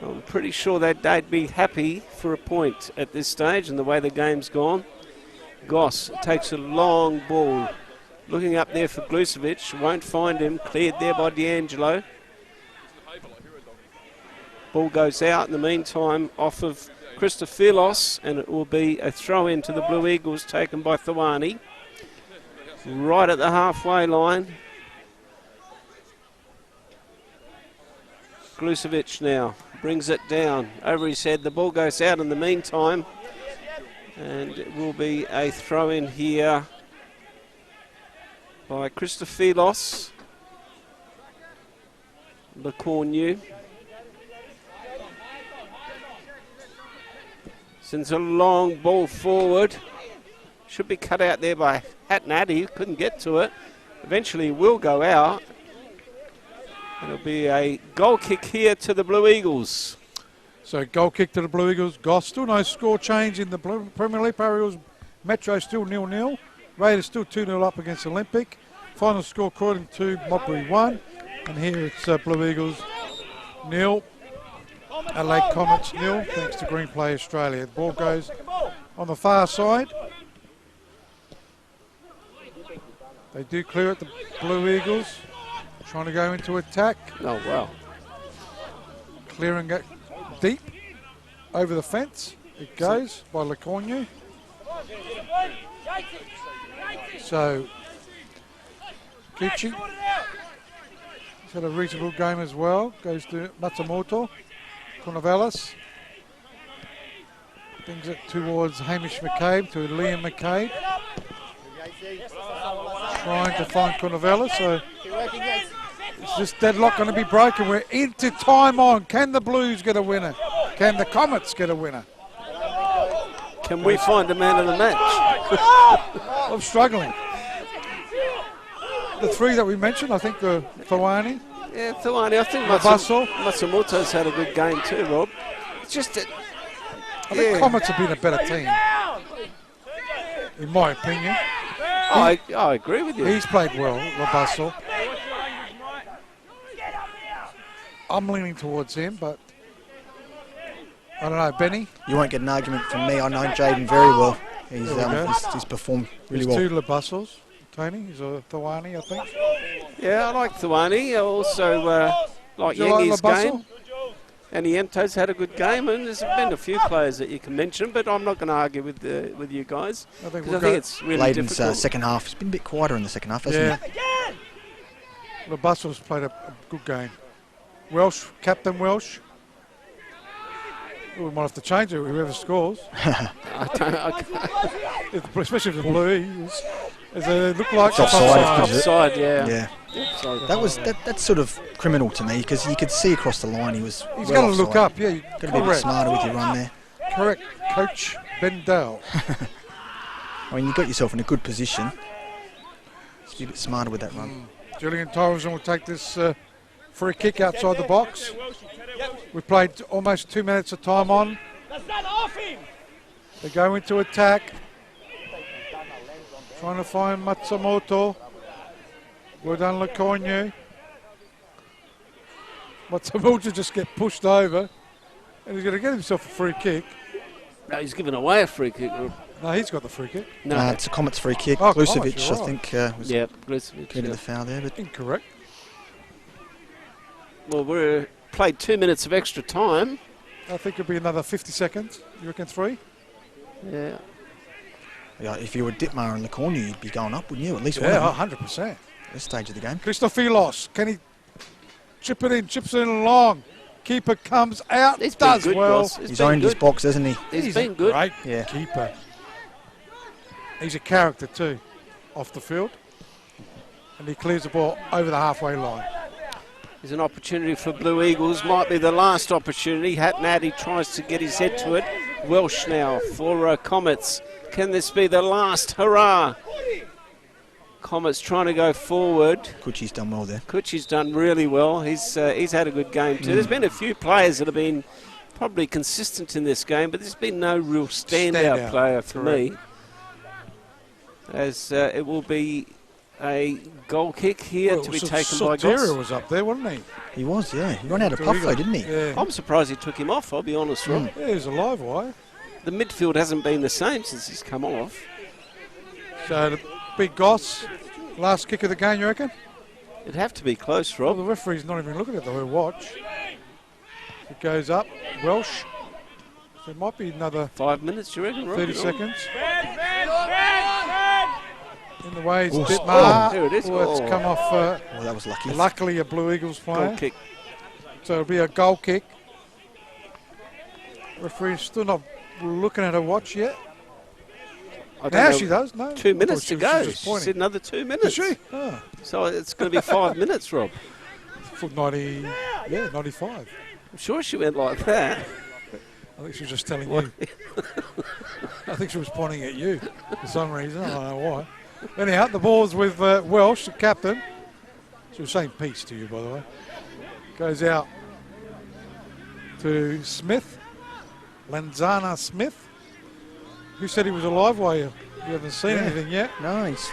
I'm pretty sure that they'd be happy for a point at this stage and the way the game's gone. Goss takes a long ball. Looking up there for Glucevic. Won't find him. Cleared there by D'Angelo. Ball goes out in the meantime off of Christophilos, and it will be a throw in to the Blue Eagles taken by Thawani. Right at the halfway line. Glucevic now brings it down over his head. The ball goes out in the meantime, and it will be a throw in here by Christophilos. LeCornu sends a long ball forward. Should be cut out there by Hatnati. Couldn't get to it. Eventually will go out. It'll be a goal kick here to the Blue Eagles. So goal kick to the Blue Eagles. Goss, still no score change in the Premier League. Power Eagles Metro still 0-0. Raiders still 2-0 up against Olympic. Final score according to Modbury 1. And here it's Blue Eagles 0. Adelaide Comets 0, thanks to Green Play Australia. The ball goes on the far side. They do clear it, the Blue Eagles. Trying to go into attack. Oh, wow. Clearing it deep over the fence. It goes by Lecornu. So, Kichi. He's had a reasonable game as well. Goes to Matsumoto. Cornevalis. Brings it towards Hamish McCabe, to Liam McCabe. Trying to find Cornevalis. So, is this deadlock going to be broken? We're into time on. Can the Blues get a winner? Can the Comets get a winner? Can we find a man of the match? I'm struggling. The three that we mentioned, I think Thawani. Yeah, Thawani. I think Matsumoto's had a good game too, Rob. It's just that I think Comets have been a better team, in my opinion. I agree with you. He's played well, Labasso. I'm leaning towards him, but I don't know, Benny. You won't get an argument from me. I know Jaden very well. He's performed really well. There's 2 Labassos. Tony, he's a Thawani, I think. Yeah, I like Thawani. I also like Yengi's game. And Iento's had a good game, and there's been a few players that you can mention, but I'm not going to argue with you guys. I think it's really Layden's difficult. Second half, it's been a bit quieter in the second half, hasn't it? Labasso's played a good game. Welsh, Captain Welsh. We might have to change it, whoever scores. Especially if the Blue Eagles. It looked like offside, yeah. That's sort of criminal to me, because you could see across the line he's got to look up, yeah. Got to be a bit smarter with your run there. Correct, Coach Bendell. I mean, you got yourself in a good position. Just be a bit smarter with that run. Julian Torres will take this free kick outside the box. We played almost 2 minutes of time on. They go into attack. Trying to find Matsumoto. Well done, Lecornu. Matsumoto just get pushed over. And he's going to get himself a free kick. No, he's given away a free kick. No, he's got the free kick. No, it's a Comets free kick. Oh, Glucevic, Comets, I think, was Glucevic, the foul there. But incorrect. Well, we played 2 minutes of extra time. I think it'll be another 50 seconds. You reckon 3? Yeah. Yeah, if you were Ditmar and Lecornu, you'd be going up, wouldn't you? At least one. Yeah, 100%. At this stage of the game. Christophilos, can he chip it in? Chips it in long. Keeper comes out. He's does been good, well. He's owned his box, hasn't he? He's been good. Great Yeah. keeper. He's a character too, off the field. And he clears the ball over the halfway line. There's an opportunity for Blue Eagles. Might be the last opportunity. Hatnaddy tries to get his head to it. Welsh now for Comets. Can this be the last hurrah? Comets trying to go forward. Kuchi's done well there. Kuchi's done really well. He's had a good game too. There's been a few players that have been probably consistent in this game, but there's been no real standout player for me. As it will be a goal kick here to be taken by Goss. Sotero was up there, wasn't he? He was, yeah. He ran out of puff though, didn't he? Yeah. I'm surprised he took him off, I'll be honest, Rob. Yeah, he's a live wire. The midfield hasn't been the same since he's come off. So the big Goss, last kick of the game, you reckon? It'd have to be close, Well, Rob. the referee's not even looking at the watch. It goes up. Welsh. So it might be another 5 minutes, you reckon, Rob? 30 seconds. In the way is Oh, Ditmar. there it is. It's come off. Oh, that was lucky. Luckily, a Blue Eagles player. Goal kick. So it'll be a goal kick. Referee's still not looking at her watch yet. I don't Now know. she does, no. 2 minutes to go. Just She pointing. said another 2 minutes. Is she? Oh, So it's going to be 5 minutes, Rob. foot 90, 95. I'm sure she went like that. I think she was just telling you. I think she was pointing at you for some reason. I don't know why. Anyhow, the ball's with Welsh, the captain. She was saying peace to you, by the way. Goes out to Smith. Lenzana Smith. Who said he was a live wire? You haven't seen anything yet. No, he's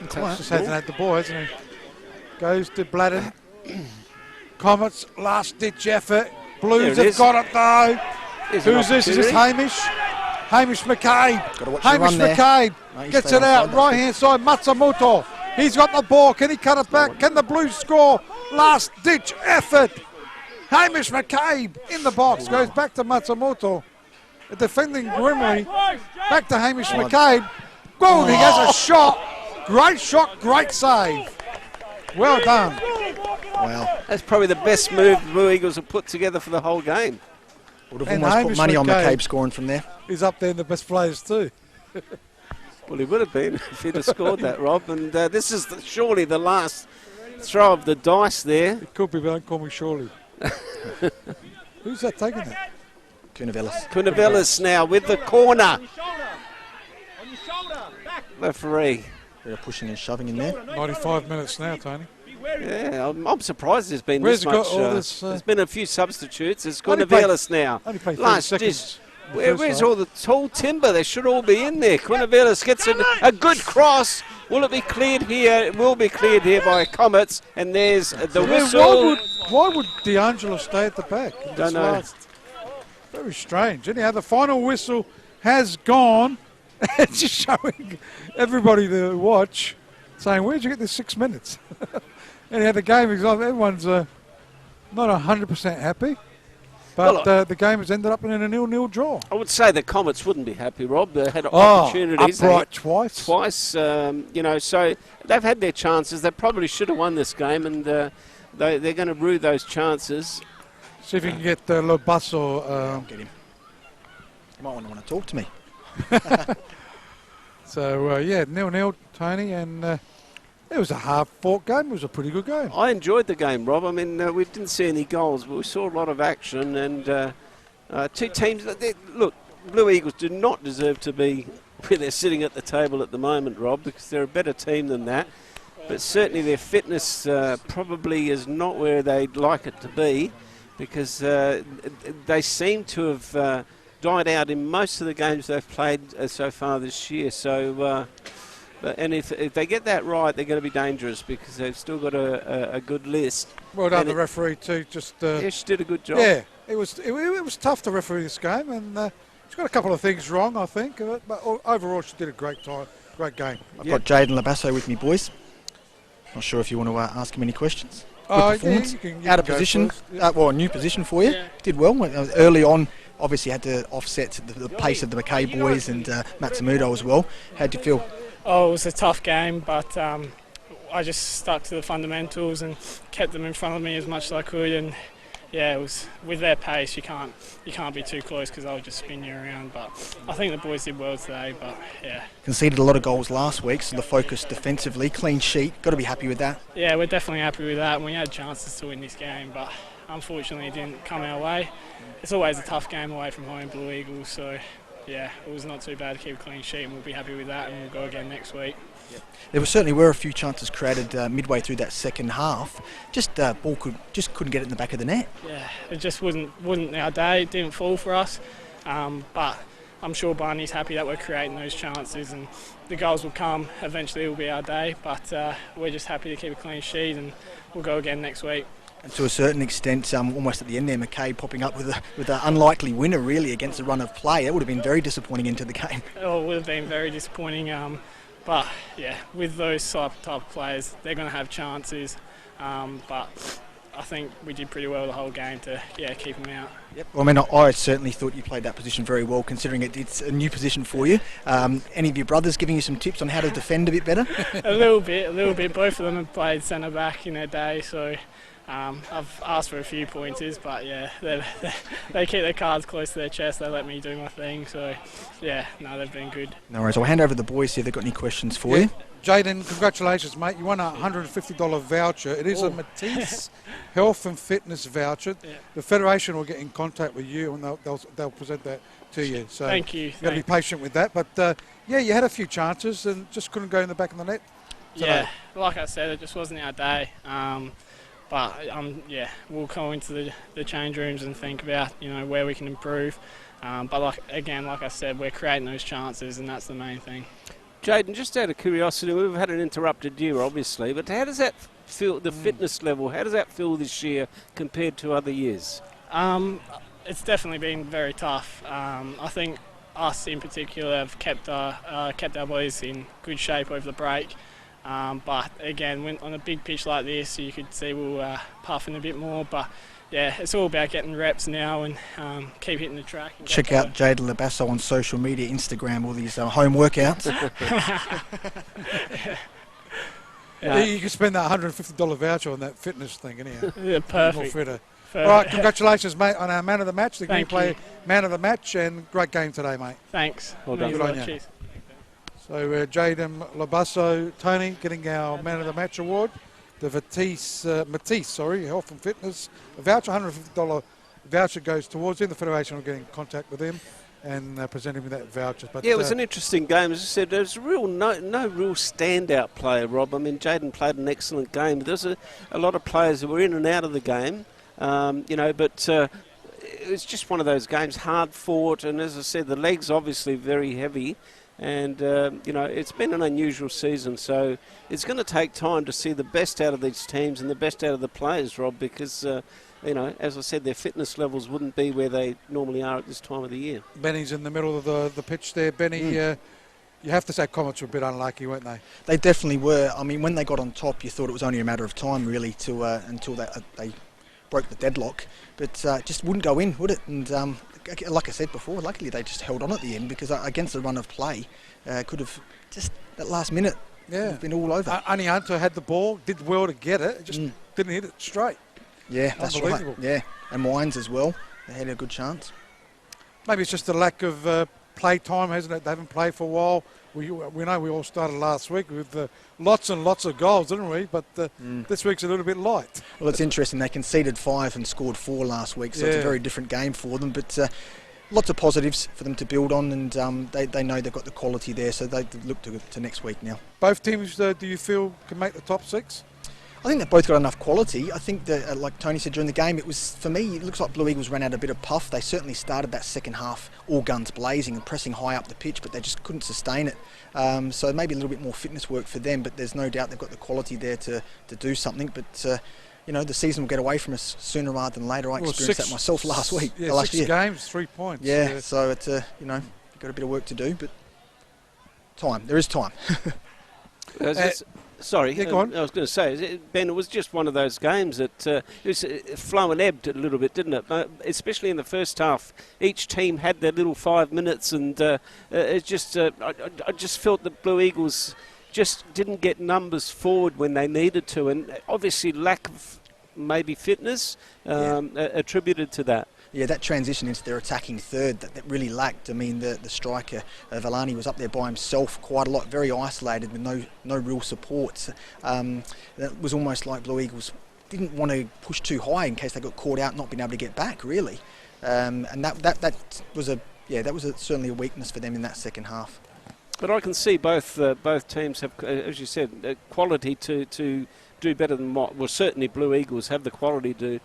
Just hasn't had the ball, hasn't he? Goes to Bladden. Comets, last-ditch effort. Blues have got it, though. Who's this? Is this Hamish? Hamish McCabe. Hamish McCabe gets it out. Right-hand side, Matsumoto. He's got the ball. Can he cut it back? Can the Blues score? Last-ditch effort. Hamish McCabe in the box. Goes back to Matsumoto. Defending grimly. Back to Hamish McCabe. Boom, he has a shot. Great shot, great save. Well done. Wow. That's probably the best move the Blue Eagles have put together for the whole game. Would have almost put money on McCabe scoring from there. He's up there in the best players too. Well, he would have been if he'd have scored that, Rob. And this is surely the last throw of the dice there. It could be, but don't call me Shirley. Who's that taking that? Kunavelis now with the corner. Referee. They're pushing and shoving in there. 95 minutes now, Tony. Yeah, I'm surprised there's been Where's this much. There's been a few substitutes. It's Kunavelis now. Only played 30 Last seconds. Where's all the tall timber? They should all be in there. Kunavelis gets a good cross. Will it be cleared here? It will be cleared here by Comets. And there's the whistle. Why would D'Angelo stay at the back? Don't know. Very strange. Anyhow, the final whistle has gone. It's just showing everybody to watch, saying, where'd you get this 6 minutes? Anyhow, the game is on. Everyone's not 100% happy. But the game has ended up in a 0-0 draw. I would say the Comets wouldn't be happy, Rob. They had opportunities. Upright twice. So they've had their chances. They probably should have won this game, and they're going to rue those chances. See if you can get Lobus or... get him. You might want to talk to me. So, 0-0, Tony, and it was a hard-fought game. It was a pretty good game. I enjoyed the game, Rob. I mean, we didn't see any goals, but we saw a lot of action, and two teams... Look, Blue Eagles do not deserve to be where they're sitting at the table at the moment, Rob, because they're a better team than that. But certainly their fitness probably is not where they'd like it to be, because they seem to have died out in most of the games they've played so far this year. So, and if they get that right, they're going to be dangerous, because they've still got a good list. Well done, the referee too. Yeah, she did a good job. Yeah, it was tough to referee this game, and she's got a couple of things wrong, I think. But overall, she did a great game. I've got Jaden Labasso with me, boys. Not sure if you want to ask him any questions. Good performance. You can out of position. A new position for you. Yeah. Did well. Early on, obviously had to offset the pace of the McKay boys and Matsumoto as well. How'd you feel? Oh, it was a tough game, but I just stuck to the fundamentals and kept them in front of me as much as I could. And yeah, it was with their pace, you can't be too close, because they'll just spin you around. But I think the boys did well today. But yeah, conceded a lot of goals last week, so the focus defensively, clean sheet. Got to be happy with that. Yeah, we're definitely happy with that. And we had chances to win this game, but unfortunately, it didn't come our way. It's always a tough game away from home, Blue Eagles. So yeah, it was not too bad to keep a clean sheet, and we'll be happy with that, and we'll go again next week. Yep. There certainly were a few chances created midway through that second half. Just ball couldn't get it in the back of the net. Yeah, it just wasn't our day. It didn't fall for us, but I'm sure Barney's happy that we're creating those chances, and the goals will come. Eventually, it will be our day, but we're just happy to keep a clean sheet, and we'll go again next week. And to a certain extent, almost at the end there, McKay popping up with an unlikely winner really against a run of play. That would have been very disappointing into the game. Oh, it would have been very disappointing. But yeah, with those type of players, they're going to have chances. But I think we did pretty well the whole game to keep them out. Yep. Well, I mean, I certainly thought you played that position very well, considering it's a new position for you. Any of your brothers giving you some tips on how to defend a bit better? A little bit. Both of them have played centre back in their day, so. I've asked for a few pointers, but yeah, they keep their cards close to their chest. They let me do my thing, so yeah, no, they've been good. No worries. I'll hand over to the boys, see if they've got any questions for you. Jaden, congratulations, mate. You won a $150 voucher. It is a Matisse Health and Fitness voucher. Yeah. The Federation will get in contact with you, and they'll present that to you. So thank you. You've got to be patient with that. But you had a few chances and just couldn't go in the back of the net today. Yeah, like I said, it just wasn't our day. But we'll go into the change rooms and think about where we can improve. But like I said, we're creating those chances, and that's the main thing. Jaden, just out of curiosity, we've had an interrupted year, obviously, but how does that feel, the fitness level, how does that feel this year compared to other years? It's definitely been very tough. I think us in particular have kept our boys in good shape over the break. But again, when on a big pitch like this, you could see we were puffing a bit more. But yeah, it's all about getting reps now and keep hitting the track. And check out Jade Labasso on social media, Instagram, all these home workouts. You can spend that $150 voucher on that fitness thing, anyhow. Yeah, perfect. More fitter. All right, congratulations, mate, on our man of the match. The Thank play you. man of the match, and great game today, mate. Thanks. Well done. Good on you. Cheers. So Jaden Labasso, Tony, getting our man of the match award. The Matisse, health and fitness voucher, $150 voucher goes towards him. The Federation will get in contact with him and present him with that voucher. But yeah, it was an interesting game. As I said, there was no real standout player, Rob. I mean, Jaden played an excellent game. There's a lot of players who were in and out of the game, but it was just one of those games, hard fought, and as I said, the legs obviously very heavy. And, it's been an unusual season, so it's going to take time to see the best out of these teams and the best out of the players, Rob, because, as I said, their fitness levels wouldn't be where they normally are at this time of the year. Benny's in the middle of the pitch there. Benny, you have to say Comets were a bit unlucky, weren't they? They definitely were. I mean, when they got on top, you thought it was only a matter of time, really, until they broke the deadlock. But just wouldn't go in, would it? And like I said before, luckily they just held on at the end, because against the run of play, could have just that last minute been all over. Only Hunter had the ball, did well to get it, just didn't hit it straight. Yeah, that's right. Yeah, and Wines as well. They had a good chance. Maybe it's just a lack of play time, hasn't it? They haven't played for a while. We know we all started last week with lots and lots of goals, didn't we? But this week's a little bit light. Well, it's interesting. They conceded 5 and scored 4 last week, so it's a very different game for them. But lots of positives for them to build on, and they know they've got the quality there, so they look to next week now. Both teams, do you feel, can make the top 6? I think they've both got enough quality. I think that, like Tony said during the game, for me, it looks like Blue Eagles ran out a bit of puff. They certainly started that second half all guns blazing and pressing high up the pitch, but they just couldn't sustain it. So maybe a little bit more fitness work for them, but there's no doubt they've got the quality there to do something. But the season will get away from us sooner rather than later. I experienced that myself last week, last year. 6 games, 3 points. Yeah, so it's you've got a bit of work to do, but there is time. Sorry, go on. I was going to say, Ben, it was just one of those games that it was flow and ebbed a little bit, didn't it? Especially in the first half, each team had their little 5 minutes, and it just I just felt that Blue Eagles just didn't get numbers forward when they needed to, and obviously lack of maybe fitness attributed to that. Yeah, that transition into their attacking third that really lacked. I mean, the striker, Villani, was up there by himself quite a lot, very isolated with no real support. That was almost like Blue Eagles didn't want to push too high in case they got caught out, not being able to get back, really. And that was certainly a weakness for them in that second half. But I can see both teams have, as you said, quality to do better than what, certainly Blue Eagles have the quality to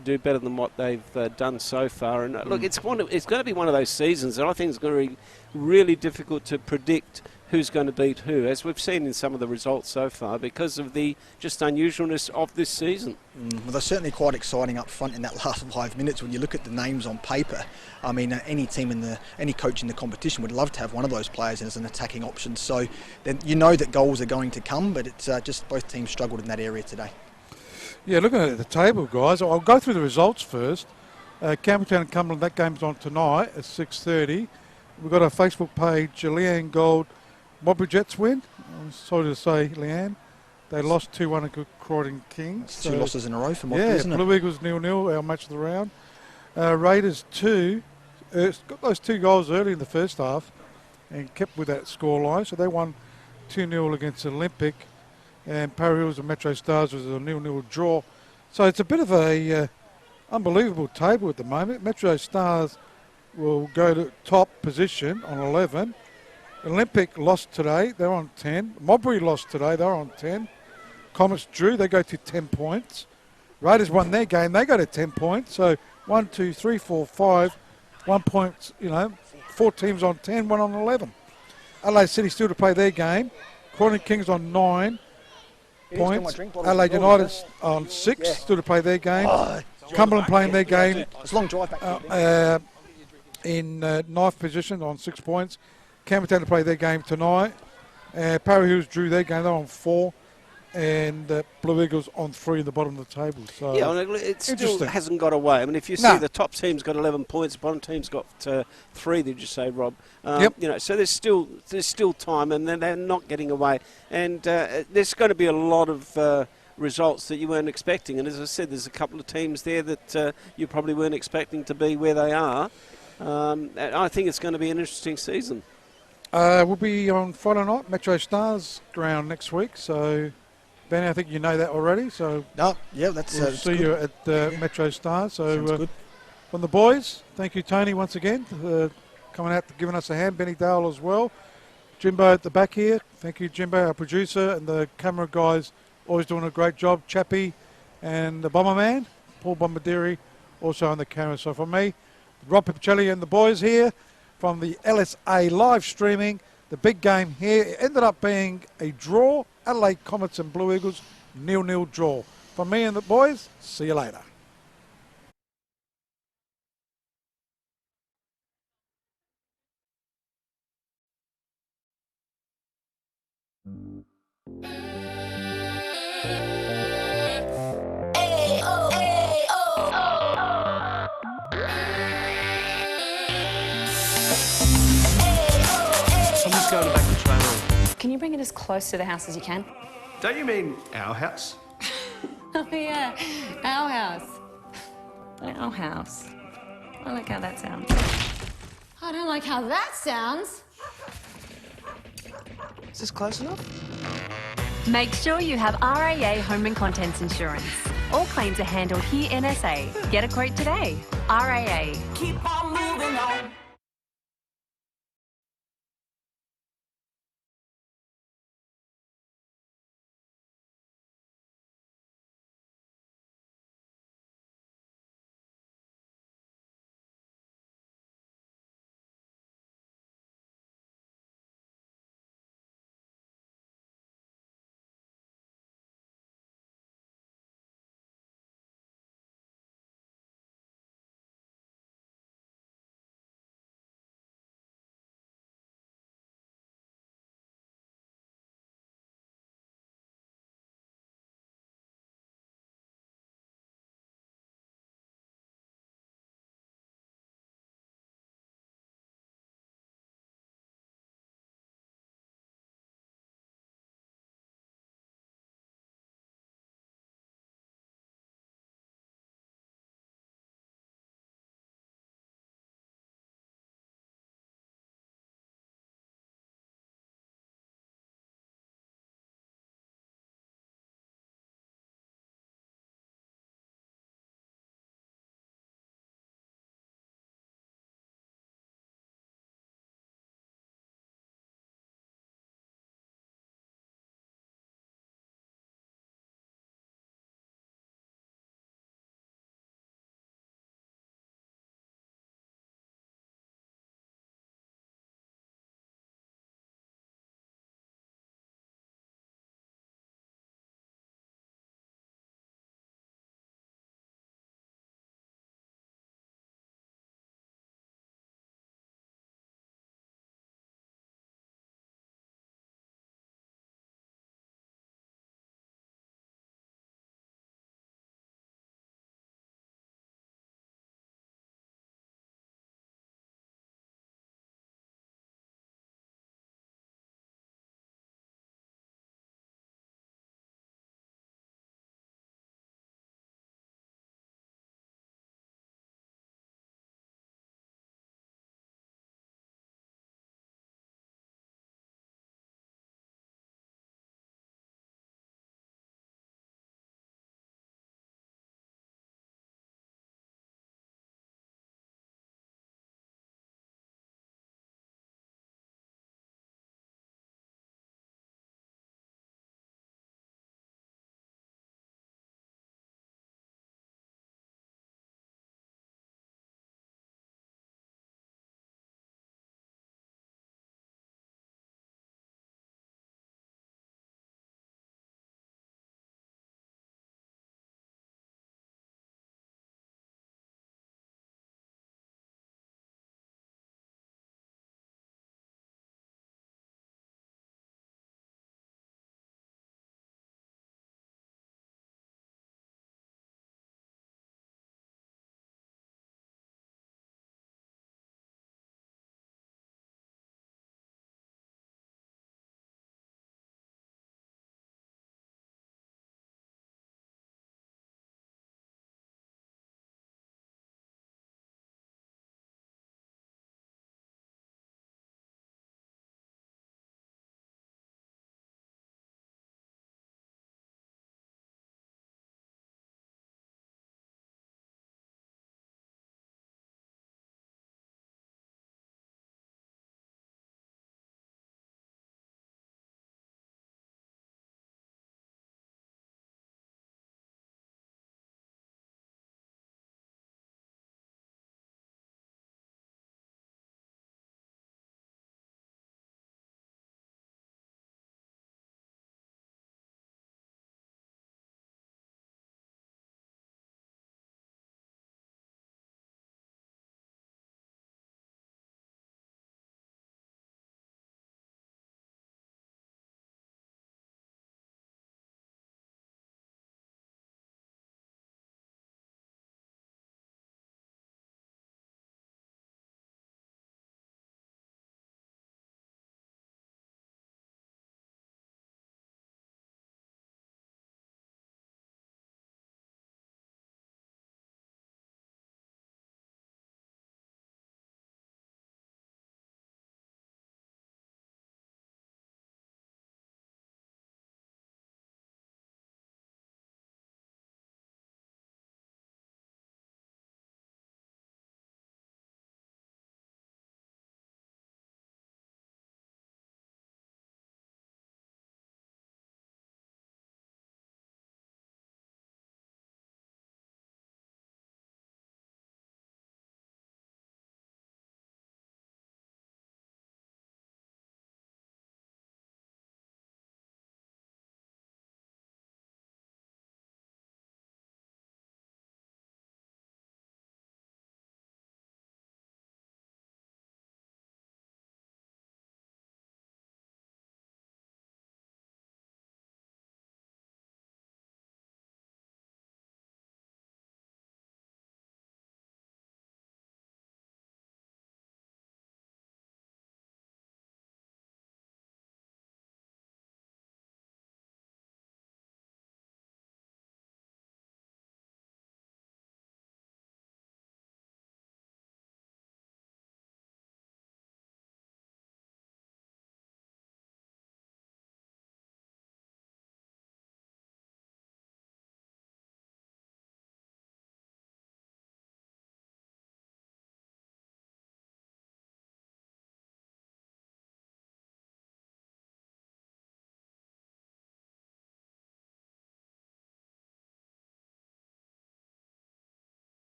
do better than what they've done so far. And look, it's going to be one of those seasons that I think is going to be really difficult to predict who's going to beat who, as we've seen in some of the results so far, because of the just unusualness of this season. Well, they're certainly quite exciting up front in that last 5 minutes. When you look at the names on paper, I mean, any coach in the competition would love to have one of those players as an attacking option. So then you know that goals are going to come, but it's just both teams struggled in that area today. Yeah, looking at the table, guys, I'll go through the results first. Campbelltown and Cumberland, that game's on tonight at 6:30. We've got our Facebook page, Leanne Gold. Mobby Jets win. I'm sorry to say, Leanne. They lost 2-1 to Croydon Kings. That's 2 losses in a row for Mobby, isn't it? Blue Eagles 0-0, our match of the round. Raiders 2. Got those 2 goals early in the first half and kept with that scoreline. So they won 2-0 against Olympic. And Parry Hills and Metro Stars was a 0-0 draw. So it's a bit of a unbelievable table at the moment. Metro Stars will go to top position on 11. Olympic lost today, they're on 10. Mobbery lost today, they're on 10. Comets drew, they go to 10 points. Raiders won their game, they go to 10 points. So 1, 2, 3, 4, 5, 1 point, 4 teams on 10, 1 on 11. Adelaide City still to play their game. Croydon Kings on 9 points. drink bottles Adelaide as well, United on 6 still to play their game. Cumberland playing their game It's a long drive back. in 9th position on 6 points. Campbelltown to play their game tonight. Parry Hills drew their game. They're on 4. And Blue Eagles on 3 at the bottom of the table. So yeah, well, it still hasn't got away. I mean, if you see the top team's got 11 points, the bottom team's got 3. Did you say, Rob? Yep. You know, so there's still time, and they're not getting away. And there's going to be a lot of results that you weren't expecting. And as I said, there's a couple of teams there that you probably weren't expecting to be where they are. I think it's going to be an interesting season. We'll be on Friday night, Metro Stars ground next week. So, Benny, I think you know that already. So, that's we'll see good. you at Metro Stars. So, good. From the boys, thank you, Tony, once again, for coming out, giving us a hand. Benny Dale as well. Jimbo at the back here. Thank you, Jimbo, our producer, and the camera guys, always doing a great job. Chappie and the Bomberman, Paul Bombardieri, also on the camera. So, from me, Rob Pipicelli and the boys here from the LSA live streaming. The big game here, it ended up being a draw. Adelaide Comets and Blue Eagles, 0-0 draw. From me and the boys, see you later. Someone's going to back the trailer in. Can you bring it as close to the house as you can? Don't you mean our house? Oh, yeah. Our house. Our house. I like how that sounds. I don't like how that sounds. Is this close enough? Make sure you have RAA Home and Contents Insurance. All claims are handled here NSA. Get a quote today. RAA. Keep on moving on.